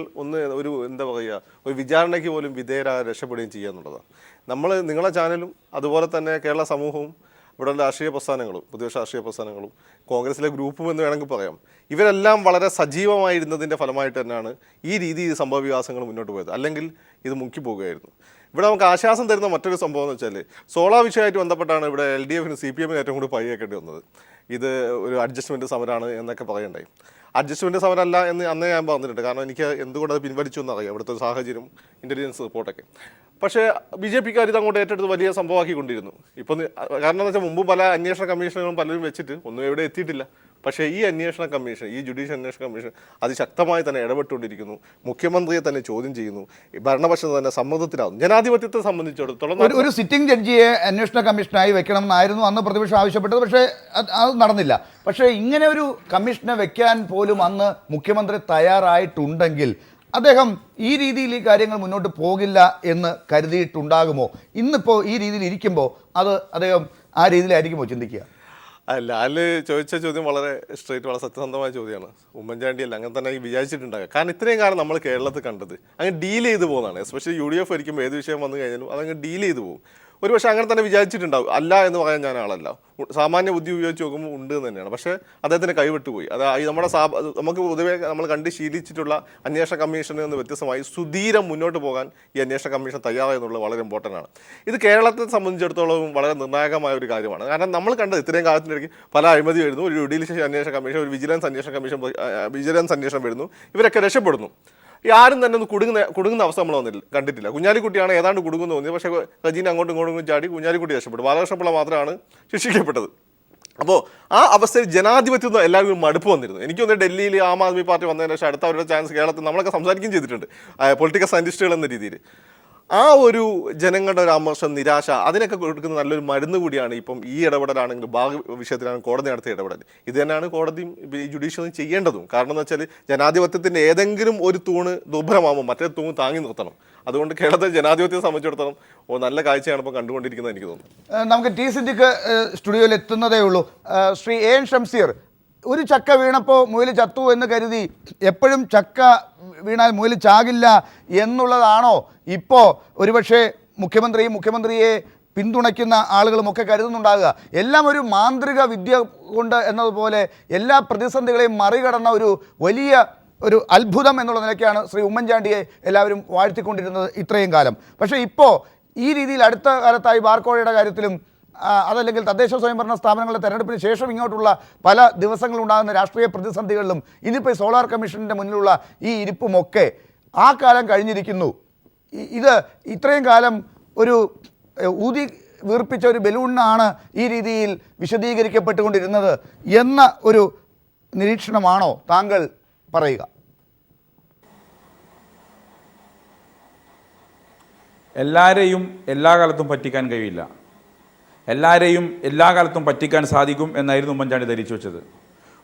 ഒരു എന്താ പറയുക, ഒരു വിചാരണയ്ക്ക് പോലും വിധേയരാകാൻ രക്ഷപ്പെടുകയും ചെയ്യുക എന്നുള്ളതാണ്. നിങ്ങളെ ചാനലും അതുപോലെ തന്നെ കേരള സമൂഹവും ഇവിടെ രാഷ്ട്രീയ പ്രസ്ഥാനങ്ങളും പ്രതിപക്ഷ രാഷ്ട്രീയ പ്രസ്ഥാനങ്ങളും കോൺഗ്രസിലെ ഗ്രൂപ്പും എന്ന് വേണമെങ്കിൽ പറയാം, ഇവരെല്ലാം വളരെ സജീവമായിരുന്നതിൻ്റെ ഫലമായിട്ട് തന്നെയാണ് ഈ രീതിയിൽ സംഭവ വികാസങ്ങൾ മുന്നോട്ട് പോയത്. അല്ലെങ്കിൽ ഇത് മുക്കിപ്പോകുകയായിരുന്നു. ഇവിടെ നമുക്ക് ആശ്വാസം തരുന്ന മറ്റൊരു സംഭവം എന്ന് വെച്ചാൽ സോളാർ വിഷയമായിട്ട് ബന്ധപ്പെട്ടാണ് ഇവിടെ LDFനും CPM ഏറ്റവും കൂടി പഴിയേക്കേണ്ടി വന്നത്. ഇത് ഒരു അഡ്ജസ്റ്റ്മെൻറ്റ് സമരമാണ് എന്നൊക്കെ പറയണ്ടായി. അഡ്ജസ്റ്റ്മെൻറ്റ് സമരമല്ല എന്ന് അന്നേ ഞാൻ പറഞ്ഞിട്ടുണ്ട്. കാരണം എനിക്ക് എന്തുകൊണ്ട് അത് പിൻവലിച്ചു എന്നറിയാം, ഇവിടുത്തെ സാഹചര്യം, ഇൻ്റലിജൻസ് റിപ്പോർട്ടൊക്കെ. പക്ഷേ BJPക്കാർ ഇത് അങ്ങോട്ട് ഏറ്റെടുത്ത് വലിയ സംഭവമാക്കിക്കൊണ്ടിരുന്നു. ഇപ്പം കാരണം എന്ന് വെച്ചാൽ മുമ്പ് പല അന്വേഷണ കമ്മീഷനുകളും പലരും വെച്ചിട്ട് ഒന്നും എവിടെ എത്തിയിട്ടില്ല. പക്ഷേ ഈ അന്വേഷണ കമ്മീഷൻ, ഈ ജുഡീഷ്യൽ അന്വേഷണ കമ്മീഷൻ അതിശക്തമായി തന്നെ ഇടപെട്ടുകൊണ്ടിരിക്കുന്നു. മുഖ്യമന്ത്രിയെ തന്നെ ചോദ്യം ചെയ്യുന്നു. ഭരണപക്ഷം തന്നെ സമ്മർദ്ദത്തിലാവും. ജനാധിപത്യത്തെ സംബന്ധിച്ചിടത്തോളം ഒരു സിറ്റിംഗ് ജഡ്ജിയെ അന്വേഷണ കമ്മീഷനായി വെക്കണമെന്നായിരുന്നു അന്ന് പ്രതിപക്ഷം ആവശ്യപ്പെട്ടത്. പക്ഷേ അത് നടന്നില്ല. പക്ഷേ ഇങ്ങനെ ഒരു കമ്മീഷനെ വെക്കാൻ പോലും അന്ന് മുഖ്യമന്ത്രി തയ്യാറായിട്ടുണ്ടെങ്കിൽ അദ്ദേഹം ഈ രീതിയിൽ ഈ കാര്യങ്ങൾ മുന്നോട്ട് പോകില്ല എന്ന് കരുതിയിട്ടുണ്ടാകുമോ? ഇന്നിപ്പോൾ ഈ രീതിയിൽ ഇരിക്കുമ്പോൾ അത് അദ്ദേഹം ആ രീതിയിലായിരിക്കുമോ ചിന്തിക്കുക? ലാല് ചോദിച്ച ചോദ്യം വളരെ സ്ട്രേറ്റ്, വളരെ സത്യസന്ധമായ ചോദ്യമാണ്. ഉമ്മൻചാണ്ടിയല്ല അങ്ങനെ തന്നെ വിചാരിച്ചിട്ടുണ്ടാകുക. കാരണം ഇത്രയും കാലം നമ്മൾ കേരളത്തിൽ കണ്ടത് അങ്ങ് ഡീൽ ചെയ്ത് പോകുന്നതാണ്. എസ്പെഷ്യലി UDF ഭരിക്കുമ്പോൾ ഏത് വിഷയം വന്നു കഴിഞ്ഞാലും അതങ്ങ് ഡീൽ ചെയ്ത് പോകും. ഒരു പക്ഷേ അങ്ങനെ തന്നെ വിചാരിച്ചിട്ടുണ്ടാവും. അല്ല എന്ന് പറയാൻ ഞാൻ ആളല്ല, സാമാന്യ ബുദ്ധി ഉപയോഗിച്ച് നോക്കുമ്പോൾ ഉണ്ട് എന്ന് തന്നെയാണ്. പക്ഷേ അദ്ദേഹത്തിന് കൈവിട്ടുപോയി. അത് നമ്മുടെ നമുക്ക് പൊതുവേ നമ്മൾ കണ്ട് ശീലിച്ചിട്ടുള്ള അന്വേഷണ കമ്മീഷനിൽ നിന്ന് വ്യത്യസ്തമായി സുധീരം മുന്നോട്ട് പോകാൻ ഈ അന്വേഷണ കമ്മീഷൻ തയ്യാറായെന്നുള്ളത് വളരെ ഇമ്പോർട്ടൻ്റ് ആണ്. ഇത് കേരളത്തെ സംബന്ധിച്ചിടത്തോളം വളരെ നിർണായകമായ ഒരു കാര്യമാണ്. കാരണം നമ്മൾ കണ്ടത് ഇത്രയും കാലത്തിനിടയ്ക്ക് പല അഴിമതി വരുന്നു, ഒരു ജുഡീഷ്യൽ അന്വേഷണ കമ്മീഷൻ, ഒരു വിജിലൻസ് അന്വേഷണം വരുന്നു, ഇവരൊക്കെ രക്ഷപ്പെടുന്നു. ആരും തന്നെ ഒന്ന് കുടുങ്ങുന്ന അവസ്ഥ നമ്മൾ കണ്ടിട്ടില്ല. കുഞ്ഞാലിക്കുട്ടിയാണ് ഏതാണ്ട് കുടുങ്ങുന്നു തോന്നിയത്. പക്ഷേ റജീന അങ്ങോട്ടും ഇങ്ങോട്ടും ചാടി കുഞ്ഞാലിക്കുട്ടി രക്ഷപ്പെട്ടു. ബാലകൃഷ്ണപിള്ള മാത്രമാണ് ശിക്ഷിക്കപ്പെട്ടത്. അപ്പോൾ ആ അവസ്ഥയിൽ ജനാധിപത്യം എല്ലാവരും മടുപ്പ് വന്നിരുന്നു. എനിക്ക് തോന്നുന്നു ഡൽഹിയിൽ ആം ആദ്മി പാർട്ടി വന്നതിന് ശേഷം അടുത്ത അവരുടെ ചാൻസ് കേരളത്തിൽ നമ്മളൊക്കെ സംസാരിക്കുകയും ചെയ്തിട്ടുണ്ട്, പൊളിറ്റിക്കൽ സയൻറ്റിസ്റ്റുകൾ എന്ന രീതിയിൽ. ആ ഒരു ജനങ്ങളുടെ ഒരു അമർഷം, നിരാശ, അതിനൊക്കെ കൊടുക്കുന്ന നല്ലൊരു മരുന്ന് കൂടിയാണ് ഇപ്പം ഈ ഇടപെടലാണെങ്കിൽ ഭാഗ വിഷയത്തിലാണ് കോടതി നടത്തിയ ഇടപെടൽ. ഇത് തന്നെയാണ് കോടതിയും ജുഡീഷ്യറിയും ചെയ്യേണ്ടതും. കാരണം എന്ന് വെച്ചാൽ ജനാധിപത്യത്തിൻ്റെ ഏതെങ്കിലും ഒരു തൂണ് ദുർബലമാകുമ്പോൾ മറ്റേ തൂണ് താങ്ങി നിർത്തണം. അതുകൊണ്ട് കേരളത്തിലെ ജനാധിപത്യത്തെ സംബന്ധിച്ചിടത്തോളം നല്ല കാഴ്ചയാണ് ഇപ്പോൾ കണ്ടുകൊണ്ടിരിക്കുന്നത് എനിക്ക് തോന്നുന്നു. നമുക്ക് ടി സിദ്ദിഖ് സ്റ്റുഡിയോയിൽ എത്തുന്നതേ ഉള്ളൂ. ശ്രീ AN ഷംസീർ, ഒരു ചക്ക വീണപ്പോൾ മുയൽ ചത്തു എന്ന് കരുതി എപ്പോഴും ചക്ക വീണാൽ മുയൽ ചാകില്ല എന്നുള്ളതാണോ ഇപ്പോൾ ഒരുപക്ഷെ മുഖ്യമന്ത്രിയെ പിന്തുണയ്ക്കുന്ന ആളുകളുമൊക്കെ കരുതുന്നുണ്ടാകുക? എല്ലാം ഒരു മാന്ത്രിക വിദ്യ കൊണ്ട് എന്നതുപോലെ എല്ലാ പ്രതിസന്ധികളെയും മറികടന്ന ഒരു വലിയ ഒരു അത്ഭുതം എന്നുള്ള നിലയ്ക്കാണ് ശ്രീ ഉമ്മൻചാണ്ടിയെ എല്ലാവരും വാഴ്ത്തിക്കൊണ്ടിരുന്നത് ഇത്രയും കാലം. പക്ഷേ ഇപ്പോൾ ഈ രീതിയിൽ അടുത്ത കാലത്തായി ബാർക്കോഴയുടെ കാര്യത്തിലും അതല്ലെങ്കിൽ തദ്ദേശ സ്വയംഭരണ സ്ഥാപനങ്ങളുടെ തെരഞ്ഞെടുപ്പിന് ശേഷം ഇങ്ങോട്ടുള്ള പല ദിവസങ്ങളുണ്ടാകുന്ന രാഷ്ട്രീയ പ്രതിസന്ധികളിലും ഇന്നിപ്പോൾ സോളാർ കമ്മീഷൻ്റെ മുന്നിലുള്ള ഈ ഇരിപ്പുമൊക്കെ ആ കാലം കഴിഞ്ഞിരിക്കുന്നു. ഇത് ഇത്രയും കാലം ഒരു ഊതി വീർപ്പിച്ച ഒരു ബലൂണിനാണ് ഈ രീതിയിൽ വിശദീകരിക്കപ്പെട്ടുകൊണ്ടിരുന്നത് എന്ന ഒരു നിരീക്ഷണമാണോ താങ്കൾ പറയുക? എല്ലാവരെയും എല്ലാ കാലത്തും പറ്റിക്കാൻ കഴിയില്ല, എല്ലാവരെയും എല്ലാ കാലത്തും പറ്റിക്കാൻ സാധിക്കും എന്നായിരുന്നു ഉമ്മൻചാണ്ടി ധരിച്ചു വെച്ചത്.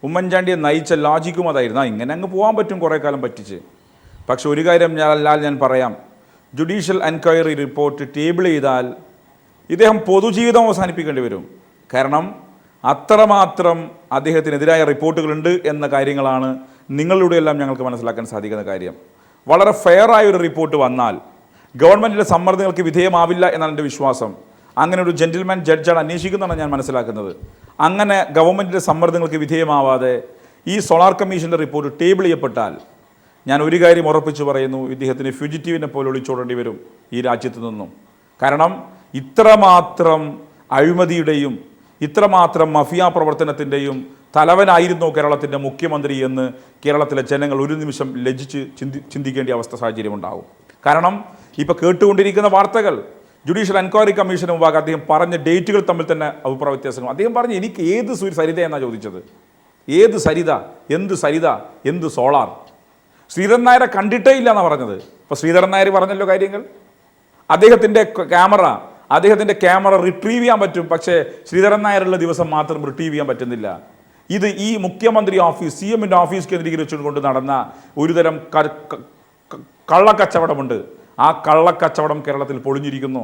ഉമ്മൻചാണ്ടിയെ നയിച്ച ലോജിക്കും അതായിരുന്നു, ഇങ്ങനെ അങ്ങ് പോകാൻ പറ്റും കുറേ കാലം പറ്റിച്ച്. പക്ഷെ ഒരു കാര്യം ഞാൻ പറയാം, ജുഡീഷ്യൽ എൻക്വയറി റിപ്പോർട്ട് ടേബിൾ ചെയ്താൽ ഇദ്ദേഹം പൊതുജീവിതം അവസാനിപ്പിക്കേണ്ടി വരും. കാരണം അത്രമാത്രം അദ്ദേഹത്തിനെതിരായ റിപ്പോർട്ടുകളുണ്ട് എന്ന കാര്യങ്ങളാണ് നിങ്ങളിലൂടെയെല്ലാം ഞങ്ങൾക്ക് മനസ്സിലാക്കാൻ സാധിക്കുന്ന കാര്യം. വളരെ ഫെയറായൊരു റിപ്പോർട്ട് വന്നാൽ ഗവൺമെൻറ്റിൻ്റെ സമ്മർദ്ദങ്ങൾക്ക് വിധേയമാവില്ല എന്നാണ് എൻ്റെ വിശ്വാസം. അങ്ങനെ ഒരു ജെന്റിൽമാൻ ജഡ്ജാണ് അന്വേഷിക്കുന്നതാണ് ഞാൻ മനസ്സിലാക്കുന്നത്. അങ്ങനെ ഗവൺമെൻറ്റിൻ്റെ സമ്മർദ്ദങ്ങൾക്ക് വിധേയമാവാതെ ഈ സോളാർ കമ്മീഷൻ്റെ റിപ്പോർട്ട് ടേബിൾ ചെയ്യപ്പെട്ടാൽ ഞാൻ ഒരു കാര്യം ഉറപ്പിച്ചു പറയുന്നു, ഇദ്ദേഹത്തിന് ഫ്യൂജിറ്റീവിനെ പോലെ ഒളിച്ചോടേണ്ടി വരും ഈ രാജ്യത്തു നിന്നും. കാരണം ഇത്രമാത്രം അഴിമതിയുടെയും ഇത്രമാത്രം മഫിയ പ്രവർത്തനത്തിൻ്റെയും തലവനായിരുന്നോ കേരളത്തിൻ്റെ മുഖ്യമന്ത്രി എന്ന് കേരളത്തിലെ ജനങ്ങൾ ഒരു നിമിഷം ലജ്ജിച്ച് ചിന്തിക്കേണ്ട അവസ്ഥ സാഹചര്യം ഉണ്ടാവും. കാരണം ഇപ്പോൾ കേട്ടുകൊണ്ടിരിക്കുന്ന വാർത്തകൾ ജുഡീഷ്യൽ എൻക്വയറി കമ്മീഷന് മുമ്പാകെ അദ്ദേഹം പറഞ്ഞ ഡേറ്റുകൾ തമ്മിൽ തന്നെ അഭിപ്രായ വ്യത്യാസങ്ങൾ. അദ്ദേഹം പറഞ്ഞു, എനിക്ക് ഏത് സരിത എന്നാണ് ചോദിച്ചത്. ഏത് സരിത, എന്ത് സരിത, എന്ത് സോളാർ? ശ്രീധരൻ നായരെ കണ്ടിട്ടേ ഇല്ല എന്നാണ് പറഞ്ഞത്. ഇപ്പോൾ ശ്രീധരൻ നായർ പറഞ്ഞല്ലോ കാര്യങ്ങൾ. അദ്ദേഹത്തിൻ്റെ ക്യാമറ റിട്രീവ് ചെയ്യാൻ പറ്റും, പക്ഷേ ശ്രീധരൻ നായരുള്ള ദിവസം മാത്രം റിട്രീവ് ചെയ്യാൻ പറ്റുന്നില്ല. ഇത് ഈ മുഖ്യമന്ത്രി ഓഫീസ്, CM ഓഫീസ് കേന്ദ്രീകരിച്ചുകൊണ്ട് നടന്ന ഒരുതരം കള്ളക്കച്ചവടമുണ്ട്. ആ കള്ളക്കച്ചവടം കേരളത്തിൽ പൊളിഞ്ഞിരിക്കുന്നു.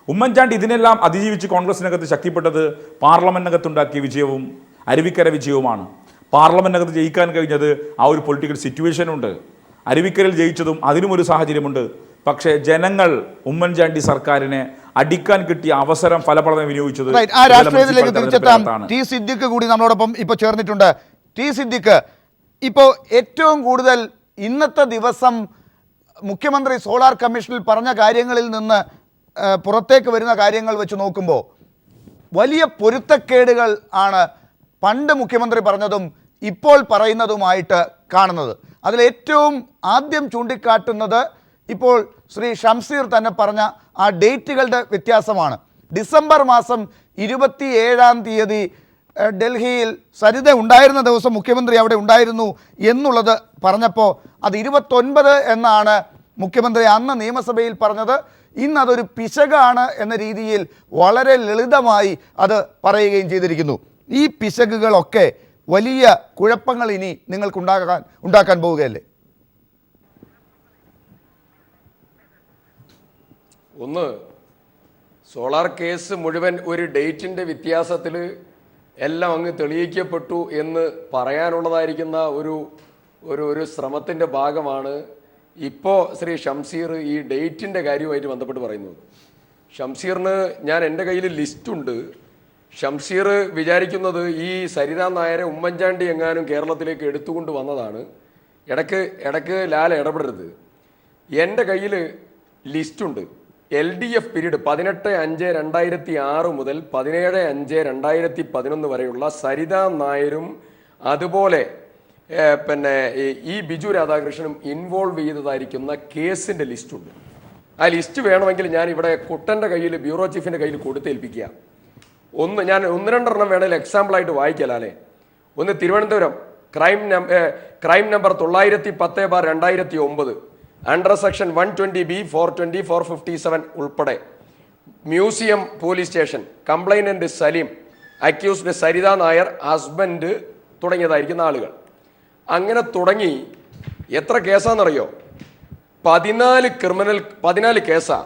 ഉമ്മൻചാണ്ടി ഇതിനെല്ലാം അതിജീവിച്ച് കോൺഗ്രസിനകത്ത് ശക്തിപ്പെട്ടത് പാർലമെന്റിനകത്തുണ്ടാക്കിയ വിജയവും അരുവിക്കര വിജയവുമാണ്. പാർലമെന്റിനകത്ത് ജയിക്കാൻ കഴിഞ്ഞത് ആ ഒരു പൊളിറ്റിക്കൽ സിറ്റുവേഷനുണ്ട്. അരുവിക്കരയിൽ ജയിച്ചതും അതിനും ഒരു സാഹചര്യമുണ്ട്. പക്ഷേ ജനങ്ങൾ ഉമ്മൻചാണ്ടി സർക്കാരിനെ അടിക്കാൻ കിട്ടിയ അവസരം ഫലപ്രദമായി വിനിയോഗിച്ചത്. ആ രാഷ്ട്രീയത്തിലേക്ക് തിരിച്ചെത്താം. ടി സിദ്ദിഖ് കൂടി നമ്മളോടൊപ്പം ഇപ്പോൾ ചേർന്നിട്ടുണ്ട്. ടി സിദ്ദിഖ്, ഇപ്പോൾ ഏറ്റവും കൂടുതൽ ഇന്നത്തെ ദിവസം മുഖ്യമന്ത്രി സോളാർ കമ്മീഷനിൽ പറഞ്ഞ കാര്യങ്ങളിൽ നിന്ന് പുറത്തേക്ക് വരുന്ന കാര്യങ്ങൾ വെച്ച് നോക്കുമ്പോൾ വലിയ പൊരുത്തക്കേടുകൾ ആണ് പണ്ട് മുഖ്യമന്ത്രി പറഞ്ഞതും ഇപ്പോൾ പറയുന്നതുമായിട്ട് കാണുന്നത്. അതിലേറ്റവും ആദ്യം ചൂണ്ടിക്കാട്ടുന്നത് ഇപ്പോൾ ശ്രീ ഷംസീർ തന്നെ പറഞ്ഞ ആ ഡേറ്റുകളുടെ വ്യത്യാസമാണ്. ഡിസംബർ മാസം 27-ാം തീയതി ഡൽഹിയിൽ സരിത ഉണ്ടായിരുന്ന ദിവസം മുഖ്യമന്ത്രി അവിടെ ഉണ്ടായിരുന്നു എന്നുള്ളത് പറഞ്ഞപ്പോൾ അത് 29 എന്നാണ് മുഖ്യമന്ത്രി അന്ന് നിയമസഭയിൽ പറഞ്ഞത്. ഇന്ന് അതൊരു പിശകാണ് എന്ന രീതിയിൽ വളരെ ലളിതമായി അത് പറയുകയും ചെയ്തിരിക്കുന്നു. ഈ പിശകുകളൊക്കെ വലിയ കുഴപ്പങ്ങൾ ഇനി നിങ്ങൾക്ക് ഉണ്ടാക്കാൻ പോവുകയല്ലേ? ഒന്ന്, സോളാർ കേസ് മുഴുവൻ ഒരു ഡേറ്റിൻ്റെ വ്യത്യാസത്തിൽ എല്ലാം അങ്ങ് തെളിയിക്കപ്പെട്ടു എന്ന് പറയാനുള്ളതായിരിക്കുന്ന ഒരു ശ്രമത്തിൻ്റെ ഭാഗമാണ് ഇപ്പോൾ ശ്രീ ഷംസീർ ഈ ഡേറ്റിൻ്റെ കാര്യവുമായിട്ട് ബന്ധപ്പെട്ട് പറയുന്നത്. ഷംസീറിന് എൻ്റെ കയ്യിൽ ലിസ്റ്റുണ്ട്. ഷംസീർ വിചാരിക്കുന്നത് ഈ സരിത നായരെ ഉമ്മൻചാണ്ടി എങ്ങാനും കേരളത്തിലേക്ക് എടുത്തുകൊണ്ട് വന്നതാണ്. ഇടയ്ക്ക് ലാൽ ഇടപെടരുത്. എൻ്റെ കയ്യിൽ ലിസ്റ്റുണ്ട്. LDF പീരീഡ് 18/5/2006 മുതൽ 17/5/2011 വരെയുള്ള സരിത നായരും അതുപോലെ ഈ ബിജു രാധാകൃഷ്ണനും ഇൻവോൾവ് ചെയ്തതായിരിക്കുന്ന കേസിൻ്റെ ലിസ്റ്റുണ്ട്. ആ ലിസ്റ്റ് വേണമെങ്കിൽ ഞാൻ ഇവിടെ കുട്ടൻ്റെ കയ്യിൽ, ബ്യൂറോ ചീഫിൻ്റെ കയ്യിൽ കൊടുത്തേൽപ്പിക്കുക. ഞാൻ 1-2 വേണമെങ്കിൽ എക്സാമ്പിളായിട്ട് വായിക്കലാലേ. ഒന്ന്, Thiruvananthapuram crime number 910/2009 under section 120B 420 457 ഉൾപ്പെടെ museum police station, complainant Saleem, accused Saritha Nair, husband തുടങ്ങിയതായിരിക്കുന്ന ആളുകൾ. അങ്ങനെ തുടങ്ങി എത്ര കേസാണെന്നറിയോ? 14 കേസാ.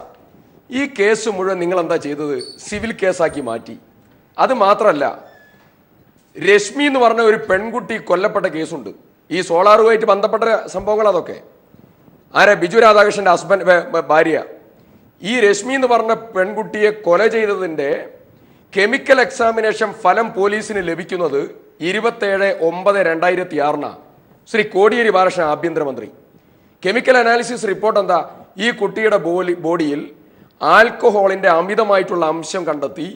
ഈ കേസ് മുഴുവൻ നിങ്ങൾ എന്താ ചെയ്തത്? സിവിൽ കേസാക്കി മാറ്റി. അത് മാത്രമല്ല, രശ്മി എന്ന് പറഞ്ഞ ഒരു പെൺകുട്ടി കൊല്ലപ്പെട്ട കേസുണ്ട്. ഈ സോളാറുമായിട്ട് ബന്ധപ്പെട്ട സംഭവങ്ങൾ അതൊക്കെ. ആരെ? ബിജു രാധാകൃഷ്ണൻ്റെ ഭാര്യ. ഈ രശ്മി എന്ന് പറഞ്ഞ പെൺകുട്ടിയെ കൊല ചെയ്തതിൻ്റെ കെമിക്കൽ എക്സാമിനേഷൻ ഫലം പോലീസിന് ലഭിക്കുന്നത് 27/9/2006 ശ്രീ കോടിയേരി ബാലകൃഷ്ണൻ ആഭ്യന്തരമന്ത്രി. കെമിക്കൽ അനാലിസിസ് റിപ്പോർട്ട് എന്താ? ഈ കുട്ടിയുടെ ബോഡിയിൽ ആൽക്കഹോളിൻ്റെ അമിതമായിട്ടുള്ള അംശം കണ്ടെത്തി.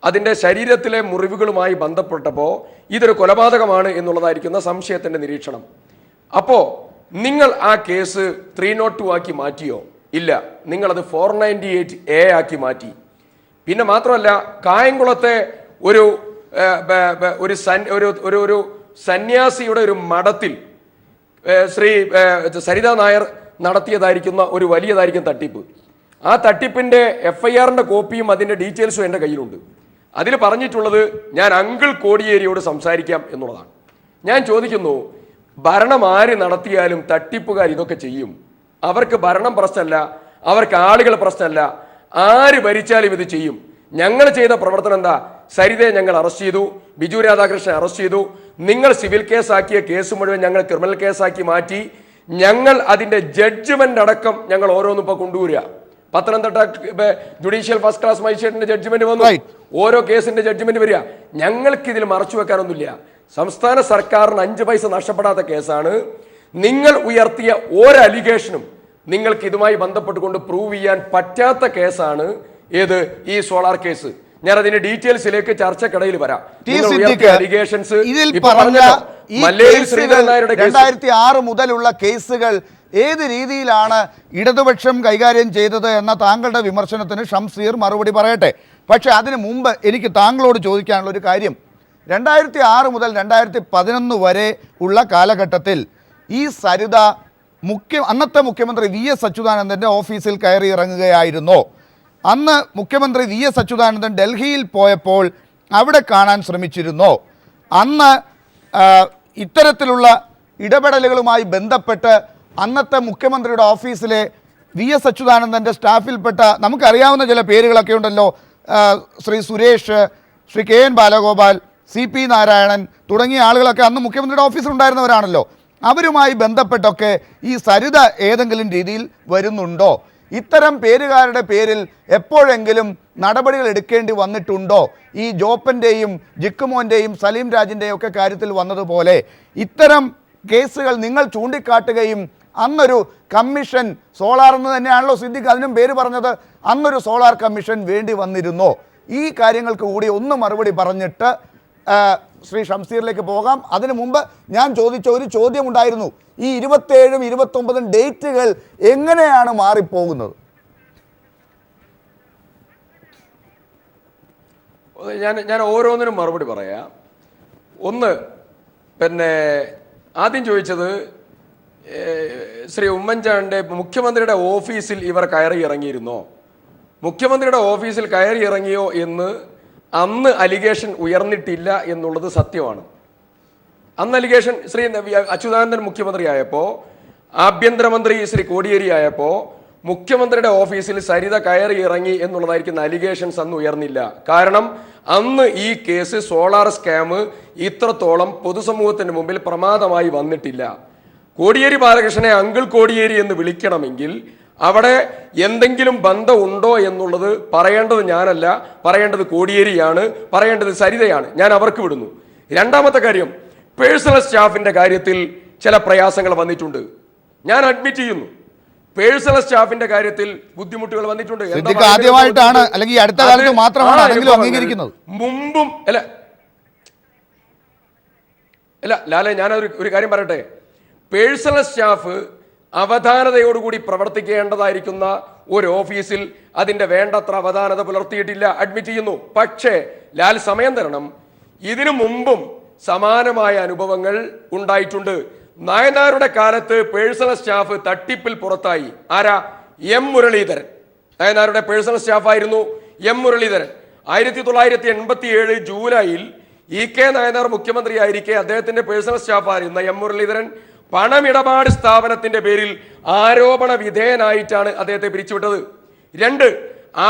അതിൻ്റെ ശരീരത്തിലെ മുറിവുകളുമായി ബന്ധപ്പെട്ടപ്പോൾ ഇതൊരു കൊലപാതകമാണ് എന്നുള്ളതായിരിക്കുന്ന സംശയത്തിൻ്റെ നിരീക്ഷണം. അപ്പോൾ നിങ്ങൾ ആ കേസ് 302 ആക്കി മാറ്റിയോ? ഇല്ല, നിങ്ങളത് 498A ആക്കി മാറ്റി. പിന്നെ മാത്രമല്ല, കായംകുളത്തെ ഒരു സന്യാസിയുടെ ഒരു മഠത്തിൽ ശ്രീ സരിത നായർ നടത്തിയതായിരിക്കുന്ന ഒരു വലിയതായിരിക്കും തട്ടിപ്പ്. ആ തട്ടിപ്പിൻ്റെ FIRന്റെ കോപ്പിയും അതിൻ്റെ ഡീറ്റെയിൽസും എൻ്റെ കയ്യിലുണ്ട്. അതിൽ പറഞ്ഞിട്ടുള്ളത് ഞാൻ അങ്കിൾ കോടിയേരിയോട് സംസാരിക്കാം എന്നുള്ളതാണ്. ഞാൻ ചോദിക്കുന്നു, ഭരണം ആര് നടത്തിയാലും തട്ടിപ്പുകാർ ഇതൊക്കെ ചെയ്യും. അവർക്ക് ഭരണം പ്രശ്നമല്ല, അവർക്ക് ആളുകൾ പ്രശ്നമല്ല, ആര് ഭരിച്ചാലും ഇത് ചെയ്യും. ഞങ്ങൾ ചെയ്ത പ്രവർത്തനം എന്താ? സരിതയെ ഞങ്ങൾ അറസ്റ്റ് ചെയ്തു, ബിജു രാധാകൃഷ്ണൻ അറസ്റ്റ് ചെയ്തു. നിങ്ങൾ സിവിൽ കേസാക്കിയ കേസ് മുഴുവൻ ഞങ്ങൾ ക്രിമിനൽ കേസാക്കി മാറ്റി. ഞങ്ങൾ അതിൻ്റെ ജഡ്ജ്മെന്റ് അടക്കം ഞങ്ങൾ ഓരോന്നും ഇപ്പോൾ കൊണ്ടുവരിക. പത്തനംതിട്ട ജുഡീഷ്യൽ ഫസ്റ്റ് ക്ലാസ് മജിസ്ട്രേറ്റിന്റെ ജഡ്ജ്മെന്റ് വന്നു, ഓരോ കേസിന്റെ ജഡ്ജ്മെന്റ് വരിക. ഞങ്ങൾക്ക് ഇതിൽ മറച്ചു വെക്കാനൊന്നുമില്ല. സംസ്ഥാന സർക്കാരിന് 5 പൈസ നഷ്ടപ്പെടാത്ത കേസാണ്. നിങ്ങൾ ഉയർത്തിയ ഒരു അലിഗേഷനും നിങ്ങൾക്ക് ഇതുമായി ബന്ധപ്പെട്ടുകൊണ്ട് പ്രൂവ് ചെയ്യാൻ പറ്റാത്ത കേസാണ് ഏത്? ഈ സോളാർ കേസ്. ഞാൻ അതിന്റെ ഡീറ്റെയിൽസിലേക്ക് ചർച്ചക്കിടയിൽ വരാം. ടി. നിങ്ങൾ സിദ്ദിഖ്, ഉയർത്തിയ allegations ഇതിൽ ഇപ്പൊ പറഞ്ഞ പറഞ്ഞല്ലോ. ഈ മല്ലേരി കേസുകൾ ശ്രീധരൻ നായരുടെ കേസ് 2006 മുതലുള്ള കേസുകൾ ഏത് രീതിയിലാണ് ഇടതുപക്ഷം കൈകാര്യം ചെയ്തത് എന്ന താങ്കളുടെ വിമർശനത്തിന് ഷംസീർ മറുപടി പറയട്ടെ. പക്ഷേ അതിനു മുമ്പ് എനിക്ക് താങ്കളോട് ചോദിക്കാനുള്ള ഒരു കാര്യം, 2006 മുതൽ 2011 വരെ ഉള്ള കാലഘട്ടത്തിൽ ഈ സരിത അന്നത്തെ മുഖ്യമന്ത്രി VS അച്യുതാനന്ദൻ്റെ ഓഫീസിൽ കയറി ഇറങ്ങുകയായിരുന്നോ? അന്ന് മുഖ്യമന്ത്രി VS അച്യുതാനന്ദൻ ഡൽഹിയിൽ പോയപ്പോൾ അവിടെ കാണാൻ ശ്രമിച്ചിരുന്നോ? അന്ന് ഇത്തരത്തിലുള്ള ഇടപെടലുകളുമായി ബന്ധപ്പെട്ട് അന്നത്തെ മുഖ്യമന്ത്രിയുടെ ഓഫീസിലെ VS അച്യുതാനന്ദൻ്റെ സ്റ്റാഫിൽപ്പെട്ട നമുക്കറിയാവുന്ന ചില പേരുകളൊക്കെ ഉണ്ടല്ലോ, ശ്രീ സുരേഷ്, ശ്രീ KN ബാലഗോപാൽ, CP നാരായണൻ തുടങ്ങിയ ആളുകളൊക്കെ അന്ന് മുഖ്യമന്ത്രിയുടെ ഓഫീസിലുണ്ടായിരുന്നവരാണല്ലോ. അവരുമായി ബന്ധപ്പെട്ടൊക്കെ ഈ സരിത ഏതെങ്കിലും രീതിയിൽ വരുന്നുണ്ടോ? ഇത്തരം പേരുകാരുടെ പേരിൽ എപ്പോഴെങ്കിലും നടപടികൾ എടുക്കേണ്ടി വന്നിട്ടുണ്ടോ? ഈ ജോപ്പൻ്റെയും ജിക്കുമോൻ്റെയും സലീം രാജിൻ്റെയും ഒക്കെ കാര്യത്തിൽ വന്നതുപോലെ ഇത്തരം കേസുകൾ നിങ്ങൾ ചൂണ്ടിക്കാട്ടുകയും അന്നൊരു കമ്മീഷൻ, സോളാർ എന്ന് തന്നെയാണല്ലോ സിദ്ദിഖ് അതിനും പേര് പറഞ്ഞത്, അന്നൊരു സോളാർ കമ്മീഷൻ വേണ്ടി വന്നിരുന്നോ? ഈ കാര്യങ്ങൾക്ക് കൂടി ഒന്ന് മറുപടി പറഞ്ഞിട്ട് ശ്രീ ഷംസീറിലേക്ക് പോകാം. അതിനു മുമ്പ് ഞാൻ ചോദിച്ച ഒരു ചോദ്യം ഉണ്ടായിരുന്നു, ഈ 27ഉം 29ഉം ഡേറ്റുകൾ എങ്ങനെയാണ് മാറിപ്പോകുന്നത്? ഞാൻ ഓരോന്നിനും മറുപടി പറയാം. ഒന്ന്, പിന്നെ ആദ്യം ചോദിച്ചത് ശ്രീ ഉമ്മൻചാണ്ടി മുഖ്യമന്ത്രിയുടെ ഓഫീസിൽ ഇവർ കയറി ഇറങ്ങിയിരുന്നോ? മുഖ്യമന്ത്രിയുടെ ഓഫീസിൽ കയറി ഇറങ്ങിയോ എന്ന് അന്ന് അലിഗേഷൻ ഉയർന്നിട്ടില്ല എന്നുള്ളത് സത്യമാണ്. അന്ന് അലിഗേഷൻ ശ്രീ അച്യുതാനന്ദൻ മുഖ്യമന്ത്രിയായപ്പോൾ, ആഭ്യന്തരമന്ത്രി ശ്രീ കോടിയേരി ആയപ്പോൾ മുഖ്യമന്ത്രിയുടെ ഓഫീസിൽ സരിത കയറി ഇറങ്ങി എന്നുള്ളതായിരിക്കുന്ന അലിഗേഷൻസ് അന്ന് ഉയർന്നില്ല. കാരണം അന്ന് ഈ കേസ് സോളാർ സ്കാം ഇത്രത്തോളം പൊതുസമൂഹത്തിന് മുമ്പിൽ പ്രമാദമായി വന്നിട്ടില്ല. കോടിയേരി ബാലകൃഷ്ണനെ അങ്കിൾ കോടിയേരി എന്ന് വിളിക്കണമെങ്കിൽ അവിടെ എന്തെങ്കിലും ബന്ധം ഉണ്ടോ എന്നുള്ളത് പറയേണ്ടത് ഞാനല്ല, പറയേണ്ടത് കോടിയേരിയാണ്, പറയേണ്ടത് സരിതയാണ്. ഞാൻ അവർക്ക് വിടുന്നു. രണ്ടാമത്തെ കാര്യം, പേഴ്സണൽ സ്റ്റാഫിന്റെ കാര്യത്തിൽ ചില പ്രയാസങ്ങൾ വന്നിട്ടുണ്ട്. ഞാൻ അഡ്മിറ്റ് ചെയ്യുന്നു, പേഴ്സണൽ സ്റ്റാഫിന്റെ കാര്യത്തിൽ ബുദ്ധിമുട്ടുകൾ വന്നിട്ടുണ്ട്. ആദ്യമായിട്ടാണ് അല്ലെങ്കിൽ അടുത്ത കാലത്ത് മാത്രമാണ് അംഗീകരിക്കുന്നത്. മുമ്പും അല്ല ലാലെ, ഞാനൊരു കാര്യം പറയട്ടെ. പേഴ്സണൽ സ്റ്റാഫ് അവധാനതയോടുകൂടി പ്രവർത്തിക്കേണ്ടതായിരിക്കുന്ന ഒരു ഓഫീസിൽ അതിൻ്റെ വേണ്ടത്ര അവധാനത പുലർത്തിയിട്ടില്ല, അഡ്മിറ്റ് ചെയ്യുന്നു. പക്ഷേ ലാൽ സമയം തരണം, ഇതിനു മുമ്പും സമാനമായ അനുഭവങ്ങൾ ഉണ്ടായിട്ടുണ്ട്. നായനാരുടെ കാലത്ത് പേഴ്സണൽ സ്റ്റാഫ് തട്ടിപ്പിൽ പുറത്തായി. ആരാ? M മുരളീധരൻ നായനാരുടെ പേഴ്സണൽ സ്റ്റാഫായിരുന്നു. M മുരളീധരൻ 1987 ജൂലൈയിൽ EK നായനാർ മുഖ്യമന്ത്രിയായിരിക്കെ അദ്ദേഹത്തിന്റെ പേഴ്സണൽ സ്റ്റാഫായിരുന്ന M മുരളീധരൻ പണമിടപാട് സ്ഥാപനത്തിന്റെ പേരിൽ ആരോപണ വിധേയനായിട്ടാണ് അദ്ദേഹത്തെ പിരിച്ചുവിട്ടത്. 2,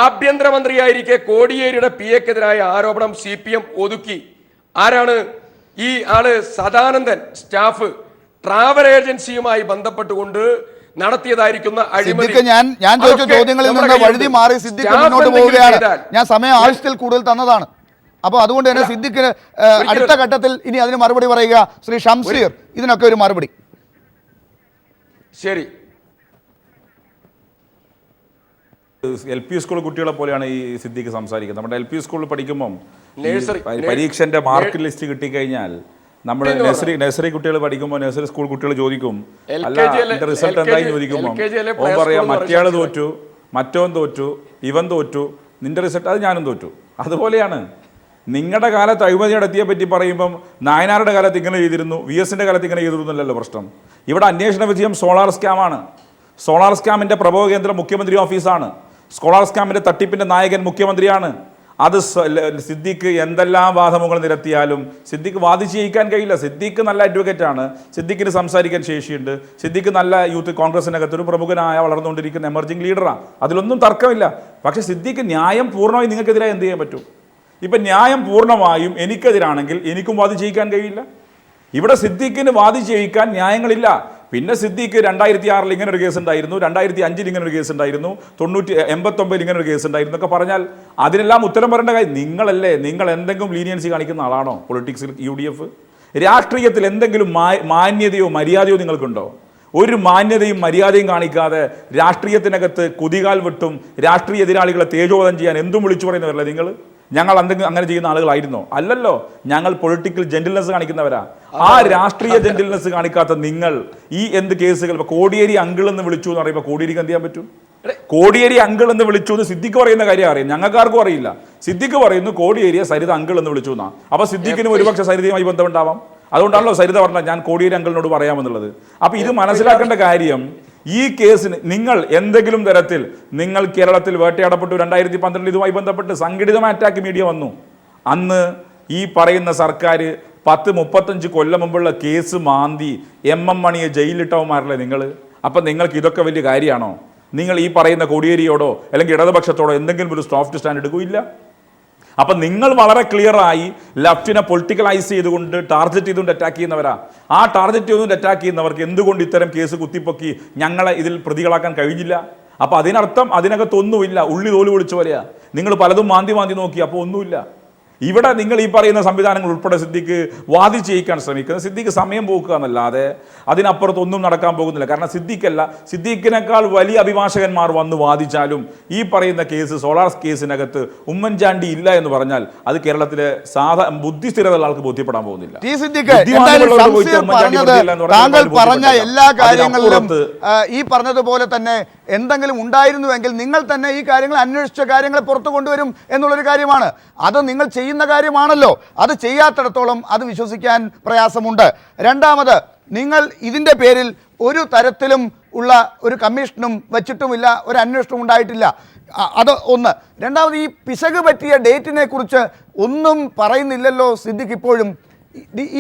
ആഭ്യന്തരമന്ത്രിയായിരിക്കെ കോടിയേരിയുടെ PA-ക്കെതിരായ ആരോപണം CPM ഒതുക്കി. ആരാണ് ഈ ആള്? സദാനന്ദൻ സ്റ്റാഫ് ട്രാവൽ ഏജൻസിയുമായി ബന്ധപ്പെട്ടുകൊണ്ട് നടത്തിയതായിരിക്കുന്ന അഴിമതി. ഞാൻ ചോദിച്ച ചോദ്യങ്ങളിൽ നിന്ന് വഴുതി മാറി സിദ്ദിഖ് മുന്നോട്ട് പോവുകയാണ്. ഞാൻ സമയം ആവശ്യത്തിൽ കൂടുതൽ തന്നതാണ്. അപ്പോൾ അതുകൊണ്ട് തന്നെ സിദ്ദിഖിന് അടുത്ത ഘട്ടത്തിൽ ഇനി അതിന് മറുപടി പറയുക. ശ്രീ ഷംസീർ, ഇതിനൊക്കെ ഒരു മറുപടി. ശരി, LP സ്കൂൾ കുട്ടികളെ പോലെയാണ് ഈ സിദ്ദിഖ് സംസാരിക്കുന്നത്. നമ്മുടെ LP സ്കൂളിൽ പഠിക്കുമ്പം പരീക്ഷന്റെ മാർക്ക് ലിസ്റ്റ് കിട്ടിക്കഴിഞ്ഞാൽ നമ്മുടെ നഴ്സറി കുട്ടികൾ പഠിക്കുമ്പോൾ നഴ്സറി സ്കൂൾ കുട്ടികൾ ചോദിക്കും, അല്ല എന്റെ റിസൾട്ട് എന്തായി ചോദിക്കുമ്പോൾ ഓൻ പറയാം മറ്റേയാൾ തോറ്റു, മറ്റോൻ തോറ്റു, ഇവൻ തോറ്റു, നിന്റെ റിസൾട്ട് അത് ഞാനും തോറ്റു. അതുപോലെയാണ് നിങ്ങളുടെ കാലത്ത് അഴിമതി നടത്തിയെ പറ്റി പറയുമ്പം നായനാരുടെ കാലത്ത് ഇങ്ങനെ ചെയ്തിരുന്നു, VSന്റെ കാലത്ത് ഇങ്ങനെ ചെയ്തിരുന്നില്ലല്ലോ പ്രശ്നം. ഇവിടെ അന്വേഷണ വിജയം സോളാർ സ്കാമാണ്. സോളാർ സ്കാമിന്റെ പ്രഭവ കേന്ദ്രം മുഖ്യമന്ത്രി ഓഫീസാണ്. സോളാർ സ്കാമിന്റെ തട്ടിപ്പിന്റെ നായകൻ മുഖ്യമന്ത്രിയാണ്. അത് സിദ്ദിഖ് എന്തെല്ലാം വാദമുകൾ നിരത്തിയാലും സിദ്ദിഖ് വാദിച്ച് ജയിക്കാൻ കഴിയില്ല. സിദ്ദിഖ് നല്ല അഡ്വക്കേറ്റാണ്, സിദ്ദിഖിന് സംസാരിക്കാൻ ശേഷിയുണ്ട്, സിദ്ദിഖ് നല്ല യൂത്ത് കോൺഗ്രസിനകത്തൊരു പ്രമുഖനായ വളർന്നുകൊണ്ടിരിക്കുന്ന എമർജിംഗ് ലീഡറാണ്, അതിലൊന്നും തർക്കമില്ല. പക്ഷേ സിദ്ദിഖ് ന്യായം പൂർണ്ണമായി നിങ്ങൾക്കെതിരായി എന്ത് ചെയ്യാൻ പറ്റും? ഇപ്പം ന്യായം പൂർണ്ണമായും എനിക്കെതിരാണെങ്കിൽ എനിക്കും വാദിച്ച് ജയിക്കാൻ കഴിയില്ല. ഇവിടെ സിദ്ദിഖിന് വാദിച്ച് ജയിക്കാൻ ന്യായങ്ങളില്ല. പിന്നെ സിദ്ദിഖ് 2006 ഇങ്ങനെ ഒരു കേസ് ഉണ്ടായിരുന്നു, 2005 ഇങ്ങനെ ഒരു കേസ് ഉണ്ടായിരുന്നു, 89 ഇങ്ങനെ ഒരു കേസ് ഉണ്ടായിരുന്നു എന്നൊക്കെ പറഞ്ഞാൽ അതിനെല്ലാം ഉത്തരം പറയേണ്ട കാര്യം നിങ്ങളല്ലേ? നിങ്ങൾ എന്തെങ്കിലും ലീനിയൻസി കാണിക്കുന്ന ആളാണോ പൊളിറ്റിക്സിൽ? UDF രാഷ്ട്രീയത്തിൽ എന്തെങ്കിലും മാന്യതയോ മര്യാദയോ നിങ്ങൾക്കുണ്ടോ? ഒരു മാന്യതയും മര്യാദയും കാണിക്കാതെ രാഷ്ട്രീയത്തിനകത്ത് കുതികാൽ വിട്ടും രാഷ്ട്രീയ എതിരാളികളെ തേജോവധം ചെയ്യാൻ എന്തും വിളിച്ചു പറയുന്നവരല്ലേ നിങ്ങൾ? ഞങ്ങൾ എന്തെങ്കിലും അങ്ങനെ ചെയ്യുന്ന ആളുകളായിരുന്നോ? അല്ലല്ലോ. ഞങ്ങൾ പൊളിറ്റിക്കൽ ജെന്റിൽനെസ് കാണിക്കുന്നവരാ. ആ രാഷ്ട്രീയ ജെന്റിൽനെസ് കാണിക്കാത്ത നിങ്ങൾ ഈ എന്ത് കേസുകൾ, ഇപ്പൊ കോടിയേരി അങ്കിൾ എന്ന് വിളിച്ചു എന്ന് പറയുമ്പോൾ കോടിയേരിക്ക് എന്ത് ചെയ്യാൻ പറ്റും? കോടിയേരി അങ്കിൾ എന്ന് വിളിച്ചു എന്ന് സിദ്ദിഖ് പറയുന്ന കാര്യം അറിയാം, ഞങ്ങൾക്കാർക്കും അറിയില്ല. സിദ്ദിഖ് പറയുന്നു കോടിയേരിയെ സരിത അങ്കിൾ എന്ന് വിളിച്ചു എന്നാ. അപ്പൊ സിദ്ദിഖിനും ഒരുപക്ഷെ സരിതയുമായി ബന്ധമുണ്ടാവാം. അതുകൊണ്ടാണല്ലോ സരിത പറഞ്ഞത് ഞാൻ കോടിയേരി അങ്കിളിനോട് പറയാമെന്നുള്ളത്. അപ്പൊ ഇത് മനസ്സിലാക്കേണ്ട കാര്യം, ഈ കേസിന് നിങ്ങൾ എന്തെങ്കിലും തരത്തിൽ നിങ്ങൾ കേരളത്തിൽ വേട്ടയാടപ്പെട്ടു 2012 ഇതുമായി ബന്ധപ്പെട്ട് സംഘടിതമായ അറ്റാക്ക് മീഡിയ വന്നു. അന്ന് ഈ പറയുന്ന സർക്കാർ 10-35 കൊല്ലം മുമ്പുള്ള കേസ് മാന്തി MM മണിയെ ജയിലിലിട്ടവന്മാരല്ലേ നിങ്ങൾ? അപ്പം നിങ്ങൾക്ക് ഇതൊക്കെ വലിയ കാര്യമാണോ? നിങ്ങൾ ഈ പറയുന്ന കോടിയേരിയോടോ അല്ലെങ്കിൽ ഇടതുപക്ഷത്തോടോ എന്തെങ്കിലും ഒരു സോഫ്റ്റ് സ്റ്റാൻഡ് എടുക്കില്ല. അപ്പം നിങ്ങൾ വളരെ ക്ലിയറായി ലെഫ്റ്റിനെ പൊളിറ്റിക്കലൈസ് ചെയ്തുകൊണ്ട് ടാർഗറ്റ് ചെയ്തുകൊണ്ട് അറ്റാക്ക് ചെയ്യുന്നവരാ. ആ ടാർഗറ്റ് ചെയ്തുകൊണ്ട് അറ്റാക്ക് ചെയ്യുന്നവർക്ക് എന്തുകൊണ്ട് ഇത്തരം കേസ് കുത്തിപ്പൊക്കി ഞങ്ങളെ ഇതിൽ പ്രതികളാക്കാൻ കഴിഞ്ഞില്ല? അപ്പം അതിനർത്ഥം അതിനകത്തൊന്നുമില്ല, ഉള്ളി തോല് പൊളിച്ച പോലെയാ. നിങ്ങൾ പലതും മാന്തി നോക്കി, അപ്പോൾ ഒന്നുമില്ല. ഇവിടെ നിങ്ങൾ ഈ പറയുന്ന സംവിധാനങ്ങൾ ഉൾപ്പെടെ സിദ്ദിഖ് വാദിച്ച് ജയിക്കാൻ ശ്രമിക്കുന്നത് സിദ്ദിഖ് സമയം പോക്കുക എന്നല്ലാതെ അതിനപ്പുറത്തൊന്നും നടക്കാൻ പോകുന്നില്ല. കാരണം സിദ്ദിഖിനേക്കാൾ വലിയ അഭിഭാഷകന്മാർ വന്ന് വാദിച്ചാലും ഈ പറയുന്ന കേസ്, സോളാർ കേസിനകത്ത് ഉമ്മൻചാണ്ടി ഇല്ല എന്ന് പറഞ്ഞാൽ അത് കേരളത്തിലെ ബുദ്ധിസ്ഥിരതയുള്ള ആൾക്ക് ബോധ്യപ്പെടാൻ പോകുന്നില്ല. താങ്കൾ പറഞ്ഞ എല്ലാ കാര്യങ്ങളിലും ഈ പറഞ്ഞതുപോലെ തന്നെ എന്തെങ്കിലും ഉണ്ടായിരുന്നുവെങ്കിൽ നിങ്ങൾ തന്നെ ഈ കാര്യങ്ങൾ അന്വേഷിച്ച കാര്യങ്ങൾ പുറത്തു കൊണ്ടുവരും എന്നുള്ളൊരു കാര്യമാണ്. അത് നിങ്ങൾ ചെയ്യുന്ന കാര്യമാണല്ലോ. അത് ചെയ്യാത്തിടത്തോളം അത് വിശ്വസിക്കാൻ പ്രയാസമുണ്ട്. രണ്ടാമത്, നിങ്ങൾ ഇതിൻ്റെ പേരിൽ ഒരു തരത്തിലും ഉള്ള ഒരു കമ്മീഷനും വെച്ചിട്ടുമില്ല, ഒരു അന്വേഷണവും ഉണ്ടായിട്ടില്ല. അത് ഒന്ന്. രണ്ടാമത്, ഈ പിശക് പറ്റിയ ഡേറ്റിനെ കുറിച്ച് ഒന്നും പറയുന്നില്ലല്ലോ സിദ്ദിഖ് ഇപ്പോഴും.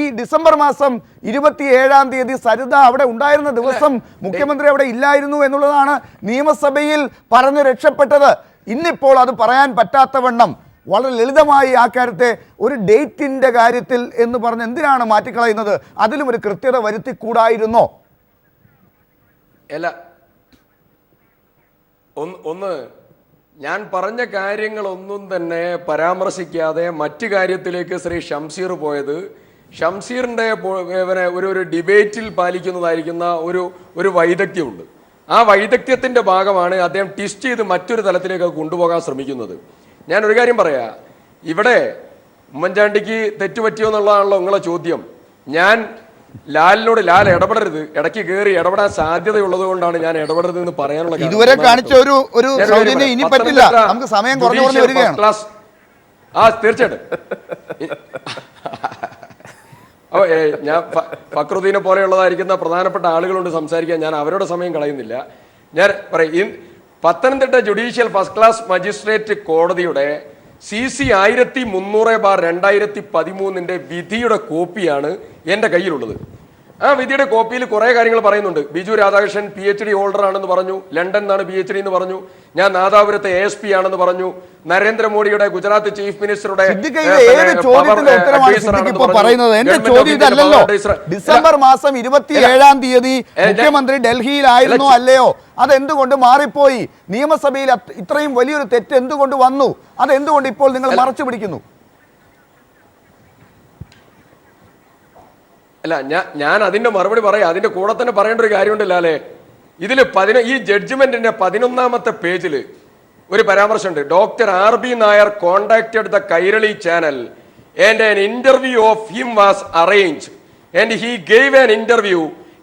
ഈ ഡിസംബർ മാസം 27-ാം തീയതി സരിത അവിടെ ഉണ്ടായിരുന്ന ദിവസം മുഖ്യമന്ത്രി അവിടെ ഇല്ലായിരുന്നു എന്നുള്ളതാണ് നിയമസഭയിൽ പറഞ്ഞ് രക്ഷപ്പെട്ടത്. ഇന്നിപ്പോൾ അത് പറയാൻ പറ്റാത്തവണ്ണം വളരെ ലളിതമായി ആ കാര്യത്തെ ഒരു ഡേറ്റിൻ്റെ കാര്യത്തിൽ എന്ന് പറഞ്ഞ് എന്തിനാണ് മാറ്റിക്കളയുന്നത്? അതിലും ഒരു കൃത്യത വരുത്തിക്കൂടായിരുന്നോ? അല്ല, ഒന്ന് ഞാൻ പറഞ്ഞ കാര്യങ്ങളൊന്നും തന്നെ പരാമർശിക്കാതെ മറ്റു കാര്യത്തിലേക്ക് ശ്രീ ഷംസീർ പോയത്, ഷംസീറിൻ്റെ ഒരു ഡിബേറ്റിൽ പാലിക്കുന്നതായിരിക്കുന്ന ഒരു വൈദഗ്ധ്യമുണ്ട്. ആ വൈദഗ്ധ്യത്തിൻ്റെ ഭാഗമാണ് അദ്ദേഹം ട്വിസ്റ്റ് ചെയ്ത് മറ്റൊരു തലത്തിലേക്ക് കൊണ്ടുപോകാൻ ശ്രമിക്കുന്നത്. ഞാൻ ഒരു കാര്യം പറയാം, ഇവിടെ ഉമ്മൻചാണ്ടിക്ക് തെറ്റുപറ്റിയോ എന്നുള്ളതാണല്ലോ നിങ്ങളെ ചോദ്യം. ഞാൻ ലാലിനോട് ലാൽ ഇടപെടരുത്, ഇടയ്ക്ക് കയറി ഇടപെടാൻ സാധ്യതയുള്ളത് കൊണ്ടാണ് ഞാൻ ഇടപെടരുത് എന്ന് പറയാനുള്ള ഇതുവരെ കാണിച്ച ഒരു സൗജന്യം ഇനി പറ്റില്ല, നമുക്ക് സമയം കുറഞ്ഞു വരികയാണ്. തീർച്ചയായിട്ടും. അപ്പോൾ ഞാൻ ഫക്രുദ്ദീനെ പോലെയുള്ളതായിരിക്കുന്ന പ്രധാനപ്പെട്ട ആളുകളുണ്ട് സംസാരിക്കാൻ, ഞാൻ അവരുടെ സമയം കളയുന്നില്ല. ഞാൻ പറയും, Pathanamthitta judicial first class magistrate കോടതിയുടെ CC 1300/2013 വിധിയുടെ കോപ്പിയാണ് എൻ്റെ കയ്യിലുള്ളത്. ആ വിധിയുടെ കോപ്പിയിൽ കുറേ കാര്യങ്ങൾ പറയുന്നുണ്ട്. ബിജു രാധാകൃഷ്ണൻ PhD ഹോൾഡർ ആണെന്ന് പറഞ്ഞു, ലണ്ടൻ നിന്നാണ് PhD എന്ന് പറഞ്ഞു, ഞാൻ നാദാപുരത്തെ ASP ആണെന്ന് പറഞ്ഞു, നരേന്ദ്രമോദിയുടെ ഗുജറാത്ത് ചീഫ് മിനിസ്റ്ററുടെ ഡിസംബർ മാസം 27-ാം തീയതി മുഖ്യമന്ത്രി ഡൽഹിയിലായിരുന്നോ അല്ലയോ? അതെന്തുകൊണ്ട് മാറിപ്പോയി? നിയമസഭയിൽ ഇത്രയും വലിയൊരു തെറ്റ് എന്തുകൊണ്ട് വന്നു? അതെന്തുകൊണ്ട് ഇപ്പോൾ നിങ്ങൾ മറച്ചു പിടിക്കുന്നു? അല്ല, ഞാൻ അതിന്റെ മറുപടി പറയാം. അതിന്റെ കൂടെ തന്നെ പറയേണ്ട ഒരു കാര്യമുണ്ടല്ലേ, ഇതിൽ ഈ ജഡ്ജ്മെന്റിന്റെ 11-ാമത്തെ പേജിൽ ഒരു പരാമർശമുണ്ട്. Doctor RB Nair contacted the Kairali channel and an interview of him was arranged and he gave an interview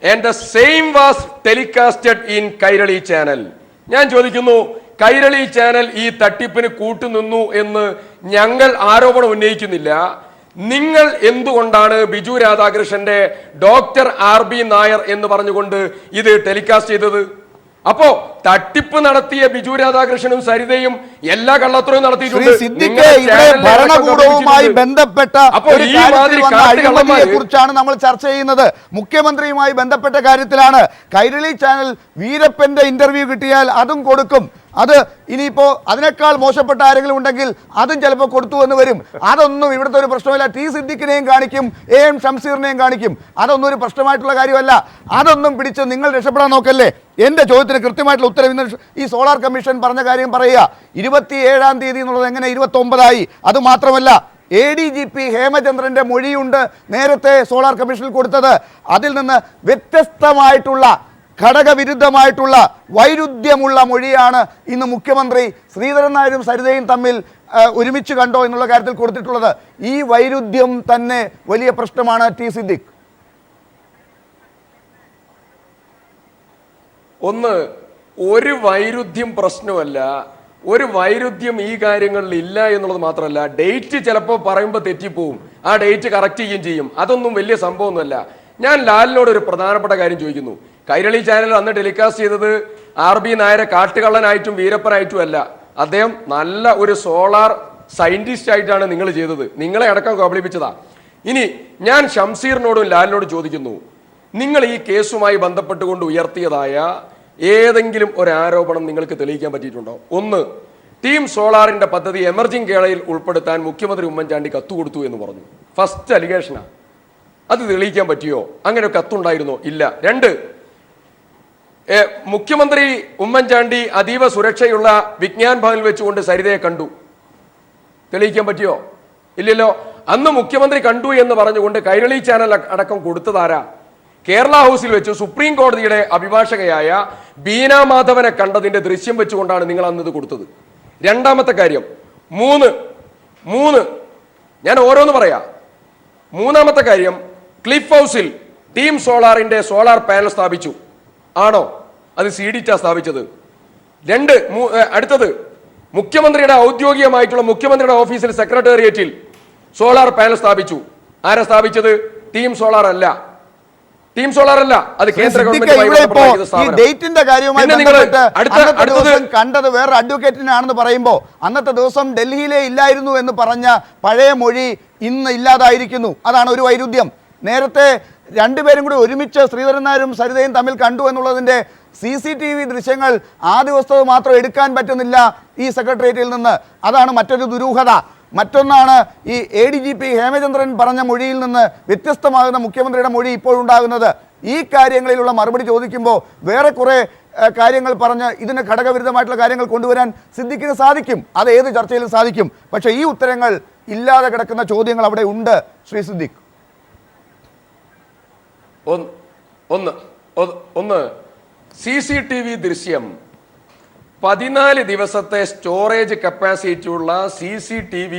and the same was telecasted in Kairali channel. ഞാൻ ചോദിക്കുന്നു, കൈരളി ചാനൽ ഈ തട്ടിപ്പിന് കൂട്ടുനിന്നു എന്ന് ഞങ്ങൾ ആരോപണം ഉന്നയിക്കുന്നില്ല. നിങ്ങൾ എന്തുകൊണ്ടാണ് ബിജു രാധാകൃഷ്ണന്റെ ഡോക്ടർ RB നായർ എന്ന് പറഞ്ഞുകൊണ്ട് ഇത് ടെലികാസ്റ്റ് ചെയ്തത്? അപ്പോ തട്ടിപ്പ് നടത്തിയ ബിജു രാധാകൃഷ്ണനും സരിതയും എല്ലാ കള്ളത്തരവും നടത്തിയിട്ടുണ്ട്. ഭരണകൂടവുമായി ബന്ധപ്പെട്ട അഴിമതിയെ കുറിച്ചാണ് നമ്മൾ ചർച്ച ചെയ്യുന്നത്. മുഖ്യമന്ത്രിയുമായി ബന്ധപ്പെട്ട കാര്യത്തിലാണ്. കൈരളി ചാനൽ വീരപ്പന്റെ ഇന്റർവ്യൂ കിട്ടിയാൽ അതും കൊടുക്കും. അത് ഇനിയിപ്പോ അതിനേക്കാൾ മോശപ്പെട്ട ആരെങ്കിലും ഉണ്ടെങ്കിൽ അതും ചിലപ്പോൾ കൊടുത്തു എന്ന് വരും. അതൊന്നും ഇവിടുത്തെ ഒരു പ്രശ്നമില്ല. T സിദ്ദിഖിനെയും കാണിക്കും, AM ഷംസീറിനെയും കാണിക്കും. അതൊന്നും ഒരു പ്രശ്നമായിട്ടുള്ള കാര്യമല്ല. അതൊന്നും പിടിച്ച് നിങ്ങൾ രക്ഷപ്പെടാൻ നോക്കല്ലേ. എൻ്റെ ചോദ്യത്തിന് കൃത്യമായിട്ടുള്ള ഉത്തരം ഇന്ന് ഈ സോളാർ കമ്മീഷൻ പറഞ്ഞ കാര്യം പറയുക. 27-ാം തീയതി എന്നുള്ളത് എങ്ങനെ 29-ആയി? അതുമാത്രമല്ല, ADGP ഹേമചന്ദ്രന്റെ മൊഴിയുണ്ട് നേരത്തെ സോളാർ കമ്മീഷനിൽ കൊടുത്തത്. അതിൽ നിന്ന് വ്യത്യസ്തമായിട്ടുള്ള ഘടകവിരുദ്ധമായിട്ടുള്ള വൈരുദ്ധ്യമുള്ള മൊഴിയാണ് ഇന്ന് മുഖ്യമന്ത്രി ശ്രീധരൻ നായരും സരിതയും തമ്മിൽ ഒരുമിച്ച് കണ്ടോ എന്നുള്ള കാര്യത്തിൽ കൊടുത്തിട്ടുള്ളത്. ഈ വൈരുദ്ധ്യം തന്നെ വലിയ പ്രശ്നമാണ് ടി സിദ്ദിഖ്. ഒന്ന്, ഒരു വൈരുദ്ധ്യം പ്രശ്നമല്ല, ഒരു വൈരുദ്ധ്യം ഈ കാര്യങ്ങളിൽ ഇല്ല എന്നുള്ളത് മാത്രമല്ല, ഡേറ്റ് ചിലപ്പോൾ പറയുമ്പോൾ തെറ്റിപ്പോവും, ആ ഡേറ്റ് കറക്റ്റ് ചെയ്യുകയും ചെയ്യും. അതൊന്നും വലിയ സംഭവമൊന്നുമല്ല. ഞാൻ ലാലിനോട് ഒരു പ്രധാനപ്പെട്ട കാര്യം ചോദിക്കുന്നു. കൈരളി ചാനൽ അന്ന് ടെലികാസ്റ്റ് ചെയ്തത് RB നായരെ കാട്ടുകള്ളനായിട്ടും വീരപ്പനായിട്ടും അല്ല. അദ്ദേഹം നല്ല ഒരു സോളാർ സയന്റിസ്റ്റ് ആയിട്ടാണ് നിങ്ങൾ ചെയ്തത്. നിങ്ങളെ അടക്കം കബളിപ്പിച്ചതാ. ഇനി ഞാൻ ഷംസീറിനോടും ലാലിനോടും ചോദിക്കുന്നു, നിങ്ങൾ ഈ കേസുമായി ബന്ധപ്പെട്ടുകൊണ്ട് ഉയർത്തിയതായ ഏതെങ്കിലും ഒരു ആരോപണം നിങ്ങൾക്ക് തെളിയിക്കാൻ പറ്റിയിട്ടുണ്ടോ? ഒന്ന്, ടീം സോളാറിന്റെ പദ്ധതി എമർജിംഗ് കേരളയിൽ ഉൾപ്പെടുത്താൻ മുഖ്യമന്ത്രി ഉമ്മൻചാണ്ടി കത്ത് കൊടുത്തു എന്ന് പറഞ്ഞു. ഫസ്റ്റ് അലിഗേഷനാ. അത് തെളിയിക്കാൻ പറ്റിയോ? അങ്ങനെ ഒരു കത്തുണ്ടായിരുന്നോ? ഇല്ല. രണ്ട്, മുഖ്യമന്ത്രി ഉമ്മൻചാണ്ടി അതീവ സുരക്ഷയുള്ള വിജ്ഞാൻ ഭവനിൽ വെച്ചുകൊണ്ട് സരിതയെ കണ്ടു. തെളിയിക്കാൻ പറ്റിയോ? ഇല്ലല്ലോ. അന്ന് മുഖ്യമന്ത്രി കണ്ടു എന്ന് പറഞ്ഞുകൊണ്ട് കൈരളി ചാനൽ അടക്കം കൊടുത്തതാരാ? കേരള ഹൗസിൽ വെച്ച് സുപ്രീം കോടതിയുടെ അഭിഭാഷകയായ ബീന മാധവനെ കണ്ടതിന്റെ ദൃശ്യം വെച്ചുകൊണ്ടാണ് നിങ്ങൾ അന്നത് കൊടുത്തത്. രണ്ടാമത്തെ കാര്യം, മൂന്ന് ഞാൻ ഓരോന്ന് പറയാം. മൂന്നാമത്തെ കാര്യം, ക്ലിഫ് ഹൗസിൽ ടീം സോളാറിന്റെ സോളാർ പാനൽ സ്ഥാപിച്ചു. ആണോ? അത് CDT സ്ഥാപിച്ചത്. അടുത്തത്, മുഖ്യമന്ത്രിയുടെ ഔദ്യോഗികമായിട്ടുള്ള മുഖ്യമന്ത്രിയുടെ ഓഫീസിൽ സെക്രട്ടേറിയറ്റിൽ സോളാർ പാനൽ സ്ഥാപിച്ചു. ആരാ സ്ഥാപിച്ചത്? ടീം സോളാർ അല്ല. ടീം സോളാർ അല്ല, അത് കേന്ദ്ര ഗവൺമെന്റ് കണ്ടത് വേറെ അഡ്വക്കേറ്റിനാണെന്ന് പറയുമ്പോൾ അന്നത്തെ ദിവസം ഡൽഹിയിലെ ഇല്ലായിരുന്നു എന്ന് പറഞ്ഞ പഴയ മൊഴി ഇന്ന് ഇല്ലാതായിരിക്കുന്നു. അതാണ് ഒരു വൈരുദ്ധ്യം. നേരത്തെ രണ്ടുപേരും കൂടി ഒരുമിച്ച് ശ്രീധരൻ നായരും സരിതയും തമ്മിൽ കണ്ടു എന്നുള്ളതിന്റെ CCTV ദൃശ്യങ്ങൾ ആ ദിവസത്തെ മാത്രം എടുക്കാൻ പറ്റുന്നില്ല ഈ സെക്രട്ടേറിയറ്റിൽ നിന്ന്. അതാണ് മറ്റൊരു ദുരൂഹത. മറ്റൊന്നാണ് ഈ ADGP ഹേമചന്ദ്രൻ പറഞ്ഞ മൊഴിയിൽ നിന്ന് വ്യത്യസ്തമാകുന്ന മുഖ്യമന്ത്രിയുടെ മൊഴി ഇപ്പോഴുണ്ടാകുന്നത്. ഈ കാര്യങ്ങളിലുള്ള മറുപടി ചോദിക്കുമ്പോൾ വേറെ കുറെ കാര്യങ്ങൾ പറഞ്ഞ് ഇതിന് ഘടകവിരുദ്ധമായിട്ടുള്ള കാര്യങ്ങൾ കൊണ്ടുവരാൻ സിദ്ദിഖിന് സാധിക്കും. അത് ഏത് ചർച്ചയിലും സാധിക്കും. പക്ഷേ ഈ ഉത്തരങ്ങൾ ഇല്ലാതെ കിടക്കുന്ന ചോദ്യങ്ങൾ അവിടെ ഉണ്ട്. ശ്രീ സിദ്ദിഖ്, ഒന്ന് CCTV ദൃശ്യം 14 ദിവസത്തെ സ്റ്റോറേജ് കപ്പാസിറ്റി ഉള്ള CCTV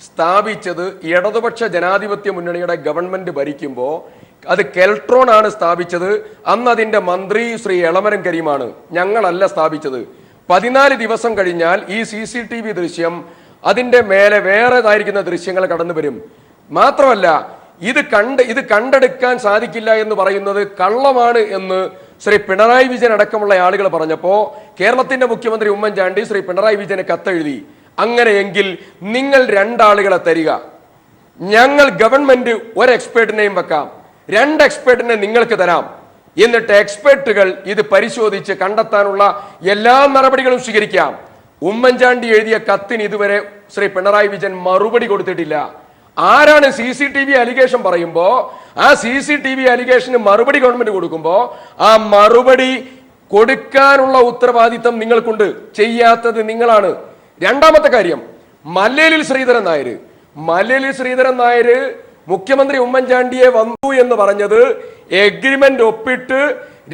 സ്ഥാപിച്ചത് ഇടതുപക്ഷ ജനാധിപത്യ മുന്നണിയുടെ ഗവൺമെന്റ് ഭരിക്കുമ്പോൾ അത് കെൽട്രോൺ ആണ് സ്ഥാപിച്ചത്. അന്ന് അതിന്റെ മന്ത്രി ശ്രീ എളമരം കരീമാണ്, ഞങ്ങളല്ല സ്ഥാപിച്ചത്. 14 ദിവസം കഴിഞ്ഞാൽ ഈ CCTV ദൃശ്യം അതിന്റെ മേലെ വേറെതായിരിക്കുന്ന ദൃശ്യങ്ങൾ കടന്നു വരും. മാത്രമല്ല ഇത് കണ്ടെടുക്കാൻ സാധിക്കില്ല എന്ന് പറയുന്നത് കള്ളമാണ് എന്ന് ശ്രീ പിണറായി വിജയൻ അടക്കമുള്ള ആളുകൾ പറഞ്ഞപ്പോൾ കേരളത്തിന്റെ മുഖ്യമന്ത്രി ഉമ്മൻചാണ്ടി ശ്രീ പിണറായി വിജയന് കത്തെഴുതി. അങ്ങനെയെങ്കിൽ നിങ്ങൾ രണ്ടാളുകളെ തരിക, ഞങ്ങൾ ഗവൺമെന്റ് ഒരു എക്സ്പേർട്ടിനെയും വെക്കാം, 2 എക്സ്പേർട്ടിനെ നിങ്ങൾക്ക് തരാം, എന്നിട്ട് എക്സ്പേർട്ടുകൾ ഇത് പരിശോധിച്ച് കണ്ടെത്താനുള്ള എല്ലാ നടപടികളും സ്വീകരിക്കാം. ഉമ്മൻചാണ്ടി എഴുതിയ കത്തിന് ഇതുവരെ ശ്രീ പിണറായി വിജയൻ മറുപടി കൊടുത്തിട്ടില്ല. ആരാണ് CCTV അലിഗേഷൻ പറയുമ്പോ ആ CCTV അലിഗേഷന് മറുപടി ഗവൺമെന്റ് കൊടുക്കുമ്പോ ആ മറുപടി കൊടുക്കാനുള്ള ഉത്തരവാദിത്തം നിങ്ങൾക്കുണ്ട്. ചെയ്യാത്തത് നിങ്ങളാണ്. രണ്ടാമത്തെ കാര്യം, മല്ലേലിൽ ശ്രീധരൻ നായർ മുഖ്യമന്ത്രി ഉമ്മൻചാണ്ടിയെ വന്നു എന്ന് പറഞ്ഞത് എഗ്രിമെന്റ് ഒപ്പിട്ട്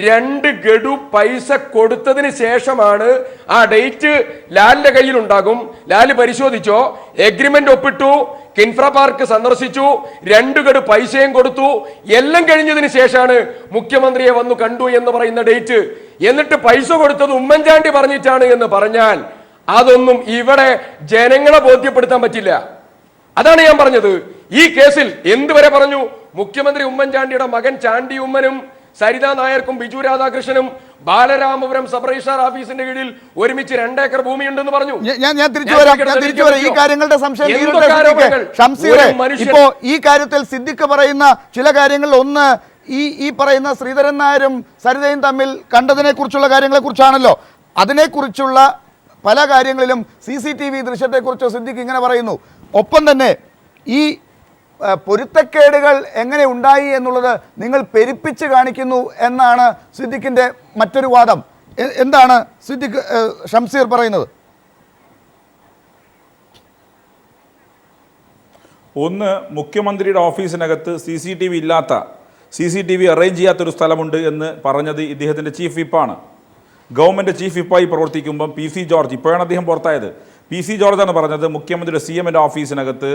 2 ഗഡു പൈസ കൊടുത്തതിന് ശേഷമാണ്. ആ ഡേറ്റ് ലാലിന്റെ കയ്യിൽ ഉണ്ടാകും. ലാല് പരിശോധിച്ചോ? എഗ്രിമെന്റ് ഒപ്പിട്ടു, കിൻഫ്ര പാർക്ക് സന്ദർശിച്ചു, 2 ഗഡു പൈസയും കൊടുത്തു. എല്ലാം കഴിഞ്ഞതിന് ശേഷമാണ് മുഖ്യമന്ത്രിയെ വന്നു കണ്ടു എന്ന് പറയുന്ന ഡേറ്റ്. എന്നിട്ട് പൈസ കൊടുത്തത് ഉമ്മൻചാണ്ടി പറഞ്ഞിട്ടാണ് എന്ന് പറഞ്ഞാൽ അതൊന്നും ഇവിടെ ജനങ്ങളെ ബോധ്യപ്പെടുത്താൻ പറ്റില്ല. അതാണ് ഞാൻ പറഞ്ഞത്. ഈ കേസിൽ എന്തുവരെ പറഞ്ഞു? മുഖ്യമന്ത്രി ഉമ്മൻചാണ്ടിയുടെ മകൻ ചാണ്ടി ഉമ്മനും സരിതാ നായർക്കും ബിജു രാധാകൃഷ്ണനും ബാലരാമപുരം സബ് രജിസ്ട്രാർ ഓഫീസിന്റെ കീഴിൽ ഒരുമിച്ച് 2 ഏക്കർ ഭൂമിയുണ്ടെന്ന് പറഞ്ഞു. ഞാൻ തിരിച്ചു വരാം. ഈ കാര്യങ്ങളുടെ സംശയം ഇപ്പോ ഈ കാര്യത്തിൽ സിദ്ദിഖ് പറയുന്ന ചില കാര്യങ്ങളിൽ ഒന്ന് ഈ പറയുന്ന ശ്രീധരൻ നായരും സരിതയും തമ്മിൽ കണ്ടതിനെ കുറിച്ചുള്ള കാര്യങ്ങളെ കുറിച്ചാണല്ലോ. അതിനെക്കുറിച്ചുള്ള പല കാര്യങ്ങളിലും CCTV ദൃശ്യത്തെക്കുറിച്ച് സിദ്ദിഖ് ഇങ്ങനെ പറയുന്നു. ഒപ്പം തന്നെ ഈ പൊരുത്തക്കേടുകൾ എങ്ങനെ ഉണ്ടായി എന്നുള്ളത് നിങ്ങൾ പെരുപ്പിച്ച് കാണിക്കുന്നു എന്നാണ് സിദ്ദിഖിന്റെ മറ്റൊരു വാദം. എന്താണ് സിദ്ദിഖ് ഷംസീർ പറയുന്നത്? ഒന്ന്, മുഖ്യമന്ത്രിയുടെ ഓഫീസിനകത്ത് CCTV ഇല്ലാത്ത, CCTV അറേഞ്ച് ചെയ്യാത്തൊരു സ്ഥലമുണ്ട് എന്ന് പറഞ്ഞത് ഇദ്ദേഹത്തിൻ്റെ ചീഫ് വിപ്പാണ്. ഗവൺമെൻറ് ചീഫ് വിപ്പായി പ്രവർത്തിക്കുമ്പം PC ജോർജ്, ഇപ്പോഴാണ് അദ്ദേഹം പുറത്തായത്, PC ജോർജാണ് പറഞ്ഞത് മുഖ്യമന്ത്രിയുടെ CM-ന്റെ ഓഫീസിനകത്ത്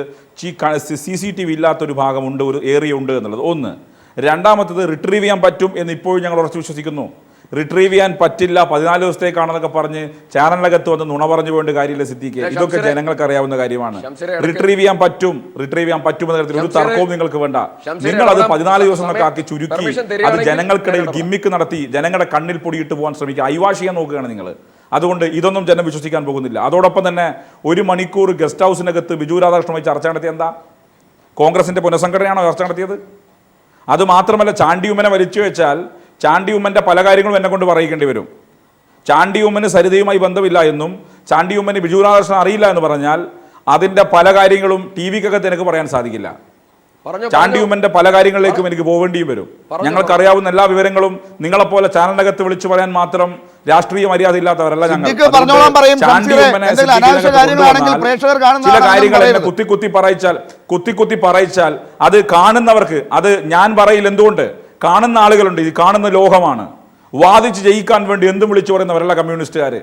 CCTV ഇല്ലാത്തൊരു ഭാഗമുണ്ട്, ഒരു ഏരിയ ഉണ്ട് എന്നുള്ളത്. ഒന്ന്. രണ്ടാമത്തത് റിട്രീവ് ചെയ്യാൻ പറ്റും എന്ന് ഇപ്പോഴും ഞങ്ങൾ ഉറച്ചു വിശ്വസിക്കുന്നു. റിട്രീവ് ചെയ്യാൻ പറ്റില്ല, 14 ദിവസത്തേക്കാണെന്നൊക്കെ പറഞ്ഞ് ചാനലിനകത്ത് വന്ന് നുണ പറഞ്ഞു പോകേണ്ട കാര്യമില്ല സിദ്ദീഖ്. ഇതൊക്കെ ജനങ്ങൾക്ക് അറിയാവുന്ന കാര്യമാണ്. റിട്രീവ് ചെയ്യാൻ പറ്റുമെന്ന തരത്തിൽ ഒരു തർക്കവും നിങ്ങൾക്ക് വേണ്ട. നിങ്ങൾ അത് 14 ദിവസമൊക്കെ ആക്കി ചുരുക്കി അത് ജനങ്ങൾക്കിടയിൽ ഗിമ്മിക്ക് നടത്തി ജനങ്ങളുടെ കണ്ണിൽ പൊടിയിട്ട് പോകാൻ ശ്രമിക്കുക, അയവാഷ് ചെയ്യാൻ നോക്കുകയാണ് നിങ്ങൾ. അതുകൊണ്ട് ഇതൊന്നും ജനം വിശ്വസിക്കാൻ പോകുന്നില്ല. അതോടൊപ്പം തന്നെ 1 മണിക്കൂർ ഗസ്റ്റ് ഹൗസിനകത്ത് ബിജു രാധാകൃഷ്ണനുമായി ചർച്ച നടത്തിയ എന്താ? കോൺഗ്രസിന്റെ പുനഃസംഘടനയാണോ ചർച്ച നടത്തിയത്? അത് മാത്രമല്ല, ചാണ്ടി ഉമ്മനെ വലിച്ചു വെച്ചാൽ ചാണ്ടി ഉമ്മന്റെ പല കാര്യങ്ങളും എന്നെ കൊണ്ട് പറയിക്കേണ്ടി വരും. ചാണ്ടി ഉമ്മന് സരിതയുമായി ബന്ധമില്ല എന്നും ചാണ്ടി ഉമ്മന് ബിജു രാധാകൃഷ്ണൻ അറിയില്ല എന്ന് പറഞ്ഞാൽ അതിന്റെ പല കാര്യങ്ങളും TV-ക്കകത്ത് എനിക്ക് പറയാൻ സാധിക്കില്ല. ചാണ്ടി ഉമ്മന്റെ പല കാര്യങ്ങളിലേക്കും എനിക്ക് പോവേണ്ടിയും വരും. ഞങ്ങൾക്കറിയാവുന്ന എല്ലാ വിവരങ്ങളും നിങ്ങളെപ്പോലെ ചാനലിനകത്ത് വിളിച്ചു പറയാൻ മാത്രം രാഷ്ട്രീയ മര്യാദ ഇല്ലാത്തവരല്ല ഞങ്ങൾ. ചില കാര്യങ്ങൾ എന്നെ കുത്തി പറയിച്ചാൽ അത് കാണുന്നവർക്ക്, അത് ഞാൻ പറയില്ല. എന്തുകൊണ്ട്? കാണുന്ന ആളുകളുണ്ട്, ഇത് കാണുന്ന ലോകമാണ്. വാദിച്ച് ജയിക്കാൻ വേണ്ടി എന്തും വിളിച്ചു പറയുന്നവരല്ല കമ്മ്യൂണിസ്റ്റുകാർ.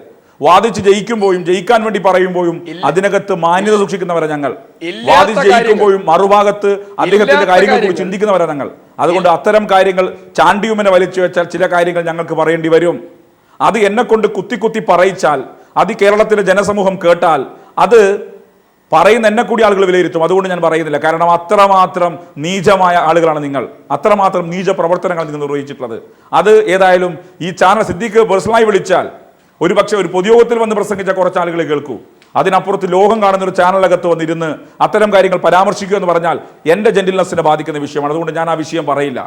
വാദിച്ച് ജയിക്കാൻ വേണ്ടി പറയുമ്പോഴും അതിനകത്ത് മാന്യത സൂക്ഷിക്കുന്നവരാണ് ഞങ്ങൾ. വാദിച്ച് ജയിക്കുമ്പോഴും മറുഭാഗത്ത് അദ്ദേഹത്തിന്റെ കാര്യങ്ങളെ കുറിച്ച് ചിന്തിക്കുന്നവരാണ് ഞങ്ങൾ. അതുകൊണ്ട് അത്തരം കാര്യങ്ങൾ ചാണ്ടിയുമ്മനെ വലിച്ചു വെച്ചാൽ ചില കാര്യങ്ങൾ ഞങ്ങൾക്ക് പറയേണ്ടി വരും. അത് എന്നെ കൊണ്ട് കുത്തി പറയിച്ചാൽ, അത് കേരളത്തിലെ ജനസമൂഹം കേട്ടാൽ അത് പറയുന്ന എന്നെ കൂടി ആളുകൾ വിലയിരുത്തും. അതുകൊണ്ട് ഞാൻ പറയുന്നില്ല. കാരണം അത്രമാത്രം നീചമായ ആളുകളാണ് നിങ്ങൾ, അത്രമാത്രം നീച പ്രവർത്തനങ്ങളാണ് നിങ്ങൾ നിർവഹിച്ചിട്ടുള്ളത്. അത് ഏതായാലും ഈ ചാനൽ സിദ്ദീഖ് പേഴ്സണലായി വിളിച്ചാൽ ഒരുപക്ഷെ ഒരു പൊതുയോഗത്തിൽ വന്ന് പ്രസംഗിച്ച കുറച്ച് ആളുകളെ കേൾക്കൂ. അതിനപ്പുറത്ത് ലോകം കാണുന്ന ഒരു ചാനലിനകത്ത് വന്നിരുന്ന് അത്തരം കാര്യങ്ങൾ പരാമർശിക്കുക എന്ന് പറഞ്ഞാൽ എൻ്റെ ജെന്റിൽനെസ്സിനെ ബാധിക്കുന്ന വിഷയമാണ്. അതുകൊണ്ട് ഞാൻ ആ വിഷയം പറയില്ല.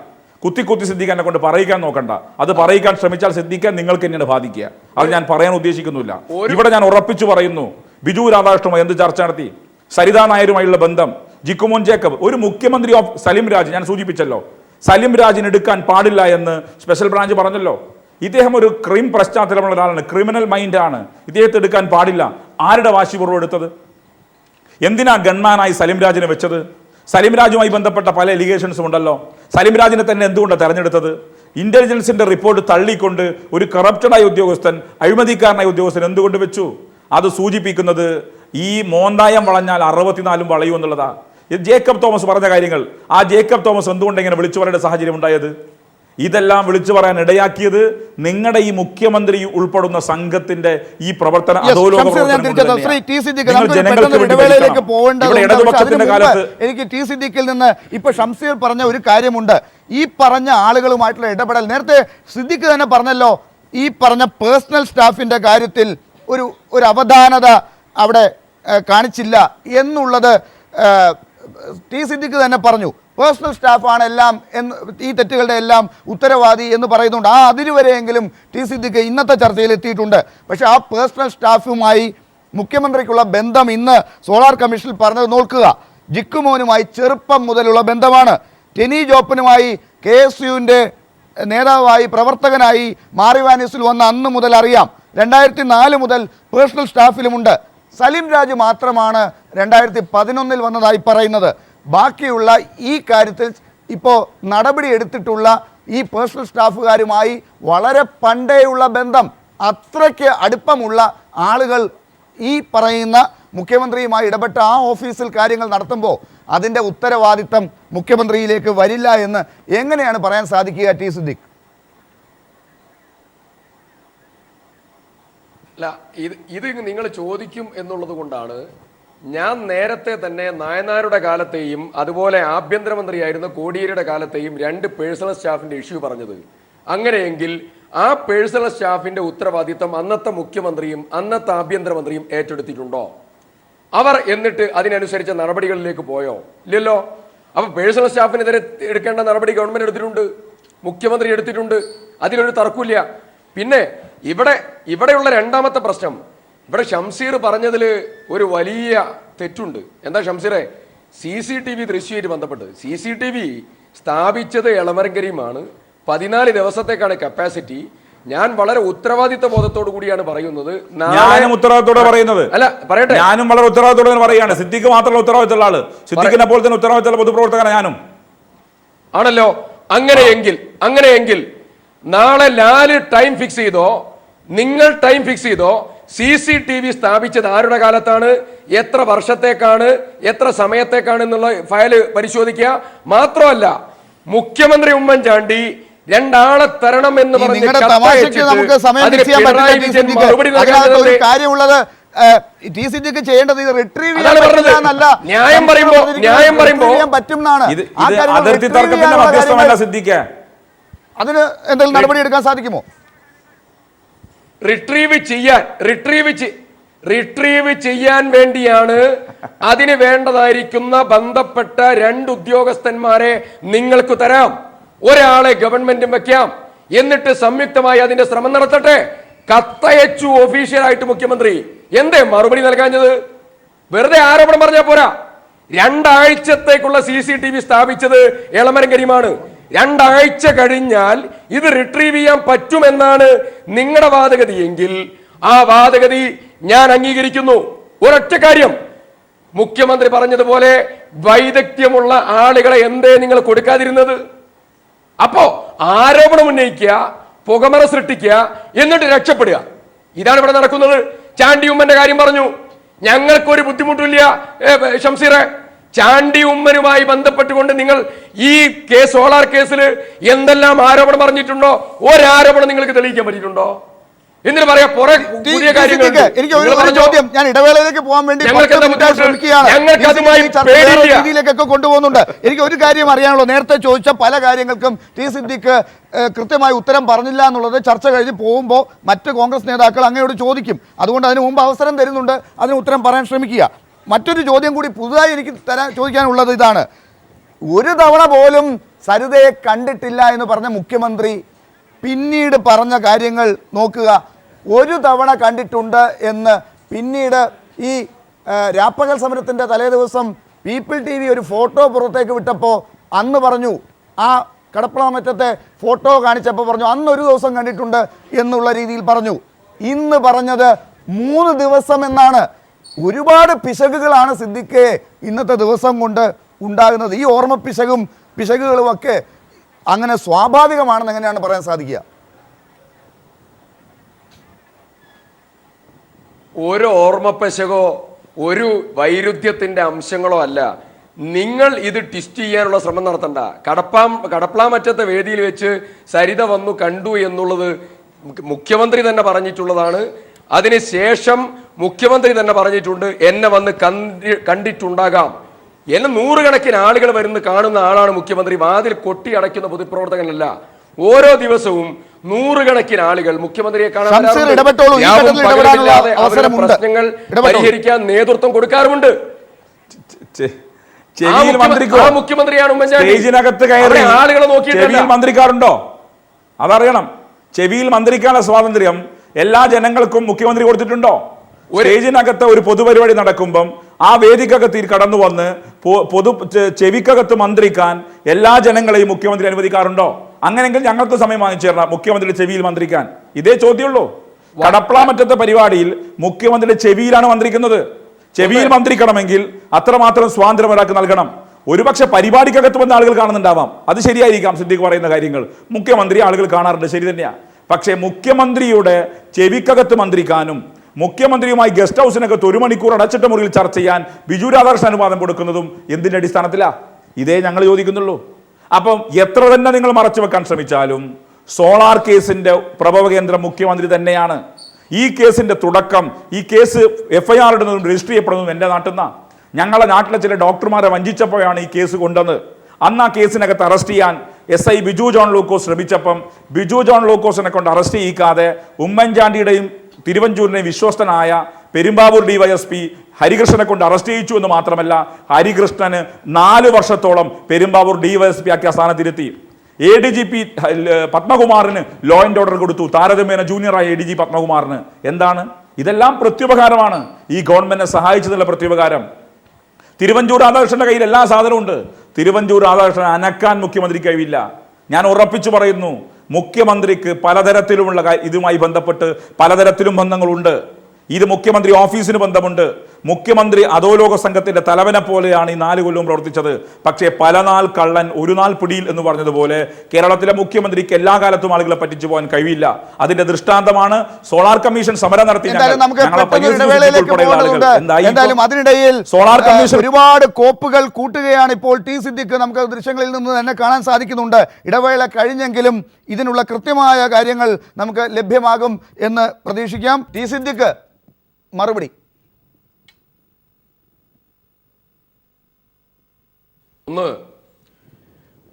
കുത്തി സിദ്ദീഖിനെ കൊണ്ട് പറയിക്കാൻ നോക്കണ്ട. അത് പറയിക്കാൻ ശ്രമിച്ചാൽ സിദ്ദീഖിനെ നിങ്ങൾക്ക് തന്നെയാണ് ബാധിക്കുക. അത് ഞാൻ പറയാൻ ഉദ്ദേശിക്കുന്നില്ല. ഇവിടെ ഞാൻ ഉറപ്പിച്ചു പറയുന്നു, ബിജു രാധാകൃഷ്ണനുമായി എന്ത് ചർച്ച നടത്തി? സരിതാ നായരുമായുള്ള ബന്ധം, ജിക്കുമോൻ ജേക്കബ്, ഒരു മുഖ്യമന്ത്രി ഓഫ് സലിം രാജ്, ഞാൻ സൂചിപ്പിച്ചല്ലോ, സലിം രാജിന് എടുക്കാൻ പാടില്ല എന്ന് സ്പെഷ്യൽ ബ്രാഞ്ച് പറഞ്ഞല്ലോ. ഇദ്ദേഹം ഒരു ക്രൈം പശ്ചാത്തലമുള്ള ഒരാളാണ്, ക്രിമിനൽ മൈൻഡാണ്. ഇദ്ദേഹത്തെ എടുക്കാൻ പാടില്ല. ആരുടെ വാശിപൂർവ്വം എടുത്തത്? എന്തിനാ ഗൺമാനായി സലിം രാജിനെ വെച്ചത്? സലിം രാജുമായി ബന്ധപ്പെട്ട പല എലിഗേഷൻസും ഉണ്ടല്ലോ. സലിം രാജിനെ തന്നെ എന്തുകൊണ്ടാണ് തെരഞ്ഞെടുത്തത്? ഇന്റലിജൻസിന്റെ റിപ്പോർട്ട് തള്ളിക്കൊണ്ട് ഒരു കറപ്റ്റഡായ ഉദ്യോഗസ്ഥൻ, അഴിമതിക്കാരനായ ഉദ്യോഗസ്ഥൻ എന്തുകൊണ്ട് വെച്ചു? അത് സൂചിപ്പിക്കുന്നത് ഈ മോന്തായം വളഞ്ഞാൽ 64 വളയും എന്നുള്ളതാ. ജേക്കബ് തോമസ് പറഞ്ഞ കാര്യങ്ങൾ, ആ ജേക്കബ് തോമസ് എന്തുകൊണ്ട് ഇങ്ങനെ വിളിച്ചു പറയേണ്ട സാഹചര്യം ഉണ്ടായത്? ഇതെല്ലാം വിളിച്ചു പറയാൻ ഇടയാക്കിയത് നിങ്ങളുടെ ഈ മുഖ്യമന്ത്രി ഉൾപ്പെടുന്ന സംഘത്തിന്റെ ഈ പ്രവർത്തന എനിക്ക് ടി സിദ്ദീഖിൽ നിന്ന് ഇപ്പൊ ഷംസീർ പറഞ്ഞ ഒരു കാര്യമുണ്ട്. ഈ പറഞ്ഞ ആളുകളുമായിട്ടുള്ള ഇടപെടൽ, നേരത്തെ സിദ്ദീഖ് തന്നെ പറഞ്ഞല്ലോ, ഈ പറഞ്ഞ പേഴ്സണൽ സ്റ്റാഫിന്റെ കാര്യത്തിൽ ഒരു അവധാനത അവിടെ കാണിച്ചില്ല എന്നുള്ളത് ടി സിദ്ദീഖ് തന്നെ പറഞ്ഞു. പേഴ്സണൽ സ്റ്റാഫാണ് എല്ലാം ഈ തെറ്റുകളുടെ എല്ലാം ഉത്തരവാദി എന്ന് പറയുന്നുണ്ട്. ആ അതിരുവരെയെങ്കിലും ടി സിദ്ദീഖ് ഇന്നത്തെ ചർച്ചയിൽ എത്തിയിട്ടുണ്ട്. പക്ഷേ ആ പേഴ്സണൽ സ്റ്റാഫുമായി മുഖ്യമന്ത്രിക്കുള്ള ബന്ധം ഇന്ന് സോളാർ കമ്മീഷനിൽ പറഞ്ഞത് നോക്കുക. ജിക്കുമോനുമായി ചെറുപ്പം മുതലുള്ള ബന്ധമാണ്. ടെനി ജോപ്പനുമായി KSUവിൻ്റെ നേതാവായി പ്രവർത്തകനായി മാറിവാനീസിൽ വന്ന അന്ന് മുതൽ അറിയാം. 2004 മുതൽ പേഴ്സണൽ സ്റ്റാഫിലുമുണ്ട്. സലിം രാജ് മാത്രമാണ് 2011 വന്നതായി പറയുന്നത്. ബാക്കിയുള്ള ഈ കാര്യത്തിൽ ഇപ്പോൾ നടപടി എടുത്തിട്ടുള്ള ഈ പേഴ്സണൽ സ്റ്റാഫുകാരുമായി വളരെ പണ്ടേയുള്ള ബന്ധം, അത്രയ്ക്ക് അടുപ്പമുള്ള ആളുകൾ ഈ പറയുന്ന മുഖ്യമന്ത്രിയുമായി ഇടപെട്ട ആ ഓഫീസിൽ കാര്യങ്ങൾ നടത്തുമ്പോൾ അതിൻ്റെ ഉത്തരവാദിത്തം മുഖ്യമന്ത്രിയിലേക്ക് വരില്ല എന്ന് എങ്ങനെയാണ് പറയാൻ സാധിക്കുക ടി സിദ്ദീഖ്? അല്ല, ഇത് നിങ്ങൾ ചോദിക്കും എന്നുള്ളത് കൊണ്ടാണ് ഞാൻ നേരത്തെ തന്നെ നായനാരുടെ കാലത്തെയും അതുപോലെ ആഭ്യന്തരമന്ത്രിയായിരുന്ന കോടിയേരിയുടെ കാലത്തെയും 2 പേഴ്സണൽ സ്റ്റാഫിന്റെ ഇഷ്യൂ പറഞ്ഞത്. അങ്ങനെയെങ്കിൽ ആ പേഴ്സണൽ സ്റ്റാഫിന്റെ ഉത്തരവാദിത്തം അന്നത്തെ മുഖ്യമന്ത്രിയും അന്നത്തെ ആഭ്യന്തരമന്ത്രിയും ഏറ്റെടുത്തിട്ടുണ്ടോ? അവർ എന്നിട്ട് അതിനനുസരിച്ച നടപടികളിലേക്ക് പോയോ? ഇല്ലല്ലോ. അപ്പൊ പേഴ്സണൽ സ്റ്റാഫിനെതിരെ എടുക്കേണ്ട നടപടി ഗവൺമെന്റ് എടുത്തിട്ടുണ്ട്, മുഖ്യമന്ത്രി എടുത്തിട്ടുണ്ട്, അതിലൊരു തർക്കമില്ല. പിന്നെ ഇവിടെയുള്ള രണ്ടാമത്തെ പ്രശ്നം, ഇവിടെ ഷംസീർ പറഞ്ഞതിൽ ഒരു വലിയ തെറ്റുണ്ട്. എന്താ ഷംസീറെ? CCTV ദൃശ്യമായിട്ട് ബന്ധപ്പെട്ട് CCTV സ്ഥാപിച്ചത് എളമരങ്കരിയുമാണ്. 14 ദിവസത്തേക്കാണ് കപ്പാസിറ്റി. ഞാൻ വളരെ ഉത്തരവാദിത്ത ബോധത്തോടു കൂടിയാണ് പറയുന്നത്. ഞാനും ഉത്തരവാദിത്തോടെ പറയുന്നത് അല്ല, പറയട്ടെ, ഞാനും വളരെ ഉത്തരവാദിത്തോടെ പറയാണ്. സിദ്ദീഖ് മാത്രമല്ല ഉത്തരവാദിത്തമുള്ള ആള്, സിദ്ദീഖിനെ പോലെ തന്നെ ഉത്തരവാദിത്തമുള്ള പൊതുപ്രവർത്തകനാണ് ഞാനും. ആണല്ലോ. അങ്ങനെയെങ്കിൽ നാളെ ലാല് ടൈം ഫിക്സ് ചെയ്തോ, നിങ്ങൾ ടൈം ഫിക്സ് ചെയ്തോ, CCTV സ്ഥാപിച്ചത് ആരുടെ കാലത്താണ്, എത്ര വർഷത്തേക്കാണ്, എത്ര സമയത്തേക്കാണ് എന്നുള്ള ഫയൽ പരിശോധിക്കുക. മാത്രമല്ല മുഖ്യമന്ത്രി ഉമ്മൻചാണ്ടി രണ്ടാളെ തരണം എന്ന് പറഞ്ഞ് നമുക്ക് സമയം ചെയ്യാൻ പറ്റില്ല. ഒരു കാര്യമുള്ളത് TCDക്ക് ചെയ്യേണ്ടത് ഇത് റിട്രീവ് ചെയ്യാനല്ല, ന്യായം പറയുമ്പോ പറ്റും. അതിന് എന്തെങ്കിലും നടപടി എടുക്കാൻ സാധിക്കുമോ? റിട്രീവ് ചെയ്യാൻ വേണ്ടിയാണ് അതിന് വേണ്ടതായിരിക്കുന്ന ബന്ധപ്പെട്ട 2 ഉദ്യോഗസ്ഥന്മാരെ നിങ്ങൾക്ക് തരാം. ഒരാളെ ഗവൺമെന്റും വെക്കാം, എന്നിട്ട് സംയുക്തമായി അതിന്റെ ശ്രമം നടത്തട്ടെ. കത്തയച്ചു ഒഫീഷ്യലായിട്ട് മുഖ്യമന്ത്രി, എന്തേ മറുപടി നൽകാഞ്ഞത്? വെറുതെ ആരോപണം പറഞ്ഞാൽ പോരാ. 2 ആഴ്ചത്തേക്കുള്ള CCTV സ്ഥാപിച്ചത് എളമരം കരീമാണ്. 2 ആഴ്ച കഴിഞ്ഞാൽ ഇത് റിട്രീവ് ചെയ്യാൻ പറ്റുമെന്നാണ് നിങ്ങളുടെ വാദഗതി എങ്കിൽ ആ വാദഗതി ഞാൻ അംഗീകരിക്കുന്നു. ഒരൊറ്റ കാര്യം, മുഖ്യമന്ത്രി പറഞ്ഞതുപോലെ വൈദഗ്ധ്യമുള്ള ആളുകളെ എന്തേ നിങ്ങൾ കൊടുക്കാതിരുന്നത്? അപ്പോ ആരോപണം ഉന്നയിക്കുക, പുകമറ സൃഷ്ടിക്കുക, എന്നിട്ട് രക്ഷപ്പെടുക. ഇതാണ് ഇവിടെ നടക്കുന്നത്. ചാണ്ടി ഉമ്മന്റെ കാര്യം പറഞ്ഞു, ഞങ്ങൾക്കൊരു ബുദ്ധിമുട്ടില്ല ഷംസീറെ. ചാണ്ടി ഉമ്മനുമായി ബന്ധപ്പെട്ടുകൊണ്ട് നിങ്ങൾ ഈ കേസ്, സോളാർ കേസിൽ എന്തെല്ലാം ആരോപണം പറഞ്ഞിട്ടുണ്ടോ, ഒരാരോപണം നിങ്ങൾക്ക് തെളിയിക്കാൻ പറ്റിയിട്ടുണ്ടോ? എന്നിട്ട് പറയാ പുതിയ കാര്യങ്ങൾ. എനിക്ക് ഒരു ചോദ്യം, ഞാൻ ഇടവേളയിലേക്ക് പോകാൻ വേണ്ടി രീതിയിലേക്കൊക്കെ കൊണ്ടുപോകുന്നുണ്ട്. എനിക്ക് ഒരു കാര്യം അറിയാനുള്ളൂ. നേരത്തെ ചോദിച്ച പല കാര്യങ്ങൾക്കും TCDക്ക് കൃത്യമായി ഉത്തരം പറഞ്ഞില്ല എന്നുള്ളത് ചർച്ച കഴിഞ്ഞ് പോകുമ്പോൾ മറ്റ് കോൺഗ്രസ് നേതാക്കൾ അങ്ങയോട് ചോദിക്കും. അതുകൊണ്ട് അതിന് മുമ്പ് അവസരം തരുന്നുണ്ട്, അതിന് ഉത്തരം പറയാൻ ശ്രമിക്കുക. മറ്റൊരു ചോദ്യം കൂടി പുതുതായി എനിക്ക് ചോദിക്കാനുള്ളത് ഇതാണ്. ഒരു തവണ പോലും സരിതയെ കണ്ടിട്ടില്ല എന്ന് പറഞ്ഞ മുഖ്യമന്ത്രി പിന്നീട് പറഞ്ഞ കാര്യങ്ങൾ നോക്കുക. ഒരു തവണ കണ്ടിട്ടുണ്ട് എന്ന് പിന്നീട് ഈ രാപ്പകൽ സമരത്തിൻ്റെ തലേ ദിവസം പീപ്പിൾ TV ഒരു ഫോട്ടോ പുറത്തേക്ക് വിട്ടപ്പോൾ അന്ന് പറഞ്ഞു, ആ കടപ്പളമറ്റത്തെ ഫോട്ടോ കാണിച്ചപ്പോൾ പറഞ്ഞു അന്ന് 1 ദിവസം കണ്ടിട്ടുണ്ട് എന്നുള്ള രീതിയിൽ പറഞ്ഞു. ഇന്ന് പറഞ്ഞത് 3 ദിവസം എന്നാണ്. ഒരുപാട് പിശകുകളാണ് സിദ്ദിഖേ ഇന്നത്തെ ദിവസം കൊണ്ട് ഉണ്ടാകുന്നത്. ഈ ഓർമ്മ പിശകുകളുമൊക്കെ അങ്ങനെ സ്വാഭാവികമാണെന്ന് എങ്ങനെയാണ് പറയാൻ സാധിക്കുക? ഒരു ഓർമ്മപ്പശകോ ഒരു വൈരുദ്ധ്യത്തിന്റെ അംശങ്ങളോ അല്ല. നിങ്ങൾ ഇത് ട്വിസ്റ്റ് ചെയ്യാനുള്ള ശ്രമം നടത്തണ്ട. കടപ്ലാമറ്റത്തെ വേദിയിൽ വെച്ച് സരിത വന്നു കണ്ടു എന്നുള്ളത് മുഖ്യമന്ത്രി തന്നെ പറഞ്ഞിട്ടുള്ളതാണ്. അതിനുശേഷം മുഖ്യമന്ത്രി തന്നെ പറഞ്ഞിട്ടുണ്ട്, എന്നെ വന്ന് കണ്ടിട്ടുണ്ടാകാം. എന്നെ 100 കണക്കിന് ആളുകൾ വരുന്ന കാണുന്ന ആളാണ് മുഖ്യമന്ത്രി. വാതിൽ കൊട്ടി അടയ്ക്കുന്ന പൊതുപ്രവർത്തകനല്ല. ഓരോ ദിവസവും 100 കണക്കിന് ആളുകൾ മുഖ്യമന്ത്രിയെ കാണാൻ പ്രശ്നങ്ങൾ പരിഹരിക്കാൻ നേതൃത്വം കൊടുക്കാറുമുണ്ട്. മുഖ്യമന്ത്രിയാണ് ഉമ്മൻചാണ്ടി. ആളുകളെ നോക്കിയിട്ട് മന്ത്രിക്കാറുണ്ടോ? അതറിയണം. ചെവിയിൽ മന്ത്രിക്കാനുള്ള സ്വാതന്ത്ര്യം എല്ലാ ജനങ്ങൾക്കും മുഖ്യമന്ത്രി കൊടുത്തിട്ടുണ്ടോ? സ്റ്റേജിനകത്ത് ഒരു പൊതുപരിപാടി നടക്കുമ്പം ആ വേദിക്കകത്ത് കടന്നു വന്ന് ചെവിക്കകത്ത് മന്ത്രിക്കാൻ എല്ലാ ജനങ്ങളെയും മുഖ്യമന്ത്രി അനുവദിക്കാറുണ്ടോ? അങ്ങനെയെങ്കിൽ ഞങ്ങൾക്ക് സമയം വാങ്ങിച്ചു തരണം മുഖ്യമന്ത്രിയുടെ ചെവിയിൽ മന്ത്രിക്കാൻ. ഇതേ ചോദ്യമുള്ളൂ. കടപ്ലാമറ്റത്തെ പരിപാടിയിൽ മുഖ്യമന്ത്രിയുടെ ചെവിയിലാണ് മന്ത്രിക്കുന്നത്. ചെവിയിൽ മന്ത്രിക്കണമെങ്കിൽ അത്രമാത്രം സ്വാതന്ത്ര്യം ഒരാൾക്ക് നൽകണം. ഒരുപക്ഷെ പരിപാടിക്കകത്ത് വന്ന ആളുകൾ കാണുന്നുണ്ടാവാം, അത് ശരിയായിരിക്കാം. സിദ്ദിഖ് പറയുന്ന കാര്യങ്ങൾ മുഖ്യമന്ത്രി ആളുകൾ കാണാറുണ്ട്, ശരി തന്നെയാ. പക്ഷേ മുഖ്യമന്ത്രിയുടെ ചെവിക്കകത്ത് മന്ത്രിക്കാനും മുഖ്യമന്ത്രിയുമായി ഗസ്റ്റ് ഹൗസിനകത്ത് 1 മണിക്കൂർ അടച്ചിട്ട മുറിയിൽ ചർച്ച ചെയ്യാൻ ബിജു രാധാകൃഷ്ണൻ അനുവാദം കൊടുക്കുന്നതും എന്തിന്റെ അടിസ്ഥാനത്തിലാ? ഇതേ ഞങ്ങൾ ചോദിക്കുന്നുള്ളൂ. അപ്പം എത്ര തന്നെ നിങ്ങൾ മറച്ചു വെക്കാൻ ശ്രമിച്ചാലും സോളാർ കേസിന്റെ പ്രഭവ കേന്ദ്രം മുഖ്യമന്ത്രി തന്നെയാണ്. ഈ കേസിന്റെ തുടക്കം, ഈ കേസ് FIR ഇടുന്നതും രജിസ്റ്റർ ചെയ്യപ്പെടുന്നതും എൻ്റെ നാട്ടിൽ നിന്നാണ്. ഞങ്ങളെ നാട്ടിലെ ചില ഡോക്ടർമാരെ വഞ്ചിച്ചപ്പോഴാണ് ഈ കേസ് കൊണ്ടുവന്നത്. അന്ന് ആ കേസിനകത്ത് അറസ്റ്റ് ചെയ്യാൻ SI ബിജു ജോൺ ലൂക്കോസ് ശ്രമിച്ചപ്പം ബിജു ജോൺ ലൂക്കോസിനെ കൊണ്ട് അറസ്റ്റ് ചെയ്യിക്കാതെ ഉമ്മൻചാണ്ടിയുടെയും തിരുവഞ്ചൂരിനെയും വിശ്വസ്തനായ പെരുമ്പാവൂർ DYSP ഹരികൃഷ്ണനെ കൊണ്ട് അറസ്റ്റ് ചെയ്യിച്ചു എന്ന് മാത്രമല്ല, ഹരികൃഷ്ണന് 4 വർഷത്തോളം പെരുമ്പാവൂർ DYSP ആക്കിയ സ്ഥാനത്തിരുത്തി. ADGP പത്മകുമാറിന് ലോ ആൻഡ് ഓർഡർ കൊടുത്തു, താരതമ്യേന ജൂനിയറായ ADG പത്മകുമാറിന്. എന്താണ് ഇതെല്ലാം? പ്രത്യുപകാരമാണ്. ഈ ഗവൺമെന്റിനെ സഹായിച്ചതിനുള്ള പ്രത്യുപകാരം. തിരുവഞ്ചൂർ രാധാകൃഷ്ണന്റെ കയ്യിൽ എല്ലാ സാധനവും ഉണ്ട്. തിരുവഞ്ചൂർ രാധാകൃഷ്ണൻ അനക്കാൻ മുഖ്യമന്ത്രിക്ക് കഴിവില്ല. ഞാൻ ഉറപ്പിച്ചു പറയുന്നു, മുഖ്യമന്ത്രിക്ക് പലതരത്തിലുമുള്ള ഇതുമായി ബന്ധപ്പെട്ട് പലതരത്തിലും ബന്ധങ്ങളുണ്ട്. ഇത് മുഖ്യമന്ത്രി ഓഫീസിന് ബന്ധമുണ്ട്, മുഖ്യമന്ത്രി അധോലോക സംഘത്തിന്റെ തലവനെ പോലെയാണ് ഈ 4 കൊല്ലവും പ്രവർത്തിച്ചത്. പക്ഷേ പല നാൾ കള്ളൻ ഒരു നാൾ പിടിയിൽ എന്ന് പറഞ്ഞതുപോലെ കേരളത്തിലെ മുഖ്യമന്ത്രിക്ക് എല്ലാ കാലത്തും ആളുകളെ പറ്റിച്ചു പോകാൻ കഴിയില്ല. അതിന്റെ ദൃഷ്ടാന്തമാണ് സോളാർ കമ്മീഷൻ സമരം നടത്തി അതിനിടയിൽ സോളാർ കമ്മീഷൻ ഒരുപാട് കോപ്പുകൾ കൂട്ടുകയാണ് ഇപ്പോൾ ടി സിദ്ദിഖ്. നമുക്ക് ദൃശ്യങ്ങളിൽ നിന്ന് തന്നെ കാണാൻ സാധിക്കുന്നുണ്ട്. ഇടവേള കഴിഞ്ഞെങ്കിലും ഇതിനുള്ള കൃത്യമായ കാര്യങ്ങൾ നമുക്ക് ലഭ്യമാകും എന്ന് പ്രതീക്ഷിക്കാം. ടി സിദ്ദിഖ് മറുപടി. ഒന്ന്,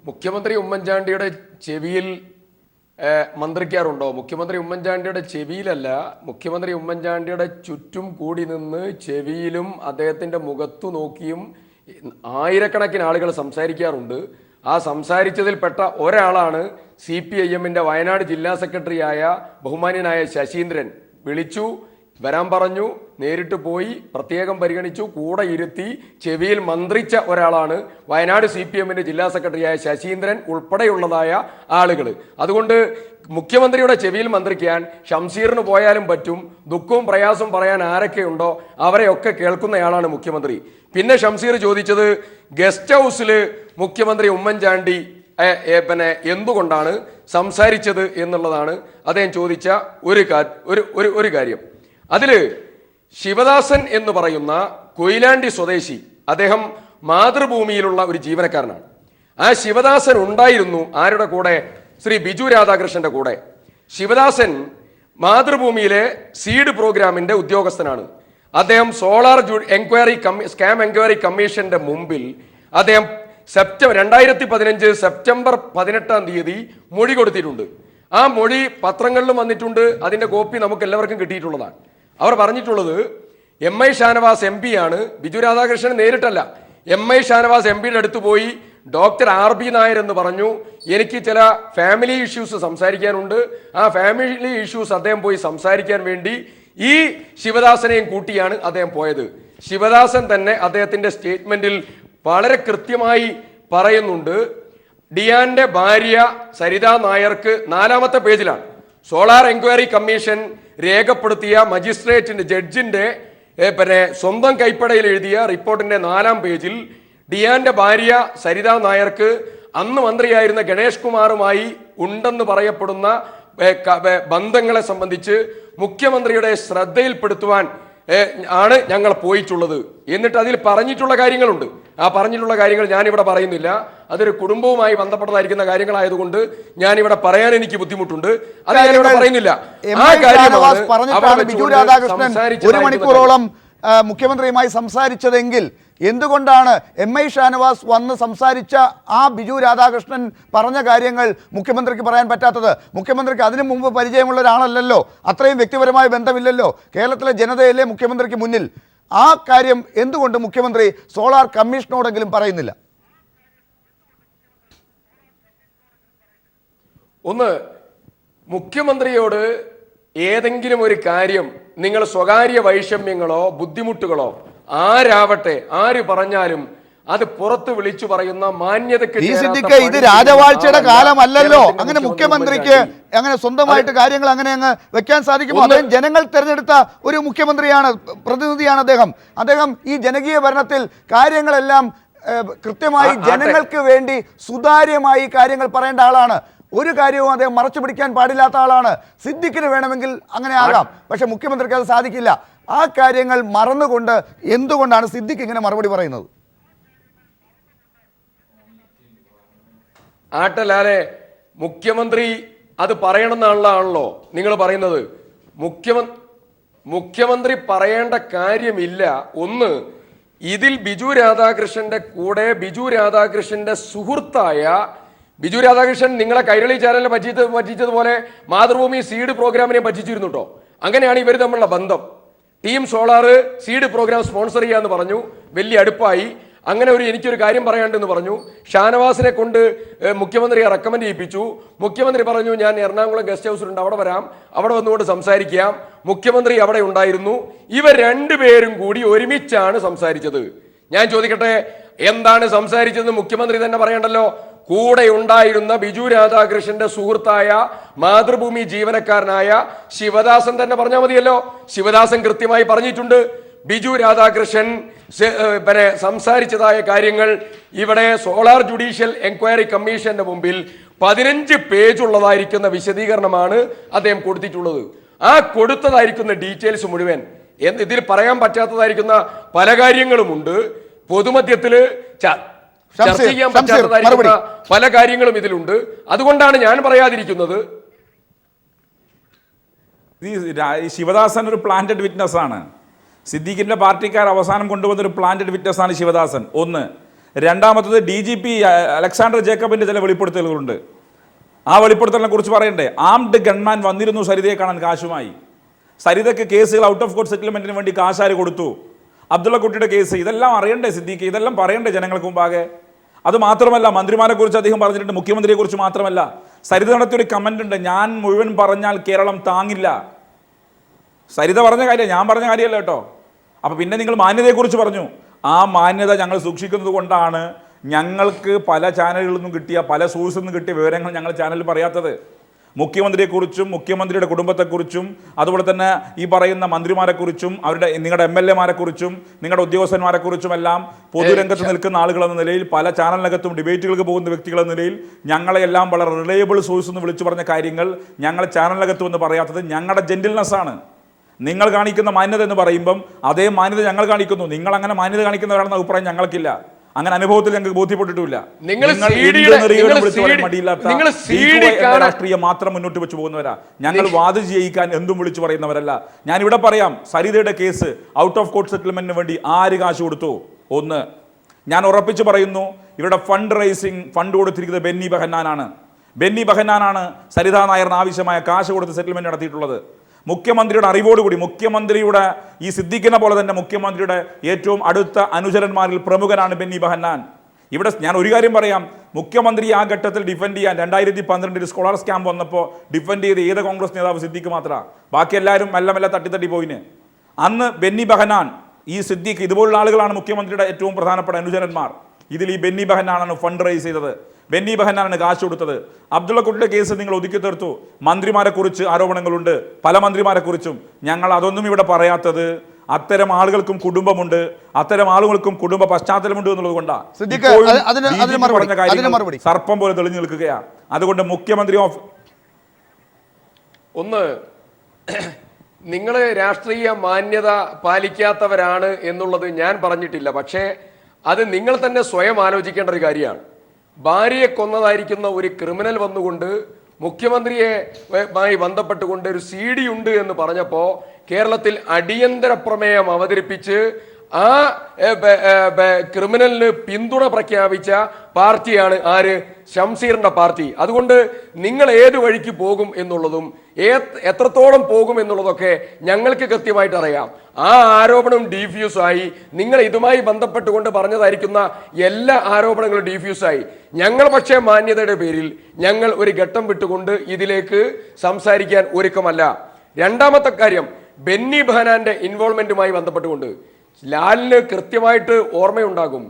മുഖ്യമന്ത്രി ഉമ്മൻചാണ്ടിയുടെ ചെവിയിൽ മന്ത്രിക്കാറുണ്ടോ? മുഖ്യമന്ത്രി ഉമ്മൻചാണ്ടിയുടെ ചെവിയിലല്ല, മുഖ്യമന്ത്രി ഉമ്മൻചാണ്ടിയുടെ ചുറ്റും കൂടി നിന്ന് ചെവിയിലും അദ്ദേഹത്തിൻ്റെ മുഖത്തു നോക്കിയും ആയിരക്കണക്കിന് ആളുകൾ സംസാരിക്കാറുണ്ട്. ആ സംസാരിച്ചതിൽപ്പെട്ട ഒരാളാണ് CPIM-ന്റെ വയനാട് ജില്ലാ സെക്രട്ടറിയായ ബഹുമാന്യനായ ശശീന്ദ്രൻ. വിളിച്ചു, വരാൻ പറഞ്ഞു, നേരിട്ട് പോയി, പ്രത്യേകം പരിഗണിച്ചു, കൂടെ ഇരുത്തി ചെവിയിൽ മന്ത്രിച്ച ഒരാളാണ് വയനാട് CPM-ന്റെ ജില്ലാ സെക്രട്ടറിയായ ശശീന്ദ്രൻ ഉൾപ്പെടെയുള്ളതായ ആളുകൾ. അതുകൊണ്ട് മുഖ്യമന്ത്രിയുടെ ചെവിയിൽ മന്ത്രിക്കാൻ ഷംസീറിന് പോയാലും പറ്റും. ദുഃഖവും പ്രയാസവും പറയാൻ ആരൊക്കെയുണ്ടോ അവരെയൊക്കെ കേൾക്കുന്നയാളാണ് മുഖ്യമന്ത്രി. പിന്നെ ഷംസീർ ചോദിച്ചത് ഗസ്റ്റ് ഹൗസിൽ മുഖ്യമന്ത്രി ഉമ്മൻചാണ്ടി എന്തുകൊണ്ടാണ് സംസാരിച്ചത് എന്നുള്ളതാണ് അദ്ദേഹം ചോദിച്ച ഒരു കാര്യം. അതിൽ ശിവദാസൻ എന്ന് പറയുന്ന കൊയിലാണ്ടി സ്വദേശി, അദ്ദേഹം മാതൃഭൂമിയിലുള്ള ഒരു ജീവനക്കാരനാണ്. ആ ശിവദാസൻ ഉണ്ടായിരുന്നു ആരുടെ കൂടെ? ശ്രീ ബിജു രാധാകൃഷ്ണന്റെ കൂടെ. ശിവദാസൻ മാതൃഭൂമിയിലെ സീഡ് പ്രോഗ്രാമിന്റെ ഉദ്യോഗസ്ഥനാണ്. അദ്ദേഹം സോളാർ സ്കാം എൻക്വയറി കമ്മീഷന്റെ മുമ്പിൽ അദ്ദേഹം 2015 സെപ്റ്റംബർ 18 മൊഴി കൊടുത്തിട്ടുണ്ട്. ആ മൊഴി പത്രങ്ങളിലും വന്നിട്ടുണ്ട്. അതിന്റെ കോപ്പി നമുക്ക് എല്ലാവർക്കും കിട്ടിയിട്ടുള്ളതാണ്. അവർ പറഞ്ഞിട്ടുള്ളത് MI ഷാനവാസ് MP ആണ്, ബിജു രാധാകൃഷ്ണൻ നേരിട്ടല്ല. MI ഷാനവാസ് MPയുടെ അടുത്ത് പോയി ഡോക്ടർ RB നായർ എന്ന് പറഞ്ഞു, എനിക്ക് ചില ഫാമിലി ഇഷ്യൂസ് സംസാരിക്കാനുണ്ട്. ആ ഫാമിലി ഇഷ്യൂസ് അദ്ദേഹം പോയി സംസാരിക്കാൻ വേണ്ടി ഈ ശിവദാസനെയും കൂട്ടിയാണ് അദ്ദേഹം പോയത്. ശിവദാസൻ തന്നെ അദ്ദേഹത്തിന്റെ സ്റ്റേറ്റ്മെന്റിൽ വളരെ കൃത്യമായി പറയുന്നുണ്ട്. ഡിയാന്റെ ഭാര്യ സരിതാ നായർക്ക് 4ാമത്തെ പേജിലാണ് സോളാർ എൻക്വയറി കമ്മീഷൻ രേഖപ്പെടുത്തിയ മജിസ്ട്രേറ്റിന്റെ ജഡ്ജിന്റെ സ്വന്തം കൈപ്പടയിൽ എഴുതിയ റിപ്പോർട്ടിന്റെ 4ാം പേജിൽ ഡിയാന്റെ ഭാര്യ സരിതാ നായർക്ക് അന്ന് മന്ത്രിയായിരുന്ന ഗണേഷ് കുമാറുമായി ഉണ്ടെന്ന് പറയപ്പെടുന്ന ബന്ധങ്ങളെ സംബന്ധിച്ച് മുഖ്യമന്ത്രിയുടെ ശ്രദ്ധയിൽപ്പെടുത്തുവാൻ ആണ് ഞങ്ങൾ പോയിട്ടുള്ളത്. എന്നിട്ട് അതിൽ പറഞ്ഞിട്ടുള്ള കാര്യങ്ങളുണ്ട്. ആ പറഞ്ഞിട്ടുള്ള കാര്യങ്ങൾ ഞാനിവിടെ പറയുന്നില്ല. അതൊരു കുടുംബവുമായി ബന്ധപ്പെട്ടതായിരിക്കുന്ന കാര്യങ്ങളായതുകൊണ്ട് ഞാനിവിടെ പറയാൻ എനിക്ക് ബുദ്ധിമുട്ടുണ്ട്. അത് ഞാനിവിടെ പറയുന്നില്ല. ആ കാര്യമാണ് ബിജു രാധാകൃഷ്ണൻ 1 മണിക്കൂറോളം മുഖ്യമന്ത്രിയുമായി സംസാരിച്ചതെങ്കിൽ എന്തുകൊണ്ടാണ് MI ഷാനവാസ് വന്ന് സംസാരിച്ച ആ ബിജു രാധാകൃഷ്ണൻ പറഞ്ഞ കാര്യങ്ങൾ മുഖ്യമന്ത്രിക്ക് പറയാൻ പറ്റാത്തത്? മുഖ്യമന്ത്രിക്ക് അതിനു മുമ്പ് പരിചയമുള്ള ഒരാളല്ലല്ലോ, അത്രയും വ്യക്തിപരമായ ബന്ധമില്ലല്ലോ കേരളത്തിലെ ജനതയല്ലേ മുഖ്യമന്ത്രിക്ക് മുന്നിൽ. ആ കാര്യം എന്തുകൊണ്ട് മുഖ്യമന്ത്രി സോളാർ കമ്മീഷനോടെങ്കിലും പറയുന്നില്ല? ഒന്ന്, മുഖ്യമന്ത്രിയോട് ഏതെങ്കിലും ഒരു കാര്യം നിങ്ങൾ സ്വകാര്യ വൈഷമ്യങ്ങളോ ബുദ്ധിമുട്ടുകളോ ആരാവട്ടെ ആര് പറഞ്ഞാലും അത് പുറത്ത് വിളിച്ചു പറയുന്ന മാന്യതയ്ക്ക് ഇത് രാജവാഴ്ചയുടെ കാലമല്ലല്ലോ. അങ്ങനെ മുഖ്യമന്ത്രിക്ക് അങ്ങനെ സ്വന്തമായിട്ട് കാര്യങ്ങൾ അങ്ങനെ അങ്ങ് വെക്കാൻ സാധിക്കുമോ? അദ്ദേഹം ജനങ്ങൾ തെരഞ്ഞെടുത്ത ഒരു മുഖ്യമന്ത്രിയാണ്, പ്രതിനിധിയാണ് അദ്ദേഹം ഈ ജനകീയ ഭരണത്തിൽ കാര്യങ്ങളെല്ലാം കൃത്യമായി ജനങ്ങൾക്ക് വേണ്ടി സുതാര്യമായി കാര്യങ്ങൾ പറയേണ്ട ആളാണ്. ഒരു കാര്യവും അദ്ദേഹം മറച്ചു പിടിക്കാൻ പാടില്ലാത്ത ആളാണ്. സിദ്ദിഖിന് വേണമെങ്കിൽ അങ്ങനെ ആകാം, പക്ഷെ മുഖ്യമന്ത്രിക്ക് അത് സാധിക്കില്ല. ആ കാര്യങ്ങൾ മറന്നുകൊണ്ട് എന്തുകൊണ്ടാണ് സിദ്ദിഖ് ഇങ്ങനെ മറുപടി പറയുന്നത്? ആട്ടലാലെ, മുഖ്യമന്ത്രി അത് പറയണമെന്നാണല്ലോ നിങ്ങൾ പറയുന്നത്. മുഖ്യമന്ത്രി പറയേണ്ട കാര്യമില്ല. ഒന്ന്, ഇതിൽ ബിജു രാധാകൃഷ്ണന്റെ കൂടെ ബിജു രാധാകൃഷ്ണന്റെ സുഹൃത്തായ ബിജു രാധാകൃഷ്ണൻ നിങ്ങളെ കൈരളി ചാനലിനെ പറ്റിച്ചതുപോലെ മാതൃഭൂമി സീഡ് പ്രോഗ്രാമിനെ പറ്റിച്ചിരുന്നു കേട്ടോ. അങ്ങനെയാണ് ഇവർ തമ്മിലുള്ള ബന്ധം. Team Solar seed program sponsor ചെയ്യാന്ന് പറഞ്ഞു, വലിയ അടുപ്പായി. അങ്ങനെ എനിക്കൊരു കാര്യം പറയാണ്ടെന്ന് പറഞ്ഞു. ഷാനവാസിനെ കൊണ്ട് മുഖ്യമന്ത്രിയെ റെക്കമെൻഡ് ചെയ്യിപ്പിച്ചു. മുഖ്യമന്ത്രി പറഞ്ഞു, ഞാൻ എറണാകുളം ഗസ്റ്റ് ഹൗസിലുണ്ട്, അവിടെ വരാം, അവിടെ വന്നുകൊണ്ട് സംസാരിക്കാം. മുഖ്യമന്ത്രി അവിടെ ഉണ്ടായിരുന്നു. ഇവർ രണ്ടുപേരും കൂടി ഒരുമിച്ചാണ് സംസാരിച്ചത്. ഞാൻ ചോദിക്കട്ടെ, എന്താണ് സംസാരിച്ചതെന്ന് മുഖ്യമന്ത്രി തന്നെ പറയണ്ടല്ലോ. കൂടെ ഉണ്ടായിരുന്ന ബിജു രാധാകൃഷ്ണന്റെ സുഹൃത്തായ മാതൃഭൂമി ജീവനക്കാരനായ ശിവദാസൻ തന്നെ പറഞ്ഞാൽ മതിയല്ലോ. ശിവദാസൻ കൃത്യമായി പറഞ്ഞിട്ടുണ്ട്, ബിജു രാധാകൃഷ്ണൻ പിന്നെ സംസാരിച്ചതായ കാര്യങ്ങൾ ഇവിടെ സോളാർ ജുഡീഷ്യൽ എൻക്വയറി കമ്മീഷന്റെ മുമ്പിൽ 15 പേജുള്ളതായിരിക്കുന്ന വിശദീകരണമാണ് അദ്ദേഹം കൊടുത്തിട്ടുള്ളത്. ആ കൊടുത്തതായിരിക്കുന്ന ഡീറ്റെയിൽസ് മുഴുവൻ ഇതിൽ പറയാൻ പറ്റാത്തതായിരിക്കുന്ന പല കാര്യങ്ങളുമുണ്ട്. പൊതുമധ്യത്തില് ചർച്ച ചെയ്യാൻ പറ്റാത്തതായിരിക്കുന്ന പല കാര്യങ്ങളും ഇതിലുണ്ട്. അതുകൊണ്ടാണ് ഞാൻ പറയാതിരിക്കുന്നത്. ശിവദാസൻ ഒരു പ്ലാന്റഡ് വിറ്റ്നസ് ആണ്. സിദ്ദീഖിന്റെ പാർട്ടിക്കാർ അവസാനം കൊണ്ടുവന്നൊരു പ്ലാന്റഡ് വിറ്റ്നസ് ആണ് ശിവദാസൻ. ഒന്ന്. രണ്ടാമത്തത് DGP അലക്സാണ്ടർ ജേക്കബിന്റെ ചില വെളിപ്പെടുത്തലുകളുണ്ട്. ആ വെളിപ്പെടുത്തലിനെ കുറിച്ച് പറയണ്ടേ? ആംഡ് ഗൺമാൻ വന്നിരുന്നു സരിതയെ കാണാൻ കാശുമായി. സരിതയ്ക്ക് കേസുകൾ ഔട്ട് ഓഫ് കോർട്ട് സെറ്റിൽമെന്റിന് വേണ്ടി കാശാര് കൊടുത്തു. അബ്ദുള്ള കുട്ടിയുടെ കേസ്, ഇതെല്ലാം അറിയണ്ടേ സിദ്ദീഖ്? ഇതെല്ലാം പറയണ്ടേ ജനങ്ങൾക്ക് മുമ്പാകെ? അത് മാത്രമല്ല, മന്ത്രിമാരെ കുറിച്ച് അദ്ദേഹം പറഞ്ഞിട്ടുണ്ട്, മുഖ്യമന്ത്രിയെ കുറിച്ച് മാത്രമല്ല. സരിത നടത്തിയൊരു കമന്റ് ഉണ്ട്, ഞാൻ മുഴുവൻ പറഞ്ഞാൽ കേരളം താങ്ങില്ല. സരിത പറഞ്ഞ കാര്യം, ഞാൻ പറഞ്ഞ കാര്യമല്ല കേട്ടോ. അപ്പൊ പിന്നെ നിങ്ങൾ മാന്യതയെക്കുറിച്ച് പറഞ്ഞു. ആ മാന്യത ഞങ്ങൾ സൂക്ഷിക്കുന്നത് കൊണ്ടാണ് ഞങ്ങൾക്ക് പല ചാനലുകളിൽ നിന്നും കിട്ടിയ, പല സോഴ്സിൽ നിന്നും കിട്ടിയ വിവരങ്ങൾ ഞങ്ങൾ ചാനലിൽ പറയാത്തത്. മുഖ്യമന്ത്രിയെക്കുറിച്ചും മുഖ്യമന്ത്രിയുടെ കുടുംബത്തെക്കുറിച്ചും അതുപോലെ തന്നെ ഈ പറയുന്ന മന്ത്രിമാരെക്കുറിച്ചും നിങ്ങളുടെ MLA-മാരെക്കുറിച്ചും നിങ്ങളുടെ ഉദ്യോഗസ്ഥന്മാരെക്കുറിച്ചും എല്ലാം പൊതുരംഗത്ത് നിൽക്കുന്ന ആളുകളെന്ന നിലയിൽ, പല ചാനലിനകത്തും ഡിബേറ്റുകൾക്ക് പോകുന്ന വ്യക്തികളെന്ന നിലയിൽ ഞങ്ങളെല്ലാം വളരെ റിലയബിൾ സോഴ്സ് എന്ന് വിളിച്ചു പറഞ്ഞ കാര്യങ്ങൾ ഞങ്ങൾ ചാനലിനകത്ത് എന്ന് പറയാത്തത് ഞങ്ങളുടെ ജെന്റിൽനെസ്സാണ്. നിങ്ങൾ കാണിക്കുന്ന മാന്യത എന്ന് പറയുമ്പം അതേ മാന്യത ഞങ്ങൾ കാണിക്കുന്നു. നിങ്ങൾ അങ്ങനെ മാന്യത കാണിക്കുന്നവരാണെന്ന അഭിപ്രായം ഞങ്ങൾക്കില്ല. അങ്ങനെ അനുഭവത്തിൽ ഞങ്ങൾക്ക് ബോധ്യപ്പെട്ടിട്ടില്ല. രാഷ്ട്രീയം മാത്രം മുന്നോട്ട് വെച്ച് പോകുന്നവരാ. ഞങ്ങൾ വാദം ചെയ്യിക്കാൻ എന്തും വിളിച്ചു പറയുന്നവരല്ല. ഞാനിവിടെ പറയാം, സരിതയുടെ കേസ് ഔട്ട് ഓഫ് കോർട്ട് സെറ്റിൽമെന്റിന് വേണ്ടി ആര് കാശ് കൊടുത്തു? ഒന്ന്, ഞാൻ ഉറപ്പിച്ചു പറയുന്നു, ഇവരുടെ ഫണ്ട് റൈസിംഗ് ഫണ്ട് കൊടുത്തിരിക്കുന്നത് ബെന്നി ബെഹന്നാനാണ്. ബെന്നി ബെഹന്നാനാണ് സരിതാ നായറിന് ആവശ്യമായ കാശ് കൊടുത്ത് സെറ്റിൽമെന്റ് നടത്തിയിട്ടുള്ളത്. മുഖ്യമന്ത്രിയുടെ അറിവോടുകൂടി, മുഖ്യമന്ത്രിയുടെ ഈ സിദ്ദീഖിനെ പോലെ തന്നെ മുഖ്യമന്ത്രിയുടെ ഏറ്റവും അടുത്ത അനുചരന്മാരിൽ പ്രമുഖനാണ് ബെന്നി ബെഹന്നാൻ. ഇവിടെ ഞാൻ ഒരു കാര്യം പറയാം, മുഖ്യമന്ത്രി ആ ഘട്ടത്തിൽ ഡിഫെൻഡ് ചെയ്യാൻ 2012 സ്കോളേഴ്സ് ക്യാമ്പ് വന്നപ്പോൾ ഡിഫെൻഡ് ചെയ്ത് ഏത് കോൺഗ്രസ് നേതാവ്? സിദ്ദീഖ് മാത്രമാണ്. ബാക്കി എല്ലാവരും മെല്ലെ മെല്ലെ തട്ടി പോയിന്. അന്ന് ബെന്നി ബെഹന്നാൻ, ഈ സിദ്ദീഖ്, ഇതുപോലുള്ള ആളുകളാണ് മുഖ്യമന്ത്രിയുടെ ഏറ്റവും പ്രധാനപ്പെട്ട അനുചരന്മാർ. ഇതിൽ ഈ ബെന്നി ബെഹന്നാനാണ് ഫണ്ട് റൈസ് ചെയ്തത്, ബെന്നി ബെഹന്നാനാണ് കാശ് കൊടുത്തത്. അബ്ദുള്ള കുട്ടിയുടെ കേസ് നിങ്ങൾ ഒതുക്കി തീർത്തു. മന്ത്രിമാരെ കുറിച്ച് ആരോപണങ്ങളുണ്ട്, പല മന്ത്രിമാരെ കുറിച്ചും. ഞങ്ങൾ അതൊന്നും ഇവിടെ പറയാത്തത് അത്തരം ആളുകൾക്കും കുടുംബമുണ്ട്, അത്തരം ആളുകൾക്കും കുടുംബ പശ്ചാത്തലമുണ്ട് എന്നുള്ളത് കൊണ്ടാണ്. സർപ്പം പോലെ തെളിഞ്ഞു നിൽക്കുകയാണ്. അതുകൊണ്ട് മുഖ്യമന്ത്രി ഒന്ന്, നിങ്ങൾ രാഷ്ട്രീയ മാന്യത പാലിക്കാത്തവരാണ് എന്നുള്ളത് ഞാൻ പറഞ്ഞിട്ടില്ല. പക്ഷേ അത് നിങ്ങൾ തന്നെ സ്വയം ആലോചിക്കേണ്ട ഒരു കാര്യമാണ്. ഭാര്യയെ കൊന്നതായിരിക്കുന്ന ഒരു ക്രിമിനൽ വന്നുകൊണ്ട് മുഖ്യമന്ത്രിയുമായി ബന്ധപ്പെട്ടുകൊണ്ട് ഒരു CD ഉണ്ട് എന്ന് പറഞ്ഞപ്പോൾ കേരളത്തിൽ അടിയന്തര പ്രമേയം അവതരിപ്പിച്ച് ആ ക്രിമിനലിന് പിന്തുണ പ്രഖ്യാപിച്ച പാർട്ടിയാണ് ആര്? ഷംസീറിന്റെ പാർട്ടി. അതുകൊണ്ട് നിങ്ങൾ ഏത് വഴിക്ക് പോകും എന്നുള്ളതും എത്രത്തോളം പോകും എന്നുള്ളതൊക്കെ ഞങ്ങൾക്ക് കൃത്യമായിട്ട് അറിയാം. ആ ആരോപണം ഡീഫ്യൂസായി, നിങ്ങൾ ഇതുമായി ബന്ധപ്പെട്ടുകൊണ്ട് പറഞ്ഞതായിരിക്കുന്ന എല്ലാ ആരോപണങ്ങളും ഡീഫ്യൂസായി. ഞങ്ങൾ പക്ഷേ മാന്യതയുടെ പേരിൽ ഞങ്ങൾ ഒരു ഘട്ടം വിട്ടുകൊണ്ട് ഇതിലേക്ക് സംസാരിക്കാൻ ഒരുക്കമല്ല. രണ്ടാമത്തെ കാര്യം, ബെന്നി ബെഹന്നാന്റെ ഇൻവോൾവ്മെന്റുമായി ബന്ധപ്പെട്ടുകൊണ്ട് ലാലിന് കൃത്യമായിട്ട് ഓർമ്മയുണ്ടാകും.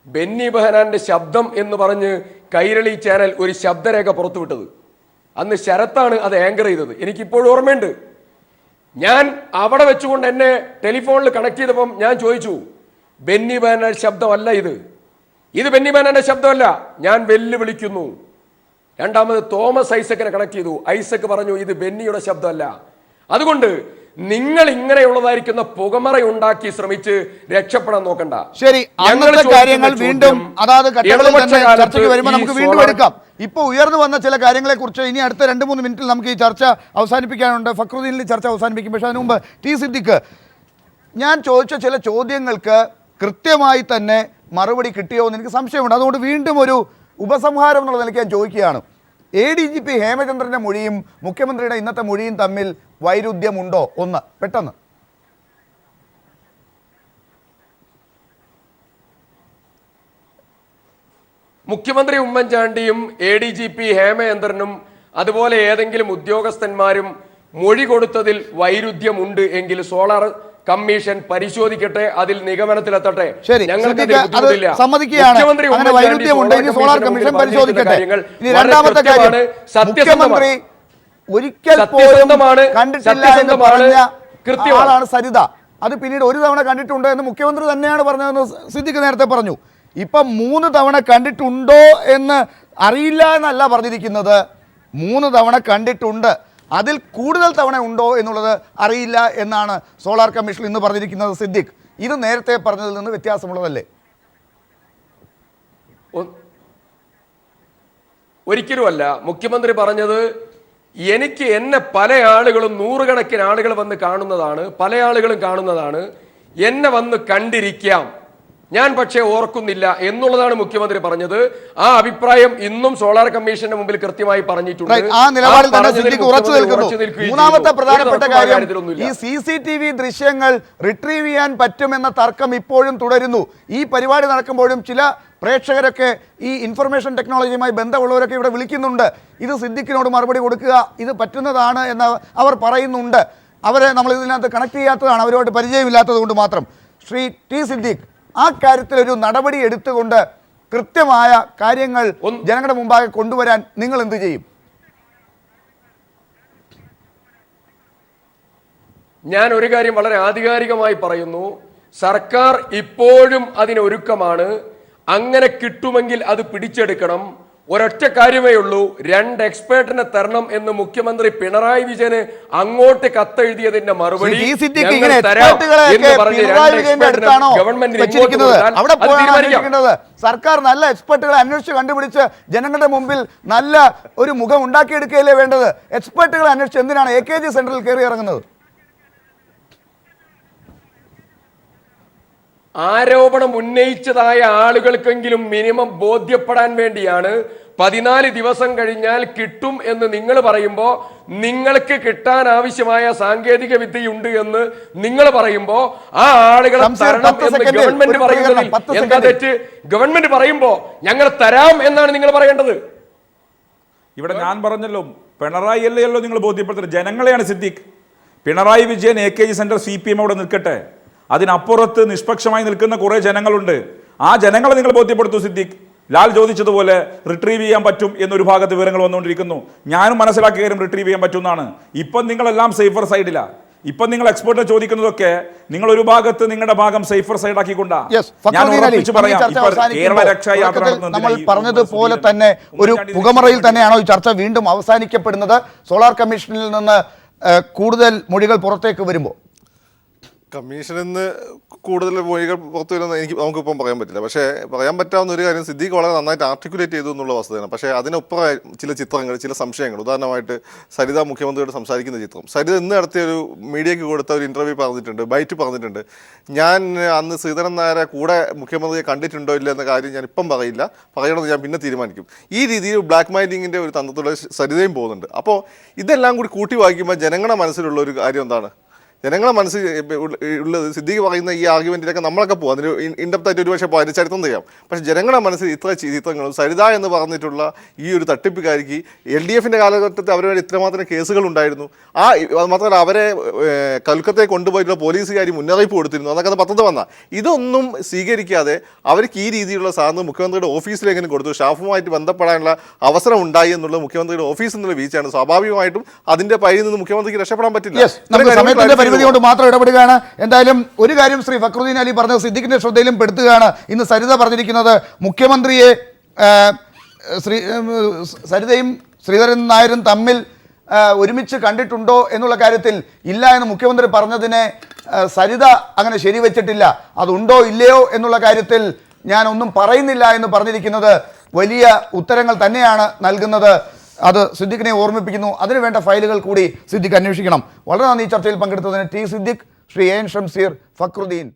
ബെന്നി ബെഹന്നാന്റെ ശബ്ദം എന്ന് പറഞ്ഞ് കൈരളി ചാനൽ ഒരു ശബ്ദരേഖ പുറത്തുവിട്ടത്, അന്ന് ശരത്താണ് അത് ആങ്കർ ചെയ്തത്. എനിക്കിപ്പോഴും ഓർമ്മയുണ്ട്. ഞാൻ അവിടെ വെച്ചുകൊണ്ട് എന്നെ ടെലിഫോണിൽ കണക്ട് ചെയ്തപ്പം ഞാൻ ചോദിച്ചു, ബെന്നി ബെഹന്നാന്റെ ശബ്ദമല്ല ഇത് ബെന്നി ബെഹന്നാന്റെ ശബ്ദമല്ല, ഞാൻ വെല്ലുവിളിക്കുന്നു. രണ്ടാമത് തോമസ് ഐസക്കിനെ കണക്ട് ചെയ്തു. ഐസക്ക് പറഞ്ഞു ഇത് ബെന്നിയുടെ ശബ്ദമല്ല. അതുകൊണ്ട് നിങ്ങൾ ഇങ്ങനെയുള്ളതായിരിക്കുന്ന പുകമറ ഉണ്ടാക്കി ശ്രമിച്ച് രക്ഷപ്പെടാൻ നോക്കണ്ട. ശരി, അന്നത്തെ കാര്യങ്ങൾ വീണ്ടും അതാത് ഘട്ടങ്ങളിൽ തന്നെ ചർച്ചയ്ക്ക് വരുമ്പോൾ നമുക്ക് വീണ്ടും എടുക്കാം. ഇപ്പോൾ ഉയർന്നു വന്ന ചില കാര്യങ്ങളെ കുറിച്ച് ഇനി അടുത്ത 2-3 മിനിറ്റിൽ നമുക്ക് ഈ ചർച്ച അവസാനിപ്പിക്കാനുണ്ട്. ഫക്രുദ്ദീനിൽ ചർച്ച അവസാനിപ്പിക്കും. പക്ഷേ അതിനു മുമ്പ് ടി സിദ്ദിഖ്, ഞാൻ ചോദിച്ച ചില ചോദ്യങ്ങൾക്ക് കൃത്യമായി തന്നെ മറുപടി കിട്ടിയോ എന്ന് എനിക്ക് സംശയമുണ്ട്. അതുകൊണ്ട് വീണ്ടും ഒരു ഉപസംഹാരം എന്നുള്ള നിലയ്ക്ക് ഞാൻ ചോദിക്കുകയാണ്. ADGP ഹേമചന്ദ്രൻ്റെ മൊഴിയും മുഖ്യമന്ത്രിയുടെ ഇന്നത്തെ മൊഴിയും തമ്മിൽ വൈരുദ്ധ്യമുണ്ടോ? ഒന്ന് പെട്ടെന്ന്. മുഖ്യമന്ത്രി ഉമ്മൻചാണ്ടിയും ADGP ഹേമചന്ദ്രനും അതുപോലെ ഏതെങ്കിലും ഉദ്യോഗസ്ഥന്മാരും മൊഴി കൊടുത്തതിൽ വൈരുദ്ധ്യമുണ്ട് എങ്കിൽ സോളാർ കമ്മീഷൻ പരിശോധിക്കട്ടെ, അതിൽ നിഗമനത്തിലെത്തട്ടെ. ഒരിക്കൽ പോലും കണ്ടിട്ടില്ല എന്ന് പറഞ്ഞ ആളാണ് സരിത. അത് പിന്നീട് ഒരു തവണ കണ്ടിട്ടുണ്ട് എന്ന് മുഖ്യമന്ത്രി തന്നെയാണ് പറഞ്ഞതെന്ന് സിദ്ദിഖ് നേരത്തെ പറഞ്ഞു. ഇപ്പം 3 തവണ കണ്ടിട്ടുണ്ടോ എന്ന് അറിയില്ല എന്നല്ല പറഞ്ഞിരിക്കുന്നത്, 3 തവണ കണ്ടിട്ടുണ്ട്, അതിൽ കൂടുതൽ തവണ ഉണ്ടോ എന്നുള്ളത് അറിയില്ല എന്നാണ് സോളാർ കമ്മീഷൻ ഇന്ന് പറഞ്ഞിരിക്കുന്നത്. സിദ്ദിഖ്, ഇത് നേരത്തെ പറഞ്ഞതിൽ നിന്ന് വ്യത്യാസമുള്ളതല്ലേ? ഒരിക്കലുമല്ല. മുഖ്യമന്ത്രി പറഞ്ഞത് എന്നെ പല ആളുകളും, നൂറുകണക്കിന് ആളുകൾ വന്ന് കാണുന്നതാണ്, പല ആളുകളും കാണുന്നതാണ്, എന്നെ വന്ന് കണ്ടിരിക്കാം, ഞാൻ പക്ഷേ ഓർക്കുന്നില്ല എന്നുള്ളതാണ് മുഖ്യമന്ത്രി പറഞ്ഞത്. ആ അഭിപ്രായം ഇന്നും സോളാർ കമ്മീഷന്റെ മുമ്പിൽ കൃത്യമായി പറഞ്ഞിട്ടുണ്ട്. ആ നിലപാടിൽ തന്നെ സിദ്ദിഖ് ഉറച്ചു നിൽക്കുന്നു. മൂന്നാമത്തെ പ്രധാനപ്പെട്ട കാര്യം, ഈ CCTV ദൃശ്യങ്ങൾ റിട്രീവ് ചെയ്യാൻ പറ്റുമെന്ന തർക്കം ഇപ്പോഴും തുടരുന്നു. ഈ പരിപാടി നടക്കുമ്പോഴും ചില പ്രേക്ഷകരൊക്കെ ഈ ഇൻഫർമേഷൻ ടെക്നോളജിയുമായി ബന്ധമുള്ളവരൊക്കെ ഇവിടെ വിളിക്കുന്നുണ്ട്. ഇത് സിദ്ദിഖിനോട് മറുപടി കൊടുക്കുക, ഇത് പറ്റുന്നതാണ് എന്ന് അവർ പറയുന്നുണ്ട്. അവരെ നമ്മൾ ഇതിനകത്ത് കണക്ട് ചെയ്യാത്തതാണ്, അവരുമായിട്ട് പരിചയമില്ലാത്തത് കൊണ്ട് മാത്രം. ശ്രീ ടി സിദ്ദിഖ്, ആ കാര്യത്തിൽ ഒരു നടപടി എടുത്തുകൊണ്ട് കൃത്യമായ കാര്യങ്ങൾ ജനങ്ങളുടെ മുമ്പാകെ കൊണ്ടുവരാൻ നിങ്ങൾ എന്ത് ചെയ്യും? ഞാൻ ഒരു കാര്യം വളരെ ആധികാരികമായി പറയുന്നു, സർക്കാർ ഇപ്പോഴും അതിനൊരുക്കമാണ്. അങ്ങനെ കിട്ടുമെങ്കിൽ അത് പിടിച്ചെടുക്കണം. ഒരൊറ്റ കാര്യമേ ഉള്ളൂ, 2 എക്സ്പേർട്ടിനെ തരണം എന്ന് മുഖ്യമന്ത്രി പിണറായി വിജയന് അങ്ങോട്ട് കത്തെഴുതിയതിന്റെ മറുപടി സർക്കാർ നല്ല എക്സ്പെർട്ടുകളെ അന്വേഷിച്ച് കണ്ടുപിടിച്ച് ജനങ്ങളുടെ മുമ്പിൽ നല്ല ഒരു മുഖം ഉണ്ടാക്കിയെടുക്കുകയല്ലേ വേണ്ടത്? എക്സ്പെർട്ടുകളെ അന്വേഷിച്ച് എന്തിനാണ് AKG സെന്ററിൽ കയറി ഇറങ്ങുന്നത്? ആരോപണം ഉന്നയിച്ചതായ ആളുകൾക്കെങ്കിലും മിനിമം ബോധ്യപ്പെടാൻ വേണ്ടിയാണ് 14 ദിവസം കഴിഞ്ഞാൽ കിട്ടും എന്ന് നിങ്ങൾ പറയുമ്പോൾ, നിങ്ങൾക്ക് കിട്ടാൻ ആവശ്യമായ സാങ്കേതിക വിദ്യയുണ്ട് എന്ന് നിങ്ങൾ പറയുമ്പോൾ, ആ ആളുകളെ തരണം എന്ന് ഗവൺമെന്റ് പറയുന്നതിൽ എന്താ തെറ്റ്? ഗവൺമെന്റ് പറയുമ്പോൾ ഞങ്ങൾ തരാം എന്നാണ് നിങ്ങൾ പറയേണ്ടത്. ഇവിടെ ഞാൻ പറഞ്ഞല്ലോ, പിണറായി അല്ലല്ലോ നിങ്ങൾ ബോധ്യപ്പെടുത്തുന്നത്, ജനങ്ങളെയാണ് Siddique. Pinarayi Vijayan AKG centre CPM അവിടെ നിൽക്കട്ടെ, അതിനപ്പുറത്ത് നിഷ്പക്ഷമായി നിൽക്കുന്ന കുറേ ജനങ്ങളുണ്ട്. ആ ജനങ്ങളെ നിങ്ങൾ ബോധ്യപ്പെടുത്തൂ സിദ്ദിഖ്. ലാൽ ചോദിച്ചതുപോലെ റിട്രീവ് ചെയ്യാൻ പറ്റും എന്നൊരു ഭാഗത്ത് വിവരങ്ങൾ വന്നുകൊണ്ടിരിക്കുന്നു. ഞാനും മനസ്സിലാക്കിയ കാര്യം റിട്രീവ് ചെയ്യാൻ പറ്റുമെന്നാണ്. ഇപ്പം നിങ്ങളെല്ലാം സേഫർ സൈഡിലാണ്. ഇപ്പം നിങ്ങൾ എക്സ്പേർട്ടിനെ ചോദിക്കുന്നതൊക്കെ നിങ്ങൾ ഒരു ഭാഗത്ത് നിങ്ങളുടെ ഭാഗം സേഫർ സൈഡ് ആക്കിക്കൊണ്ടാ. ഞാൻ ഉറപ്പിച്ച് പറയാം, കേരള രക്ഷായാത്ര നമ്മൾ പറഞ്ഞതുപോലെ തന്നെ ഒരു പുകമറയിൽ തന്നെയാണോ ഈ ചർച്ച വീണ്ടും അവസാനിക്കപ്പെടുന്നത്? സോളാർ കമ്മീഷനിൽ നിന്ന് കൂടുതൽ മൊഴികൾ പുറത്തേക്ക് വരുമ്പോൾ കമ്മീഷനിൽ നിന്ന് കൂടുതൽ മൊഴികൾ പുറത്തു വരുന്നത് നമുക്കിപ്പം പറയാൻ പറ്റില്ല. പക്ഷേ പറയാൻ പറ്റാവുന്ന ഒരു കാര്യം, സിദ്ദിഖ് വളരെ നന്നായിട്ട് ആർട്ടിക്കുലേറ്റ് ചെയ്തു എന്നുള്ള വസ്തുതയാണ്. പക്ഷേ അതിനൊപ്പം ചില ചിത്രങ്ങൾ, ചില സംശയങ്ങൾ, ഉദാഹരണമായിട്ട് സരിത മുഖ്യമന്ത്രിയോട് സംസാരിക്കുന്ന ചിത്രം, സരിത ഇന്ന് നടത്തിയ ഒരു മീഡിയയ്ക്ക് കൊടുത്ത ഒരു ഇൻ്റർവ്യൂ പറഞ്ഞിട്ടുണ്ട്, ബൈറ്റ് പറഞ്ഞിട്ടുണ്ട്, ഞാൻ അന്ന് ശ്രീധരൻ നായരെ കൂടെ മുഖ്യമന്ത്രിയെ കണ്ടിട്ടുണ്ടോ ഇല്ല എന്ന കാര്യം ഞാൻ ഇപ്പം പറയില്ല, പറയണമെന്ന് ഞാൻ പിന്നെ തീരുമാനിക്കും. ഈ രീതിയിൽ ബ്ലാക്ക് മെയിലിങ്ങിൻ്റെ ഒരു തന്ത്രത്തിലൂടെ സരിതയും പോകുന്നുണ്ട്. അപ്പോൾ ഇതെല്ലാം കൂടി കൂട്ടി വായിക്കുമ്പോൾ ജനങ്ങളുടെ മനസ്സിലുള്ള ഒരു കാര്യം എന്താണ്? ജനങ്ങളെ മനസ്സിൽ ഉള്ളത്, സിദ്ദിഖ് പറയുന്ന ഈ ആർഗ്യുമെൻറ്റിലൊക്കെ നമ്മളൊക്കെ പോകും, അതിന് ഇൻഡെപ്തായിട്ട് ഒരു പക്ഷേ അതിന് ചരിത്രം ചെയ്യാം. പക്ഷേ ജനങ്ങളുടെ മനസ്സിൽ ഇത്ര ചിത്രങ്ങളും, സരിത എന്ന് പറഞ്ഞിട്ടുള്ള ഈ ഒരു തട്ടിപ്പുകാരിക്ക് LDFിൻ്റെ കാലഘട്ടത്തിൽ അവരുടെ ഇത്രമാത്രം കേസുകൾ ഉണ്ടായിരുന്നു. മാത്രമല്ല അവരെ കൽക്കത്തയിൽ കൊണ്ടുപോയിട്ടുള്ള പോലീസുകാർ മുന്നറിയിപ്പ് കൊടുത്തിരുന്നു, അതൊക്കെ പത്രത്തിൽ വന്ന. ഇതൊന്നും സ്വീകരിക്കാതെ അവർക്ക് ഈ രീതിയിലുള്ള സാധനം മുഖ്യമന്ത്രിയുടെ ഓഫീസിലെങ്കിലും കൊടുത്തു, സ്റ്റാഫുമായിട്ട് ബന്ധപ്പെടാനുള്ള അവസരം ഉണ്ടായി എന്നുള്ളത് മുഖ്യമന്ത്രിയുടെ ഓഫീസിൽ നിന്നുള്ള വീഴ്ചയാണ്. സ്വാഭാവികമായിട്ടും അതിൻ്റെ പൈയിൽ നിന്ന് മുഖ്യമന്ത്രിക്ക് രക്ഷപ്പെടാൻ പറ്റില്ല. കൊണ്ട് മാത്രം ഇടപെടുകയാണ്. എന്തായാലും ഒരു കാര്യം ശ്രീ ഫക്രുദ്ദീൻ അലി പറഞ്ഞത് സിദ്ദിഖിന്റെ ശ്രദ്ധയിലും പെടുത്തുകയാണ്. ഇന്ന് സരിത പറഞ്ഞിരിക്കുന്നത് മുഖ്യമന്ത്രിയെ സരിതയും ശ്രീധരൻ നായരും തമ്മിൽ ഒരുമിച്ച് കണ്ടിട്ടുണ്ടോ എന്നുള്ള കാര്യത്തിൽ ഇല്ല എന്ന് മുഖ്യമന്ത്രി പറഞ്ഞതിനെ സരിത അങ്ങനെ ശരിവെച്ചിട്ടില്ല. അതുണ്ടോ ഇല്ലയോ എന്നുള്ള കാര്യത്തിൽ ഞാൻ ഒന്നും പറയുന്നില്ല എന്ന് പറഞ്ഞിരിക്കുന്നത് വലിയ ഉത്തരങ്ങൾ തന്നെയാണ് നൽകുന്നത്. അത് സിദ്ദിഖിനെ ഓർമ്മിപ്പിക്കുന്നു. അതിനുവേണ്ട ഫയലുകൾ കൂടി സിദ്ദിഖ് അന്വേഷിക്കണം. വളരെ നന്ദി ചർച്ചയിൽ പങ്കെടുത്തതിന് ടി സിദ്ദിഖ്, ശ്രീ AN ഷംസീർ, ഫക്രുദ്ദീൻ.